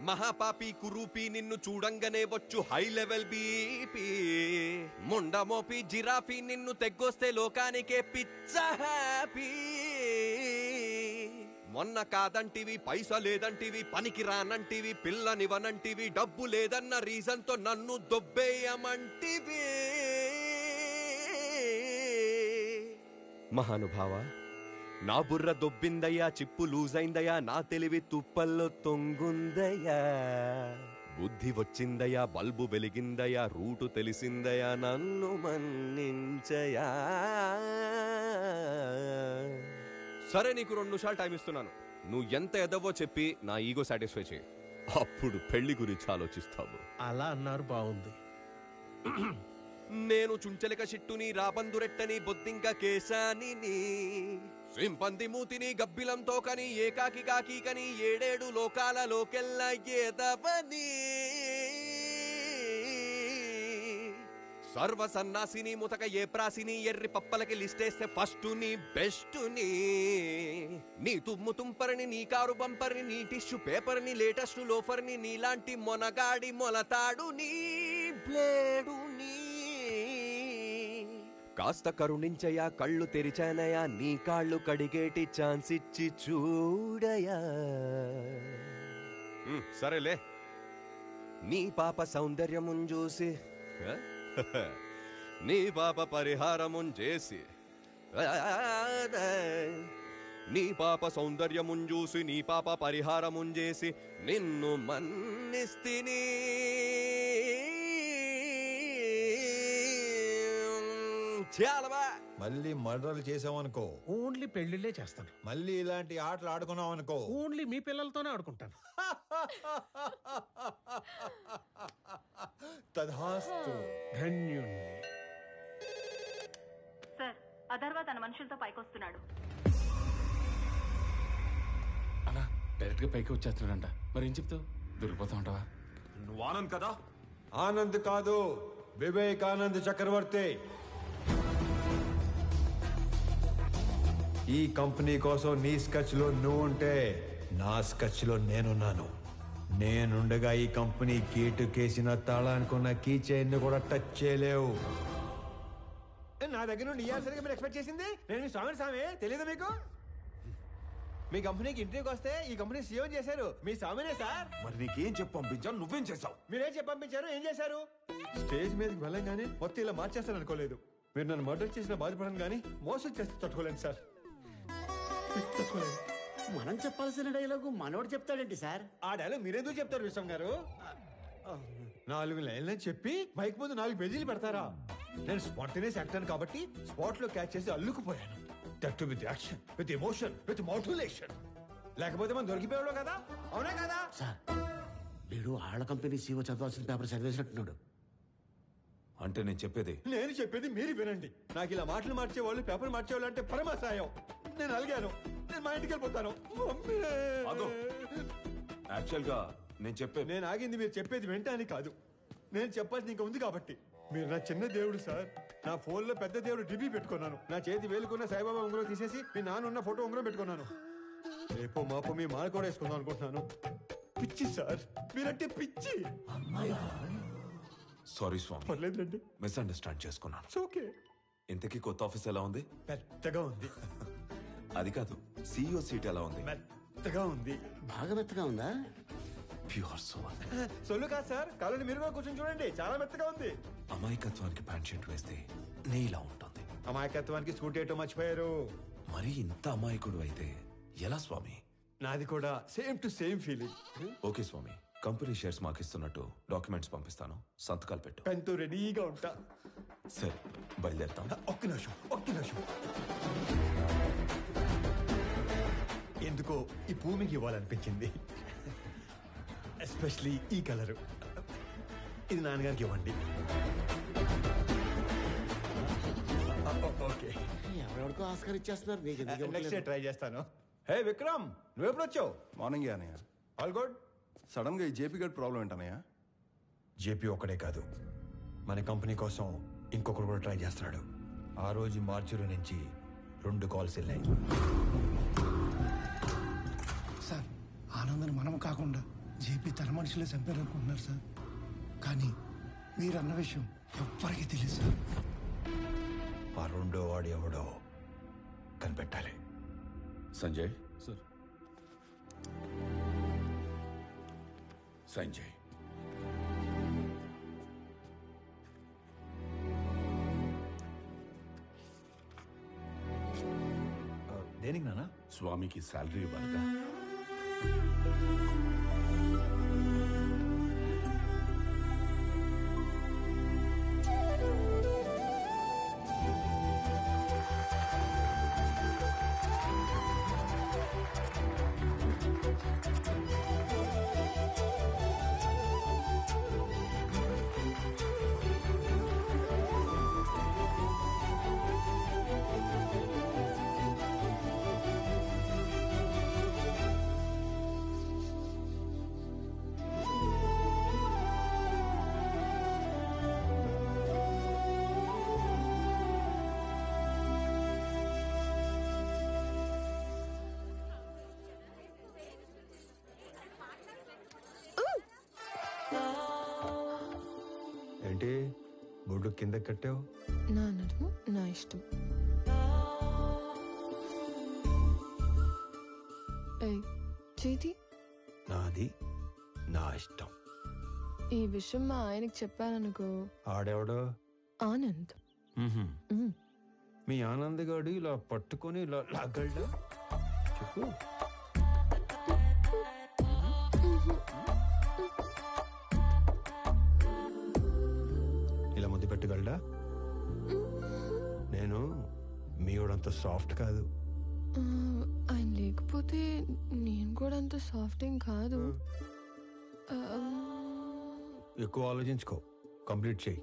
మహాపాపి కురూపి నిన్ను చూడంగానే వచ్చు హై లెవెల్ బీపీ. ముండమోపి జిరాఫీ నిన్ను తెగ్గొస్తే లోకానికే పిచ్చ హ్యాపీ. మొన్న కాదంటివి, పైసా లేదంటివి, పనికి రానంటివి, పిల్లనివనంటివి, డబ్బు లేదన్న రీజన్ తో నన్ను దొబ్బేయమంటివి. మహానుభావ, నా బుర్ర దొబ్బిందయ్యా, చిప్పు లూజ్ అయిందయ్యా, నా తెలివి తుప్పల్లో తొంగుందయ్యా. బుద్ధి వచ్చిందయ్యా, బల్బు వెలిగిందయ్యా, రూటు తెలిసిందయ్యా, నన్ను మన్నించయా. సరే, నీకు 2 నిమిషాలు టైం ఇస్తున్నాను. నువ్వు ఎంత ఎదవో చెప్పి నా ఈగో సాటిస్ఫై చేయి, అప్పుడు పెళ్లి గురించి ఆలోచిస్తావు. అలా అన్నారు, బాగుంది. నేను చుంచలిక చిట్టుని, రాబందురెట్టని, బొద్దింక కేశాని, సింపంది మూతిని, గబ్బిలంతో కని, ఏకాకి కాకి కని, 7 లోకాలలోకెల్లా ఏదవని. సర్వ సన్నాసిని, ముతక ఏ ప్రాసిని, ఎర్రి పప్పలకి లిస్టేస్తే ఫస్ట్ ని బెస్ట్ ని. నీ తుమ్ము తుంపరిని, నీ కారు బంపర్ని, నీ టిష్యూ పేపర్ని, లేటెస్ట్ లోఫర్ని, నీలాంటి మొనగాడి మొలతాడు నీ బ్లేడు నీ. కాస్త కరుణించయా, కళ్ళు తెరిచానయా, నీ కాళ్ళు కడిగేటి ఛాన్స్ ఇచ్చి చూడయా. సరేలే, నీ పాప సౌందర్యమున్ చూసి, నీ పాప పరిహారమున్ చేసి, నీ పాప సౌందర్యమున్ చూసి, నీ పాప పరిహారమున్ చేసి, నిన్ను మన్నిస్తిని. మళ్ళీ మర్డర్లు చేసామనుకో, ఓన్లీ పెళ్లిళ్ళే చేస్తాను. మళ్ళీ ఇలాంటి ఆటలు ఆడుకున్నాం అనుకో, ఓన్లీ మీ పిల్లలతోనే ఆడుకుంటాను. తధాస్తు. ధన్యుణ్ణి. సార్, అధర్వ తన మనుషులతో పైకొస్తున్నాడు. అలా డైరెక్ట్ గా పైకి వచ్చేస్తున్నాడంట. మరి ఏం చెప్తావు? దొరికిపోతా ఉంటావా? నువ్వు ఆనంద్ కదా? ఆనంద్ కాదు, వివేకానంద్ చక్రవర్తి. ఈ కంపెనీ కోసం నీ స్కెచ్ లో నువ్వు ఉంటే నా స్కచ్లో నేనున్నాను. నేనుండగా ఈ కంపెనీ గేటు కేసిన తాళానుకున్న కీ చైన్ కూడా టచ్ చేయలేవు. నా దగ్గర నుండి ఇయ్యాల్సరిగా మీరు ఎక్స్పెక్ట్ చేసింది నేను మీ స్వామి తెలియదు మీకు? మీ కంపెనీకి ఇంటర్వ్యూకి వస్తే ఈ కంపెనీ సీఎం చేశారు మీ స్వామినే సార్. మరి నీకేం చెప్పి పంపించావు? నువ్వేం చేసావు? మీరేం చెప్పి పంపించారు? ఏం చేశారు? స్టేజ్ మీదకి వెళ్ళంగానే మొత్తం ఇలా మార్చేస్తాను అనుకోలేదు. మీరు నన్ను మర్డర్ చేసిన బాధపడను కానీ మోసం చేస్తే తట్టుకోలేను సార్. తట్టుకోలేదు. మనం చెప్పాల్సిన డైలాగు మనోడు చెప్తాడేంటి సార్? ఆ డైలాగ్ మీరెందుకు చెప్తారు విశ్వం గారు? 4 లైన్లని చెప్పి మైక్ ముందు 4 పేజీలు పెడతారా? నేను స్పాంటేనియస్ యాక్టర్ కాబట్టి స్పాట్ లో క్యాచ్ చేసి అల్లుకుపోయాను. That with action, with emotion, with motivation. లేకపోతే మనం దొరికిపోయాడు కదా, అవునా కదా? సార్ వీడు ఆళ్ళ కంపెనీ సీఓ చదవాల్సిన పేపర్ చదివేసినట్టున్నాడు. అంటే నేను చెప్పేది మీరు వినండి. నాకు ఇలా మాటలు మార్చేవాళ్ళు పేపర్ మార్చేవాళ్ళు అంటే పరమాసాయం. నేను అలిగాను, నేను మా ఇంటికి వెళ్ళిపోతాను. యాక్చువల్ గా నేను ఆగింది మీరు చెప్పేది వెంటనే కాదు, నేను చెప్పాల్సింది ఇంకా ఉంది కాబట్టి. మీరు నా చిన్న దేవుడు సార్. నా ఫోన్ లో పెద్ద దేవుడు డిబి పెట్టుకున్నాను. నా చేతి వేలుకున్న సాయిబాబా ఉంగరం తీసేసి మీ నాన్న ఉన్న ఫోటో ఉంగరం పెట్టుకున్నాను. రేపో మాపో మీ మాల కూడా వేసుకుందాం అనుకుంటున్నాను. పిచ్చి సార్, మీరంటే పిచ్చి. సారీ స్వామి, పర్లేదండి, మిస్అండర్స్టాండ్ చేసుకున్నాను. ఓకే. ఇంతకీ కొత్త ఆఫీస్ ఎలా ఉంది? పెద్దగా ఉంది. అది కాదు, CEO సీట్ ఎలా ఉంది? మెత్తగా ఉంది. బాగా మెత్తగా ఉందా? Pure soul. సొల్లు కాదు సార్, కాలండి మీరు కూడా కూర్చొని చూడండి, చాలా మెత్తగా ఉంది. అమాయకత్వానికి ప్యాంట్ షర్ట్ వేస్తే నీలా ఉంటుంది. అమాయకత్వానికి స్కూటీ ఏటో మర్చిపోయారు. మరి ఇంత అమాయకుడు అయితే ఎలా స్వామి? నాది కూడా same to same feeling. Okay Swami, company shares మాకు ఇస్తున్నట్టు డాక్యుమెంట్స్ పంపిస్తాను, సంతకాలు పెట్టు. పెన్తో రెడీగా ఉంటా. సరే బయలుదేరుతాం. ఒక్క నిమిషం. ఎందుకో ఈ భూమికి ఇవ్వాలనిపించింది, ఎస్పెషలీ ఈ కలరు. ఇది నాన్నగారికి ఇవ్వండి. ఓకే, ఎవరెవరికో ఆస్కార్ ఇచ్చేస్తున్నారు. నెక్స్ట్ డే ట్రై చేస్తాను. హే విక్రమ్, నువ్వెప్పుడు వచ్చావు? మార్నింగ్ అన్నయ్య. All good. సడన్ గా ఈ జేపీ గడ్ ప్రాబ్లం ఏంటన్నయ్య? జేపీ ఒక్కడే కాదు, మన కంపెనీ కోసం ఇంకొకరు కూడా ట్రై చేస్తున్నాడు. ఆ రోజు మార్చిలో నుంచి 2 కాల్స్ వెళ్ళాయి. సార్, ఆనందని మనం కాకుండా జేపీ తన మనుషులే చంపారనుకుంటున్నారు సార్. కానీ మీరు అన్న విషయం ఎవ్వరికీ తెలియదు సార్. ఆ 2వ వాడు ఎవడో కనిపెట్టాలి. సంజయ్ సార్. సంజయ్, దేనికి నాన్న? స్వామికి శాలరీ ఇవ్వాలిగా. ఏంటి బొడ్డు కింద కట్టావు? నా నడుము నా ఇష్టం. చేతి నాది నా ఇష్టం. ఈ విషయం మా ఆయనకి చెప్పాననుకో, ఆడెవడో? ఆనంద్. మీ ఆనంద్ గాడు ఇలా పట్టుకొని ఇలా లాగలడా? చెప్పు. ఇలా ముద్దు పెట్టగలడా? నేను మీవాడంత సాఫ్ట్ కాదు. ఆయన లేకపోతే నేను కూడా అంత సాఫ్ట్ ఏం కాదు. ఎక్కువ ఆలోచించుకో, కంప్లీట్ చేయి.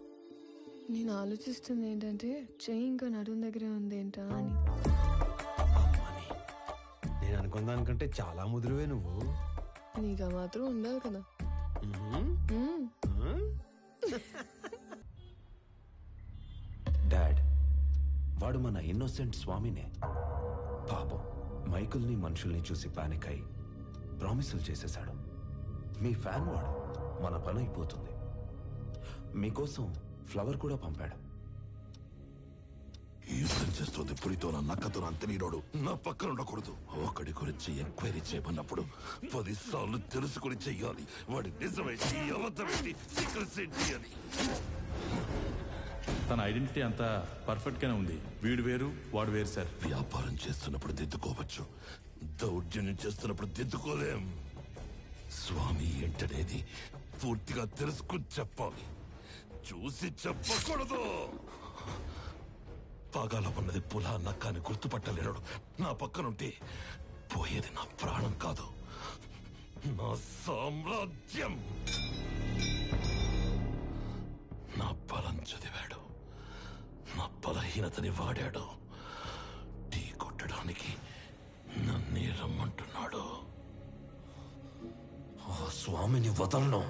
నేను ఆలోచిస్తుంది ఏంటంటే చెయ్యి ఇంకా నడుము దగ్గరే ఉంది ఏంటా అని. నేను అనుకున్న దానికంటే చాలా ముదురువే నువ్వు. నీకు ఆ మాత్రం ఉండాలి కదా. డాడ్, వాడు మన ఇన్నోసెంట్ స్వామినే. పాపం మైకుల్ని మనుషుల్ని చూసి పానిక్ అయి ప్రామిసులు చేసేశాడు. మీ ఫ్యాన్ వాడు. మన పని అయిపోతుంది. మీకోసం ఫ్లవర్ కూడా పంపాడు. యుద్ధం చేస్తుంది పులితో నా నక్కతో అంత నీరోడు నా పక్కన ఉండకూడదు. ఒకడి గురించి ఎంక్వైరీ చేయమన్నప్పుడు 10 సార్లు తెలుసుకుని చెయ్యాలి. వాడి నిజమేంటి, అబద్ధమేంటి, సీక్రెట్స్ ఏంటి అని. తన ఐడెంటిటీ అంతా పర్ఫెక్ట్ గానే ఉంది. వీడు వేరు, వాడు వేరు సార్. వ్యాపారం చేస్తున్నప్పుడు దిద్దుకోవచ్చు, దౌర్జన్యం చేస్తున్నప్పుడు దిద్దుకోలేం. స్వామి ఏంటనేది పూర్తిగా తెలుసుకుని చెప్పాలి, చూసి చెప్పకూడదు. పాగాలో ఉన్నది పులా నక్కాని గుర్తుపట్టలేడు. నా పక్కనుంటే పోయేది నా ప్రాణం కాదు, నా సామ్రాజ్యం. నా బలం చదివాడు, నా బలహీనతని వాడాడు. టీ కొట్టడానికి నన్నే రమ్మంటున్నాడు. ఆ స్వామిని వదలను.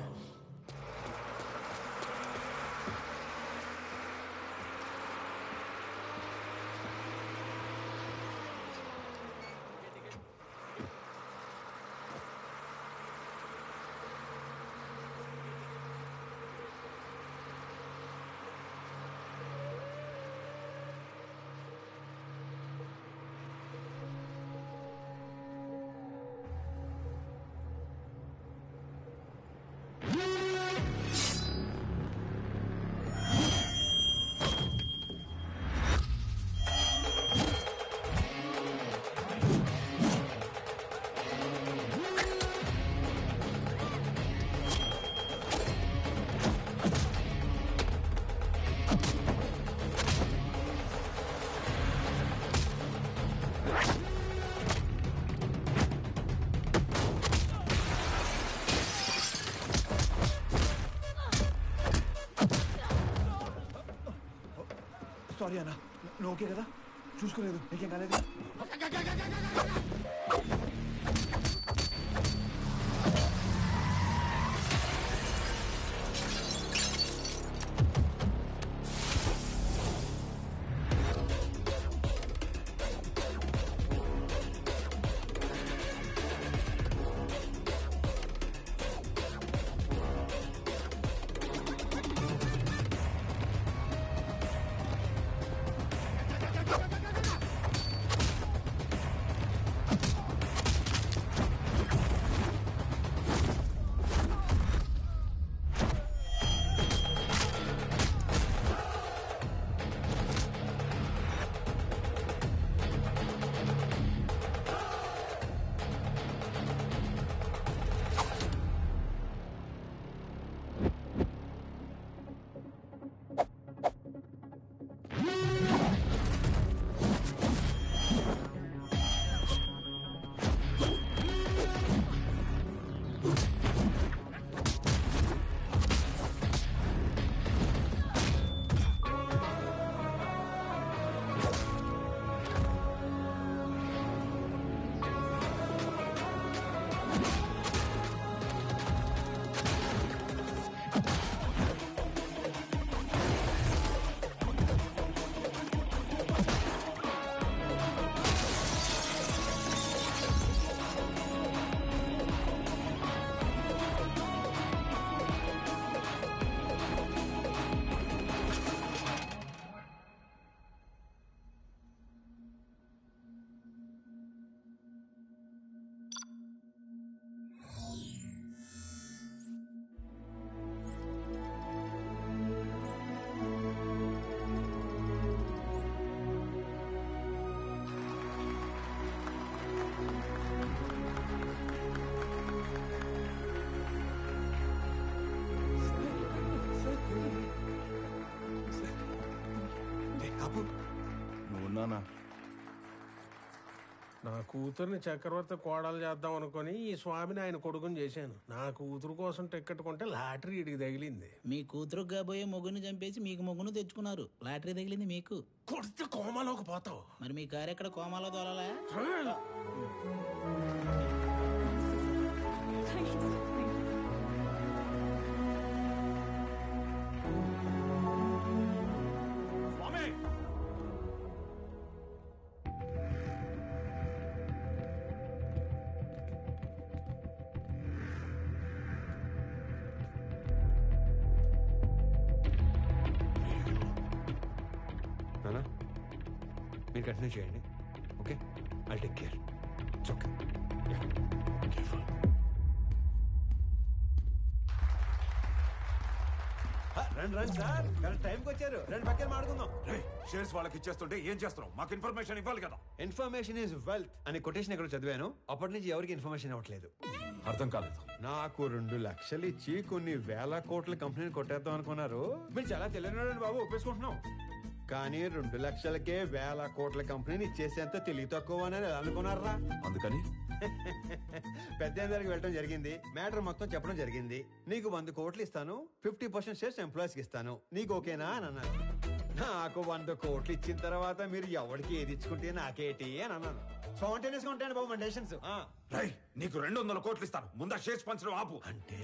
సారీ అన్న, నువ్వు ఓకే కదా? చూసుకోలేదు, నీకేం కాలేదు? నువ్వున్నానా? నా కూతుర్ని చక్రవర్తి కోడలు చేద్దాం అనుకుని ఈ స్వామిని ఆయన కొడుకుని చేశాను. నా కూతురు కోసం టికెట్ కొంటే లాటరీ ఇడికి తగిలింది. మీ కూతురు కాబోయే మొగ్గుని చంపేసి మీకు మొగ్గును తెచ్చుకున్నారు. లాటరీ తగిలింది మీకు. కొడితే కోమాలోకి పోతావు. మరి మీ కారు ఎక్కడ కోమాలో తోలాలా? మీరు కంటిన్యూ చేయండి. Okay, I take care. It's okay. రండి సార్, కరెక్ట్ టైంకి వచ్చారు. రెండు పక్కన మాడుకుందాం. షేర్స్ వాళ్ళకి ఇచ్చేస్తుంటే ఏం చేస్తున్నాం? మాకు ఇన్ఫర్మేషన్ ఇవ్వాలి కదా. ఇన్ఫర్మేషన్ ఈజ్ వెల్త్ అనే కొటేషన్ ఎక్కడ చదివాను. అప్పటి నుంచి ఎవరికి ఇన్ఫర్మేషన్ ఇవ్వట్లేదు. అర్థం కాలేదు. నాకు 2 లక్షలు ఇచ్చి కొన్ని వేల కోట్ల కంపెనీని కొట్టేద్దాం అనుకున్నారు. మీరు చాలా తెలియనాడండి బాబు, ఒప్పేసుకుంటున్నాం. కానీ 2 లక్షలకే వేల కోట్ల కంపెనీని ఇచ్చేసేంత తెలివి తక్కువ అని అనుకున్నారా? అందుకని పెద్ద దగ్గరికి వెళ్ళడం జరిగింది. మ్యాటర్ మొత్తం చెప్పడం జరిగింది. నీకు 100 కోట్లు ఇస్తాను, 50% షేర్స్ ఎంప్లాయీస్ కి ఇస్తాను, నీకు ఓకేనా అని అన్నాను. నాకు 100 కోట్లు ఇచ్చిన తర్వాత మీరు ఎవరికి ఏది ఇచ్చుకుంటే నాకేటి అని అన్నాను. స్పాంటేనియస్ గా ఉంటాయండి బాబు మన డెసిషన్స్. నీకు 200 కోట్లు ఇస్తాను, ముందా షేర్స్ పంచడం ఆపు. అంటే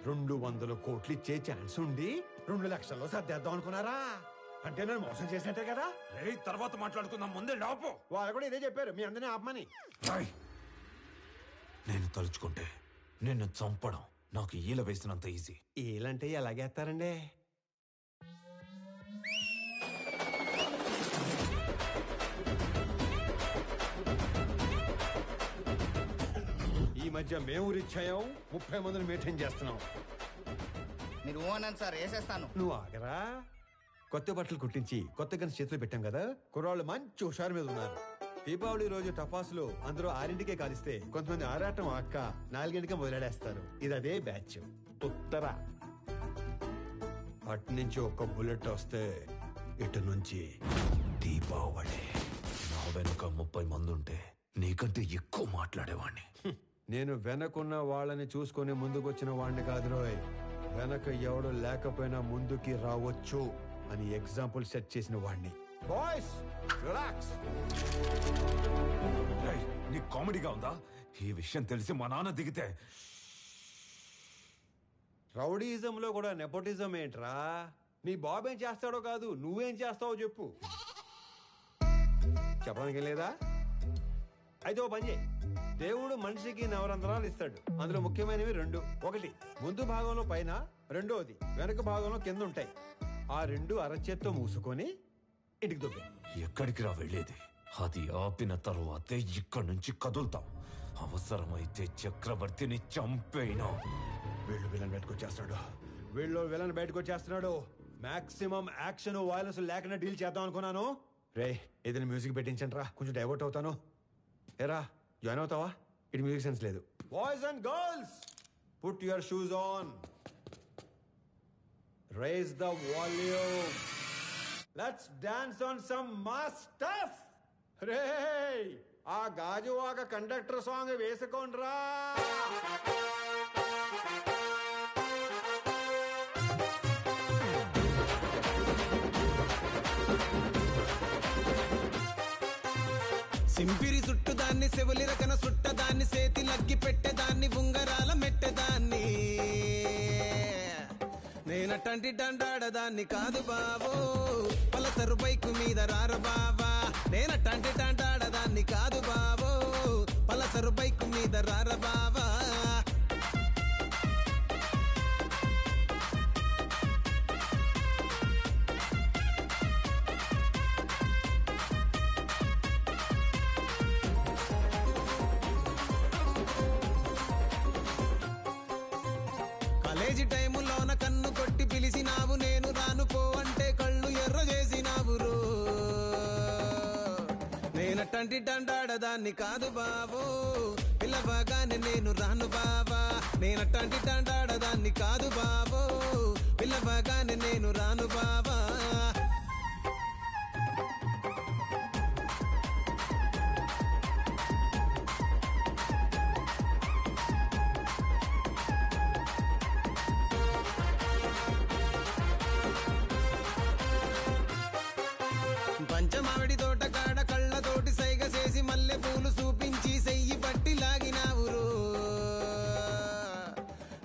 200 కోట్లు ఇచ్చే ఛాన్స్ ఉండి 2 లక్షల్లో సర్దేద్దాం అనుకున్నారా? అంటే నేను మోసం చేసినట్టే కదా. తర్వాత మాట్లాడుకుందాం, ముందే ఆపు. వాళ్ళు కూడా ఇదే చెప్పారు, మీ అందరినీ ఆపమని. నేను తలుచుకుంటే నిన్ను చంపడం నాకు ఈల వేసినంత ఈజీ. ఈలంటే ఎలాగేస్తారండి? ఈ మధ్య మేము రిచ్ అయ్యాం, 30 మందిని మెయింటైన్ చేస్తున్నాం. మీరు ఓనని సార్, వేసేస్తాను. నువ్వు ఆగరా. కొత్త బట్టలు కుట్టించి కొత్త గన్స్ చేతులు పెట్టాం కదా, కుర్రాళ్ళు మంచి హుషారు మీద ఉన్నారు. దీపావళి రోజు టపాసులు అందరూ 6ంటికే కాలిస్తే కొంతమంది ఆరాటం అక్క 4ంటికే మొదలెడేస్తారు. ఇది అదే బ్యాచ్. ఉత్తర అటు నుంచి ఒక్క బుల్లెట్ వస్తే ఇటు నుంచి దీపావళి. నా వెనుక 30 మంది ఉంటే నీకంటే ఎక్కువ మాట్లాడేవాడిని. నేను వెనకున్న వాళ్ళని చూసుకొని ముందుకొచ్చిన వాడిని కాదు రోయ్. వెనక ఎవడు లేకపోయినా ముందుకి రావచ్చు అని ఎగ్జాంపుల్ సెట్ చేసిన వాడిని. Boys relax. నీ కామెడీగా ఉందా? ఈ విషయం తెలిసి మా నాన్న దిగితే. రౌడీజంలో కూడా నెపోటిజం ఏంట్రా? నీ బాబు ఏం చేస్తాడో కాదు, నువ్వేం చేస్తావో చెప్పు. చెప్పడానికి లేదా? అయితే ఓ పని చేయి. దేవుడు మనిషికి నవరంధ్రాలు ఇస్తాడు. అందులో ముఖ్యమైనవి 2. ఒకటి ముందు భాగంలో పైన, రెండోది వెనక భాగంలో కింద ఉంటాయి. ఆ 2 అరచేత్తో మూసుకొని ఇంటికి దొబ్బే. ఎక్కడికి రా వెళ్ళేది? అది ఆపిన తరువాతే ఇక్కడి నుంచి కదులుతాం. అవసరమైతే చక్రవర్తిని చంపేనా. వీళ్ళు విలన్ బయటకు వచ్చేస్తున్నాడు. మాక్సిమం యాక్షన్ వైలెన్స్ లేకుండా డీల్ చేద్దాం అనుకున్నాను. రే ఏదైనా మ్యూజిక్ పెట్టించండి రా, కొంచెం డైవర్ట్ అవుతాను. ఏరా జాయిన్ అవుతావా? ఇటు మ్యూజిక్ సెన్స్ లేదు. Boys and girls, put your shoes on, rise the volume, let's dance on some mass stuff. రే ఆ గాజువాక కండక్టర్ సాంగ్ వేసుకోండ్రా. సింపిరి చుట్టుదాన్ని, సెవులి రకన సుట్టదాన్ని, సేతి లగ్గి పెట్టేదాన్ని, ఉంగరాల మెట్టేదాన్ని. నేనటంటి డండాడదాన్ని కాదు బావో, పలసరు బైకు మీద రార బావా. నేనటంటి డండాడదాన్ని కాదు బావో, పలసరు బైకు మీద రార బావా. కాలేజీ టైములోన కన్ను కొట్టి పిలిచినావు, నేను రాను పో అంటే కళ్ళు ఎర్ర చేసినావు రో. నేనటంటి డండాడదాన్ని కాదు బావో, పిల్లవగానే నేను రాను బావా. నేనటంటి డండాడదాన్ని కాదు బావో, పిల్లవగానే నేను రాను బావా. పంచమావిడి తోట కాడ కళ్ళతోటి సైగ చేసి మల్లె పూలు చూపించి సెయ్యి పట్టి లాగినావు రో.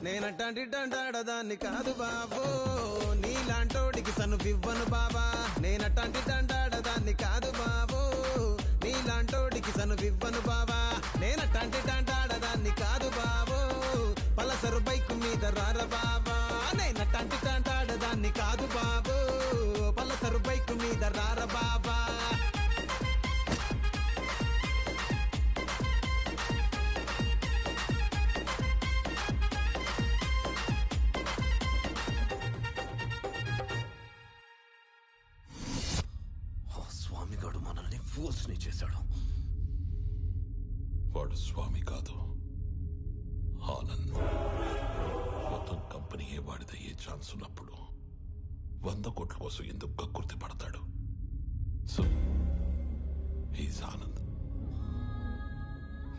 నేనటంటి డండాడదాన్ని కాదు బాబో, నీలాంటోడికి సనుపివ్వను బాబా. నేనటంటి డండాడదాన్ని కాదు బాబో, నీలాంటోడికి సనుపివ్వను బాబా. నేనటంటి డండాడదాన్ని కాదు బాబో, పలసరు బైకు మీద రార బాబా. నేనటంటి డండాడదాన్ని కాదు బాబో, పలసరు బైకు మీద రార బాబా. ఫోర్స్ ని చేశాడు. వాడు స్వామి కాదు, ఆనంద్. మొత్తం కంపెనీయే వాడిదయ్యే ఛాన్స్ ఉన్నప్పుడు 100 కోట్ల కోసం ఎందుకు కక్కుర్తి పడతాడు? So he's Anand.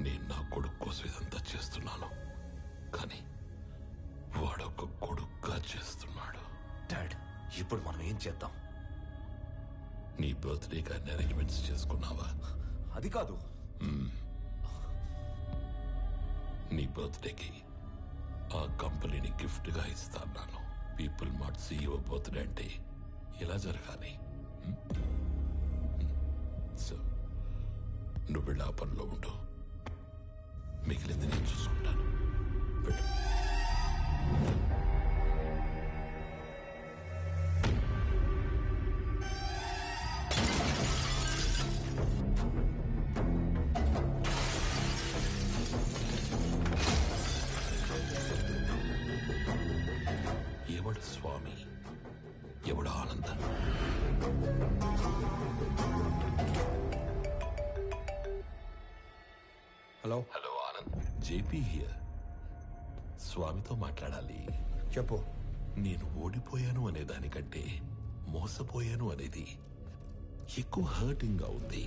నేను నా కొడుకు కోసం ఇదంతా చేస్తున్నాను, కానీ వాడొక కొడుకుగా చేస్తున్నాడు. డాడ్, ఇప్పుడు మనం ఏం చేద్దాం? నీ బర్త్డే కానీ అరేంజ్మెంట్స్ చేసుకున్నావా? అది కాదు. నీ బర్త్డేకి ఆ కంపెనీని గిఫ్ట్ గా ఇస్తాను. పీపుల్ మార్ట్ CEO బర్త్డే అంటే ఇలా జరగాలి. సో నువ్వు వెళ్ళి ఆ పనిలో ఉండు, మిగిలింది నేను చూసుకుంటాను. వెళ్ళు. ఎవడు స్వామి, ఎవడు ఆనంద? Hello Anand, JP here. స్వామితో మాట్లాడాలి. చెప్పు. నేను ఓడిపోయాను అనే దానికంటే మోసపోయాను అనేది ఎక్కువ హర్టింగ్ గా ఉంది.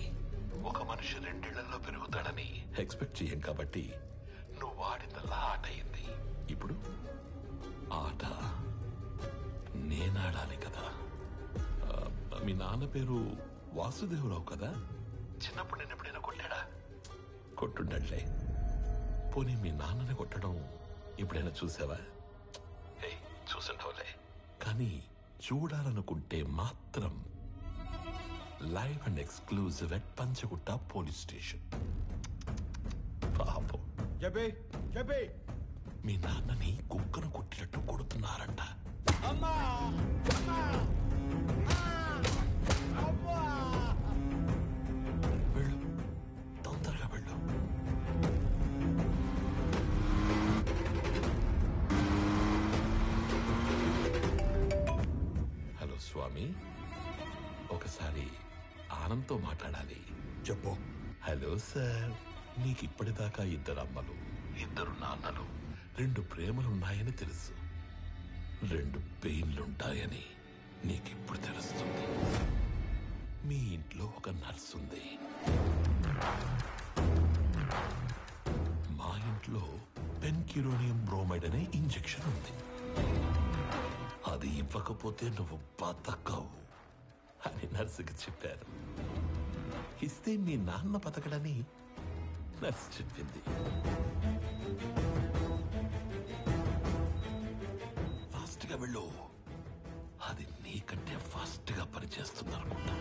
ఒక మనిషి 2 ఏళ్లలో పెరుగుతాడని ఎక్స్పెక్ట్ చేయం కాబట్టి నువ్వు వాడిందల్లా ఆట అయింది. ఇప్పుడు ఆట నేనాడాలి కదా. మీ నాన్న పేరు వాసుదేవరావు కదా? చిన్నప్పుడు నేను ఎప్పుడైనా కొట్టాడా? కొట్టుండట్లే. పోనీ మీ నాన్నని కొట్టడం ఎప్పుడైనా చూసావా? చూసుండవులే. కానీ చూడాలనుకుంటే మాత్రం live and exclusive at Panjagutta police station. పాపం మీ నాన్నని కుక్కను కొట్టినట్టు కొడుతున్నారంట. వెళ్ళు, తొందరగా వెళ్ళు. హలో స్వామి, ఒకసారి ఆనంద్తో మాట్లాడాలి. చెప్పు. హలో సార్, నీకు ఇప్పటిదాకా 2 అమ్మలు, 2 నాన్నలు, 2 ప్రేమలున్నాయని తెలుసు. 2 పెయిన్లుంటాయని నీకిప్పుడు తెలుస్తుంది. మీ ఇంట్లో ఒక నర్స్ ఉంది. మా ఇంట్లో పెన్కిరోనియం బ్రోమైడ్ అనే ఇంజెక్షన్ ఉంది. అది ఇవ్వకపోతే నువ్వు బతకవు అని నర్సుకి చెప్పారు. ఇస్తే మీ నాన్న బతకడని నర్సు చెప్పింది. ఫాస్ట్ గా వెళ్ళు, అది నీకంటే ఫాస్ట్ గా పనిచేస్తుంది అనుకుంటా.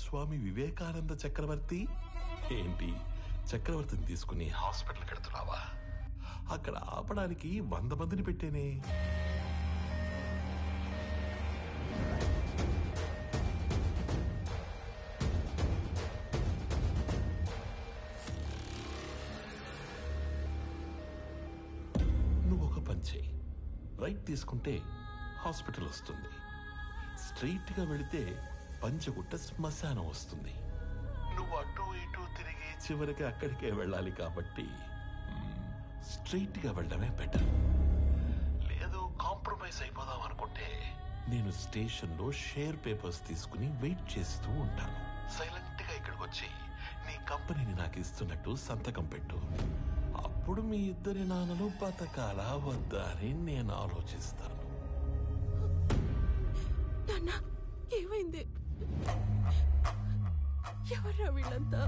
స్వామి వివేకానంద చక్రవర్తి. ఏంటి, చక్రవర్తిని తీసుకుని హాస్పిటల్కి వెళ్తున్నావా? అక్కడ ఆపడానికి 100 మందిని పెట్టేనే. నువ్వు ఒక పని చేయి. రైట్ తీసుకుంటే హాస్పిటల్ వస్తుంది. స్ట్రైట్ గా వెళితే పంచగుట్ట శ్మశానం వస్తుంది. నువ్వు అటు ఇటు తిరిగి చివరికి అక్కడికే వెళ్ళాలి కాబట్టి స్ట్రైట్ గా వెళ్ళడమే బెటర్. లేదు కాంప్రమైజ్ అయిపోదాం అనుకుంటే నేను స్టేషన్ లో షేర్ పేపర్స్ తీసుకుని వెయిట్ చేస్తూ ఉంటాను. సైలెంట్ గా ఇక్కడికి వచ్చి నీ కంపెనీని నాకు ఇస్తున్నట్టు సంతకం పెట్టు. అప్పుడు మీ ఇద్దరి నాన్నలు బతకాలా వద్దా అని నేను ఆలోచిస్తాను. ఏమైంది? ఎవర్రా వీళ్ళంతా?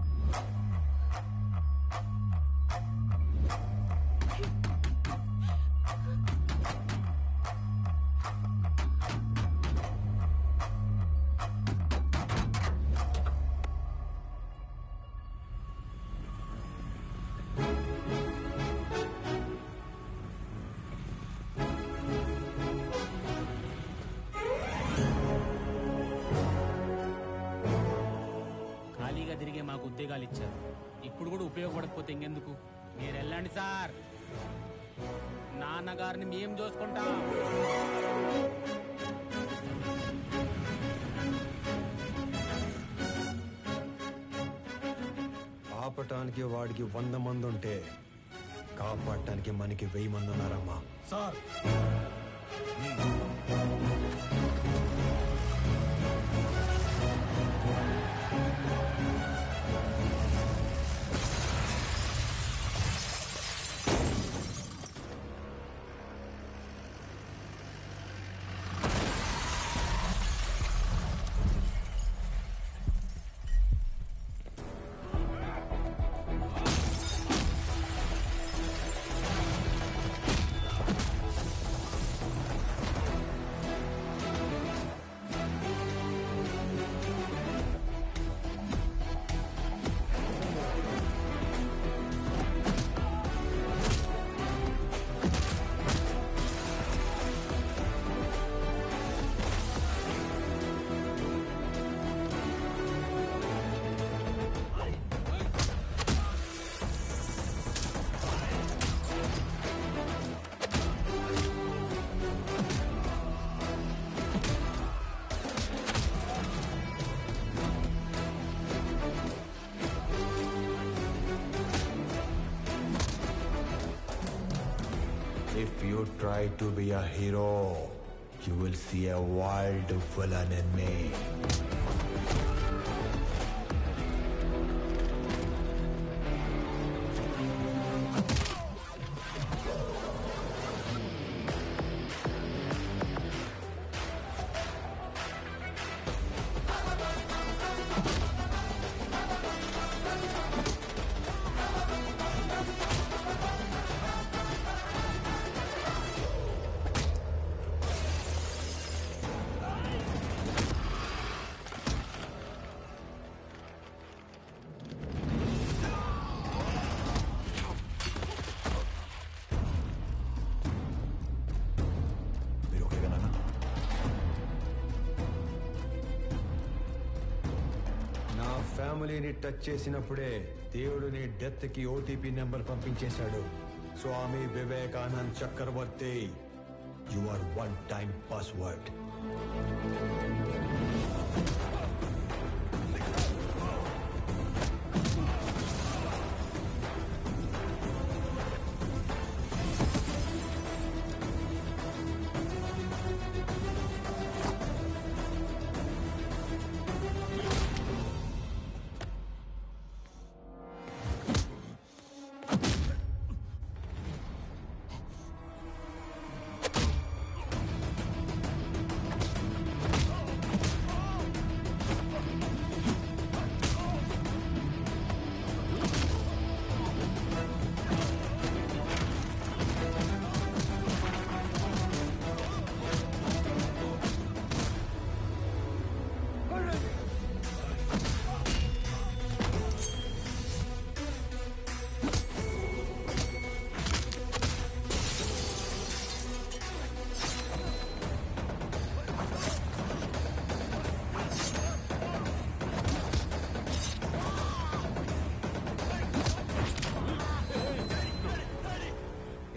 అందుకే మాకు ఉద్యోగాలు ఇచ్చారు. ఇప్పుడు కూడా ఉపయోగపడకపోతే ఇంకెందుకు? మీరు వెళ్ళండి సార్, నాన్నగారిని మేము చూసుకుంటాం. ఆపటానికి వాడికి 100 మంది ఉంటే కాపాడటానికి మనకి 1000 మంది ఉన్నారమ్మా. Sir If you try to be a hero, you will see a wild villain in me. ఫ్యామిలీని టచ్ చేసినప్పుడే దేవుడు నీ డెత్ కి ఓటీపీ నెంబర్ పంపించేశాడు. Swami Vivekanand Chakravarthi, you are 1 time password.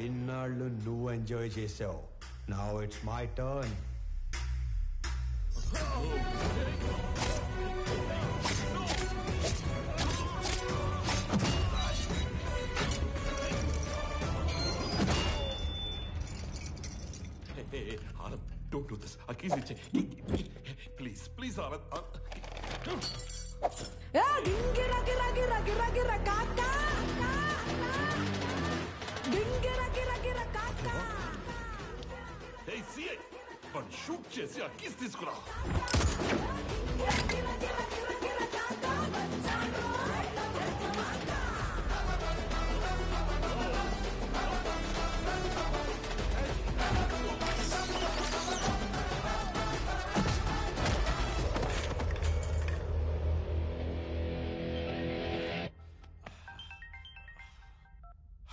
ఇన్నాళ్ళు నువ్వు ఎంజాయ్ చేసావు. Now it's my turn. Anand, don't do this. ఆ కీస్ ఇచ్చే ప్లీజ్ ప్లీజ్ ఆనంద్. షూట్ చేసి ఆ కీస్ తీసుకురా.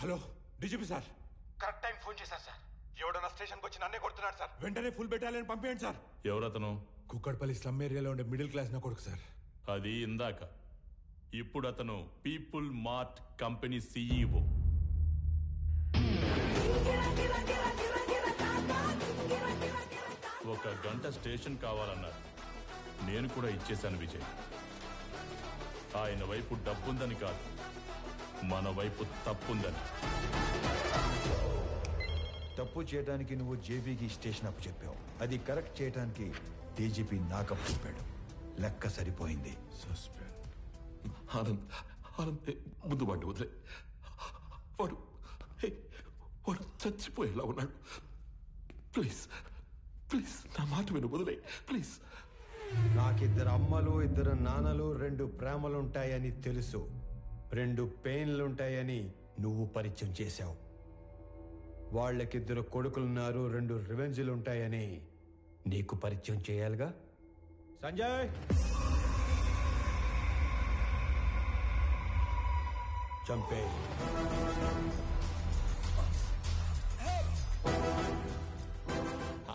Hello DGP sir. Correct time phone చేశారు సార్. ఎవడన్నా స్టేషన్కి వచ్చి నన్నే కొడుతున్నాడు సార్. వెంటనే ఫుల్ బెటాలియన్ పంపేయండి సార్. ఎవరతను? కుక్కడపల్లి స్లమ్ ఏరియాలో ఉండే మిడిల్ క్లాస్ నా కొడుకు సార్. అది ఇందాక ఇప్పుడు అతను పీపుల్ మార్ట్ కంపెనీ CEO. ఒక గంట స్టేషన్ కావాలన్నారు. నేను కూడా ఇచ్చేశాను విజయ్. ఆయన వైపు డబ్బుందని కాదు, మన వైపు తప్పుందని. తప్పు చేయడానికి నువ్వు జేబీకి స్టేషన్ అప్పు చెప్పావు. అది కరెక్ట్ చేయడానికి డీజీపీ నాకప్పు చెప్పాడు. లెక్క సరిపోయింది. ఆనంద్ ఆనంద్ ముందు వాడిని వదిలే. వాడు వాడు చచ్చిపోయేలా ఉన్నాడు. ప్లీజ్ ప్లీజ్ నా మాట విను, వదిలే ప్లీజ్. నాకిద్దరు అమ్మలు, ఇద్దరు నాన్నలు, 2 ప్రేమలుంటాయని తెలుసు. 2 పెయిన్లుంటాయని నువ్వు పరిచయం చేశావు. వాళ్ళకిద్దరు కొడుకులున్నారు, 2 రివెంజ్లుంటాయని నీకు పరిచయం చేయాలిగా. సంజయ్, చంపే.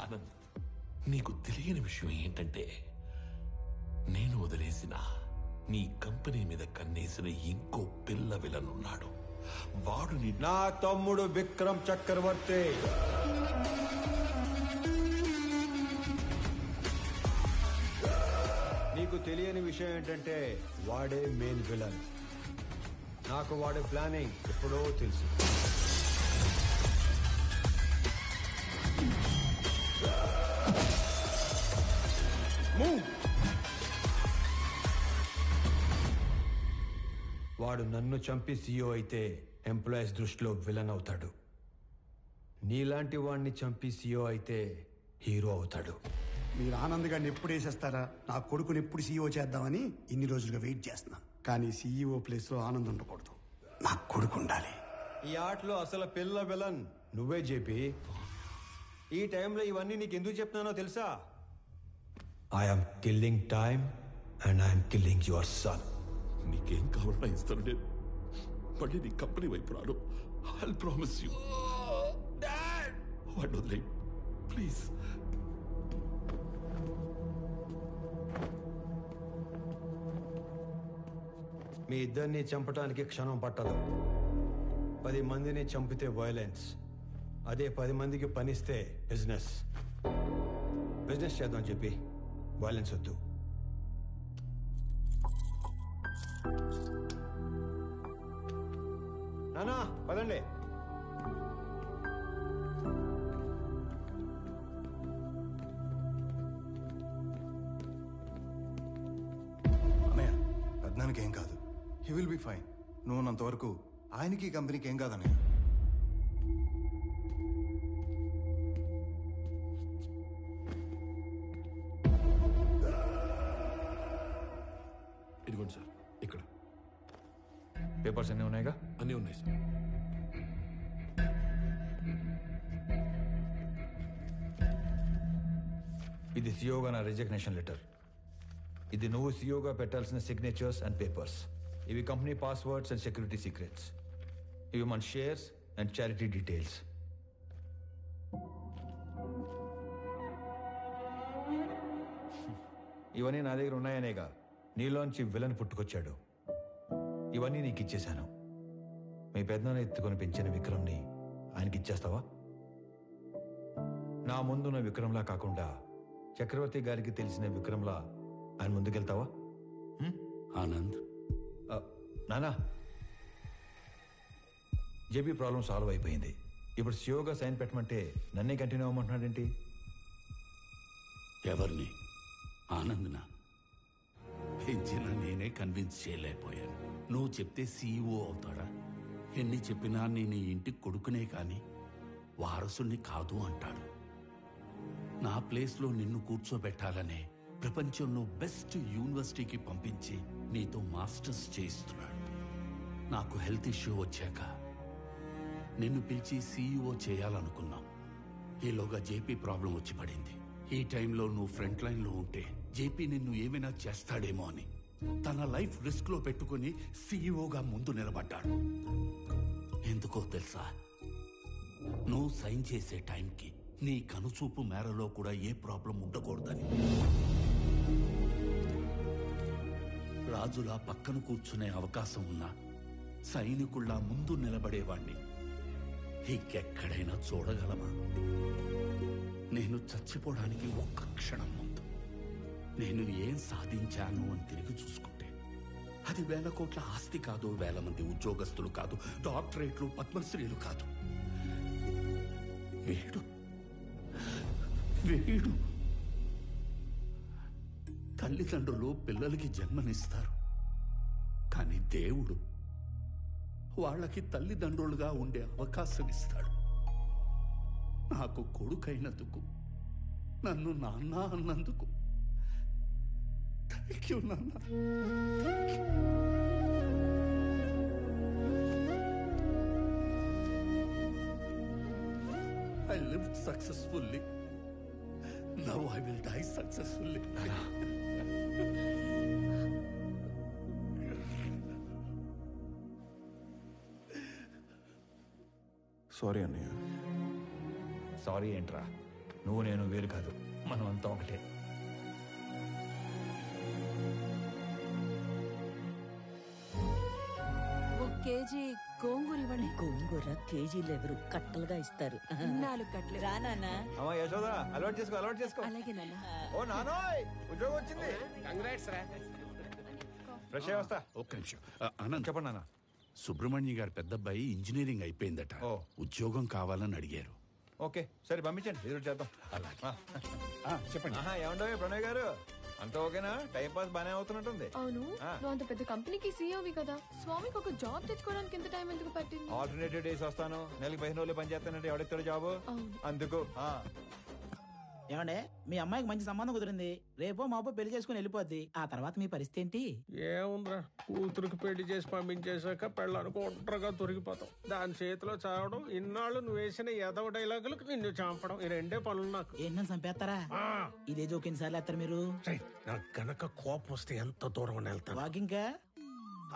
ఆనంద్, నీకు తెలియని విషయం ఏంటంటే నేను వదిలేసిన నీ కంపెనీ మీద కన్నేసిన ఇంకో పిల్ల విలనున్నాడు. వాడు నా తమ్ముడు విక్రమ్ చక్రవర్తి. నీకు తెలియని విషయం ఏంటంటే వాడే మెయిన్ విలన్. నాకు వాడి ప్లానింగ్ ఎప్పుడో తెలుసు. వాడు నన్ను చంపి CEO అయితే ఎంప్లాయీస్ దృష్టిలో విలన్ అవుతాడు. నీలాంటి వాడిని చంపి CEO అయితే హీరో అవుతాడు. మీరు ఆనంద్ గారిని ఎప్పుడు వేసేస్తారా, నా కొడుకుని ఎప్పుడు CEO చేద్దామని ఇన్ని రోజులుగా వెయిట్ చేస్తున్నా. కానీ CEO ప్లేస్లో ఆనంద్ ఉండకూడదు, నా కొడుకు ఉండాలి. ఈ ఆటలో అసలు పిల్ల విలన్ నువ్వే జేపీ. ఈ టైంలో ఇవన్నీ నీకు ఎందుకు చెప్తున్నానో తెలుసా? I'm killing time and I'm killing your son. నీకేం కావాలన్నా ఇస్తాను. నేను మళ్ళీ నీ కంపెనీ వైపు రాను. I promise you. వాడిని వదిలే ప్లీజ్. మీ ఇద్దరిని చంపడానికి క్షణం పట్టదు. 10 మందిని చంపితే వైలెన్స్, అదే 10 మందికి పనిస్తే బిజినెస్. బిజినెస్ చేద్దాం చెప్పి వైలెన్స్ వద్దు. నానా పదండి. అన్నయ్య, పెద్దనానికి ఏం కాదు. He will be fine. నువ్వు ఉన్నంతవరకు ఆయనకి కంపెనీకి ఏం కాదన్నయ్య. ఇదిగోండి సార్, ఇక్కడ పేపర్స్ అన్నీ ఉన్నాయిగా? అన్నీ ఉన్నాయి సార్. ఇది సిఓగా నా రిజిగ్నేషన్ లెటర్. ఇది నువ్వు సిఓగా పెట్టాల్సిన సిగ్నేచర్స్ అండ్ పేపర్స్. ఇవి company passwords and security secrets. ఇవి మన షేర్స్ అండ్ చారిటీ డీటెయిల్స్. ఇవన్నీ నా దగ్గర ఉన్నాయనేగా నీలోంచి విలన్ పుట్టుకొచ్చాడు. ఇవన్నీ నీకు ఇచ్చేశాను. మీ పెద్దనాన్న ఎత్తుకొని పెంచిన విక్రమ్ని ఆయనకి ఇచ్చేస్తావా? నా ముందున్న విక్రమ్లా కాకుండా చక్రవర్తి గారికి తెలిసిన విక్రమ్లా ఆయన ముందుకెళ్తావా? ఆనంద్, నానా, జేబీ ప్రాబ్లం సాల్వ్ అయిపోయింది. ఇప్పుడు సియోగా సైన్ పెట్టమంటే నన్నే కంటిన్యూ అవ్వమంటున్నాడేంటి? ఎవరిని? ఆనంద్నా? పెంచిన నేనే కన్విన్స్ చేయలేకపోయాను. నువ్వు చెప్తే CEO అవుతాడా? ఎన్ని చెప్పినా నేను ఇంటికి కొడుకునే కాని వారసుని కాదు అంటాడు. నా ప్లేస్లో నిన్ను కూర్చోబెట్టాలనే ప్రపంచంలో బెస్ట్ యూనివర్సిటీకి పంపించి నీతో మాస్టర్స్ చేయిస్తున్నాడు. నాకు హెల్త్ ఇష్యూ వచ్చాక నిన్ను పిలిచి CEO చేయాలనుకున్నాం. ఈలోగా జేపీ ప్రాబ్లం వచ్చి పడింది. ఈ టైంలో నువ్వు ఫ్రంట్ లైన్లో ఉంటే జేపీ నిన్ను ఏమైనా చేస్తాడేమో అని తన లైఫ్ రిస్క్ లో పెట్టుకుని CEOగా ముందు నిలబడ్డాడు. ఎందుకో తెలుసా? నువ్వు సైన్ చేసే టైంకి నీ కనుచూపు మేరలో కూడా ఏ ప్రాబ్లం ఉండకూడదని. రాజులా పక్కన కూర్చునే అవకాశం ఉన్నా సైనికుల్లా ముందు నిలబడేవాణ్ణి ఇంకెక్కడైనా చూడగలమా? నేను చచ్చిపోవడానికి ఒక్క క్షణం ముందు నేను ఏం సాధించాను అని తిరిగి చూసుకుంటే అది 1,000 కోట్ల ఆస్తి కాదు, 1,000 మంది ఉద్యోగస్తులు కాదు, డాక్టరేట్లు, పద్మశ్రీలు కాదు. వీడు వీడు తల్లిదండ్రులు పిల్లలకి జన్మనిస్తారు, కానీ దేవుడు వాళ్ళకి తల్లిదండ్రులుగా ఉండే అవకాశం ఇస్తాడు. నాకు కొడుకైనందుకు, నన్ను నాన్న అన్నందుకు థ్యాంక్ యూ నాన్న. I lived successfully. Now I will die successfully. Sorry అన్నయ్య. సారీ ఏంట్రా, నువ్వు నేను వేరు కాదు, మనం అంతా ఒకటే. కేజీ గోంగూర ఇవ్వండి. గోంగూర కేజీలు ఎవరు కట్టలుగా ఇస్తారు. 4 కట్టలు. రా నాన్న. అమ్మా యశోదా, అలవాటు చేసుకో, అలవాటు చేసుకో. అలాగే నాన్న. ఓ నానోయ్, ఉద్యోగం వచ్చింది. కంగ్రాట్స్ రా. ఫ్రెష్ అయ్యి వస్తా. ఒక్క నిమిషం. ఆనంద్, చెప్పండి నాన్న. సుబ్రహ్మణ్య గారి పెద్దబ్బాయి ఇంజనీరింగ్ అయిపోయిందట, ఉద్యోగం కావాలని అడిగారు. ఓకే సరే, పంపించండి, ఎదురు చేద్దాం. అలాగే. చెప్పండి. ఏమంటావు ప్రణయ్ గారు, అంతా ఓకేనా? టైం పాస్ బానే అవుతున్నట్టుంది. అవును, నువ్వు అంత పెద్ద కంపెనీకి సీఈఓవి కదా, స్వామికి ఒక జాబ్ తెచ్చుకోవడానికి ఎంత టైం ఎందుకు పట్టింది? ఆల్టర్నేటివ్ డేస్ వస్తాను, నెలకి 15 రోజులు పని చేస్తానంటే ఎవడెత్తాడు జాబ్? అందుకు. ఏమండే, మీ అమ్మాయికి మంచి సంబంధం కుదిరింది, రేపో మాపో పెళ్లి చేసుకుని వెళ్ళిపోద్ది. ఆ తర్వాత మీ పరిస్థితి ఏంటి? ఏముందిరా, కూతురికి పెళ్లి చేసి పంపించేశాక పెళ్ళానికి ఒంటరిగా దొరికిపోతాం. దాని చేతిలో చావడం, ఇన్నాళ్ళు నువ్వు వేసిన ఎదవ డైలాగులకు నిన్ను చంపడం, ఈ 2 పనులు నాకు. ఏంటని చంపేస్తారా? ఇదే జోకిన్ సార్లు వేస్తారు మీరు. నాకు గనక కోపం వస్తే ఎంత దూరం వెళ్తాను. వాకింగ్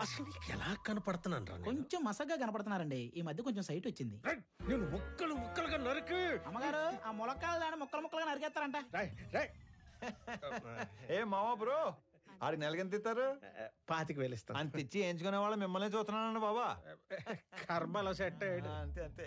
అసలు నీకు ఎలా కనపడుతున్నాను రా? కొంచెం మసగ్గా కనపడుతున్నారండి, ఈ మధ్య కొంచెం సైట్ వచ్చింది. నేను ముక్కలుగా నరికి. అమ్మగారు, ఆ ములక్కాయలు దాన్ని ముక్కలుగా నరికేస్తారంట. ఏ మావా బ్రో, ఆడికి నెలకి ఎంత ఇస్తారు? 25,000 ఇస్తాను. అంత ఇచ్చి ఎంచుకునే వాళ్ళు మిమ్మల్ని చూస్తున్నానండి బాబా. కర్మలో సెట్ అయ్యాడు. అంతే అంతే.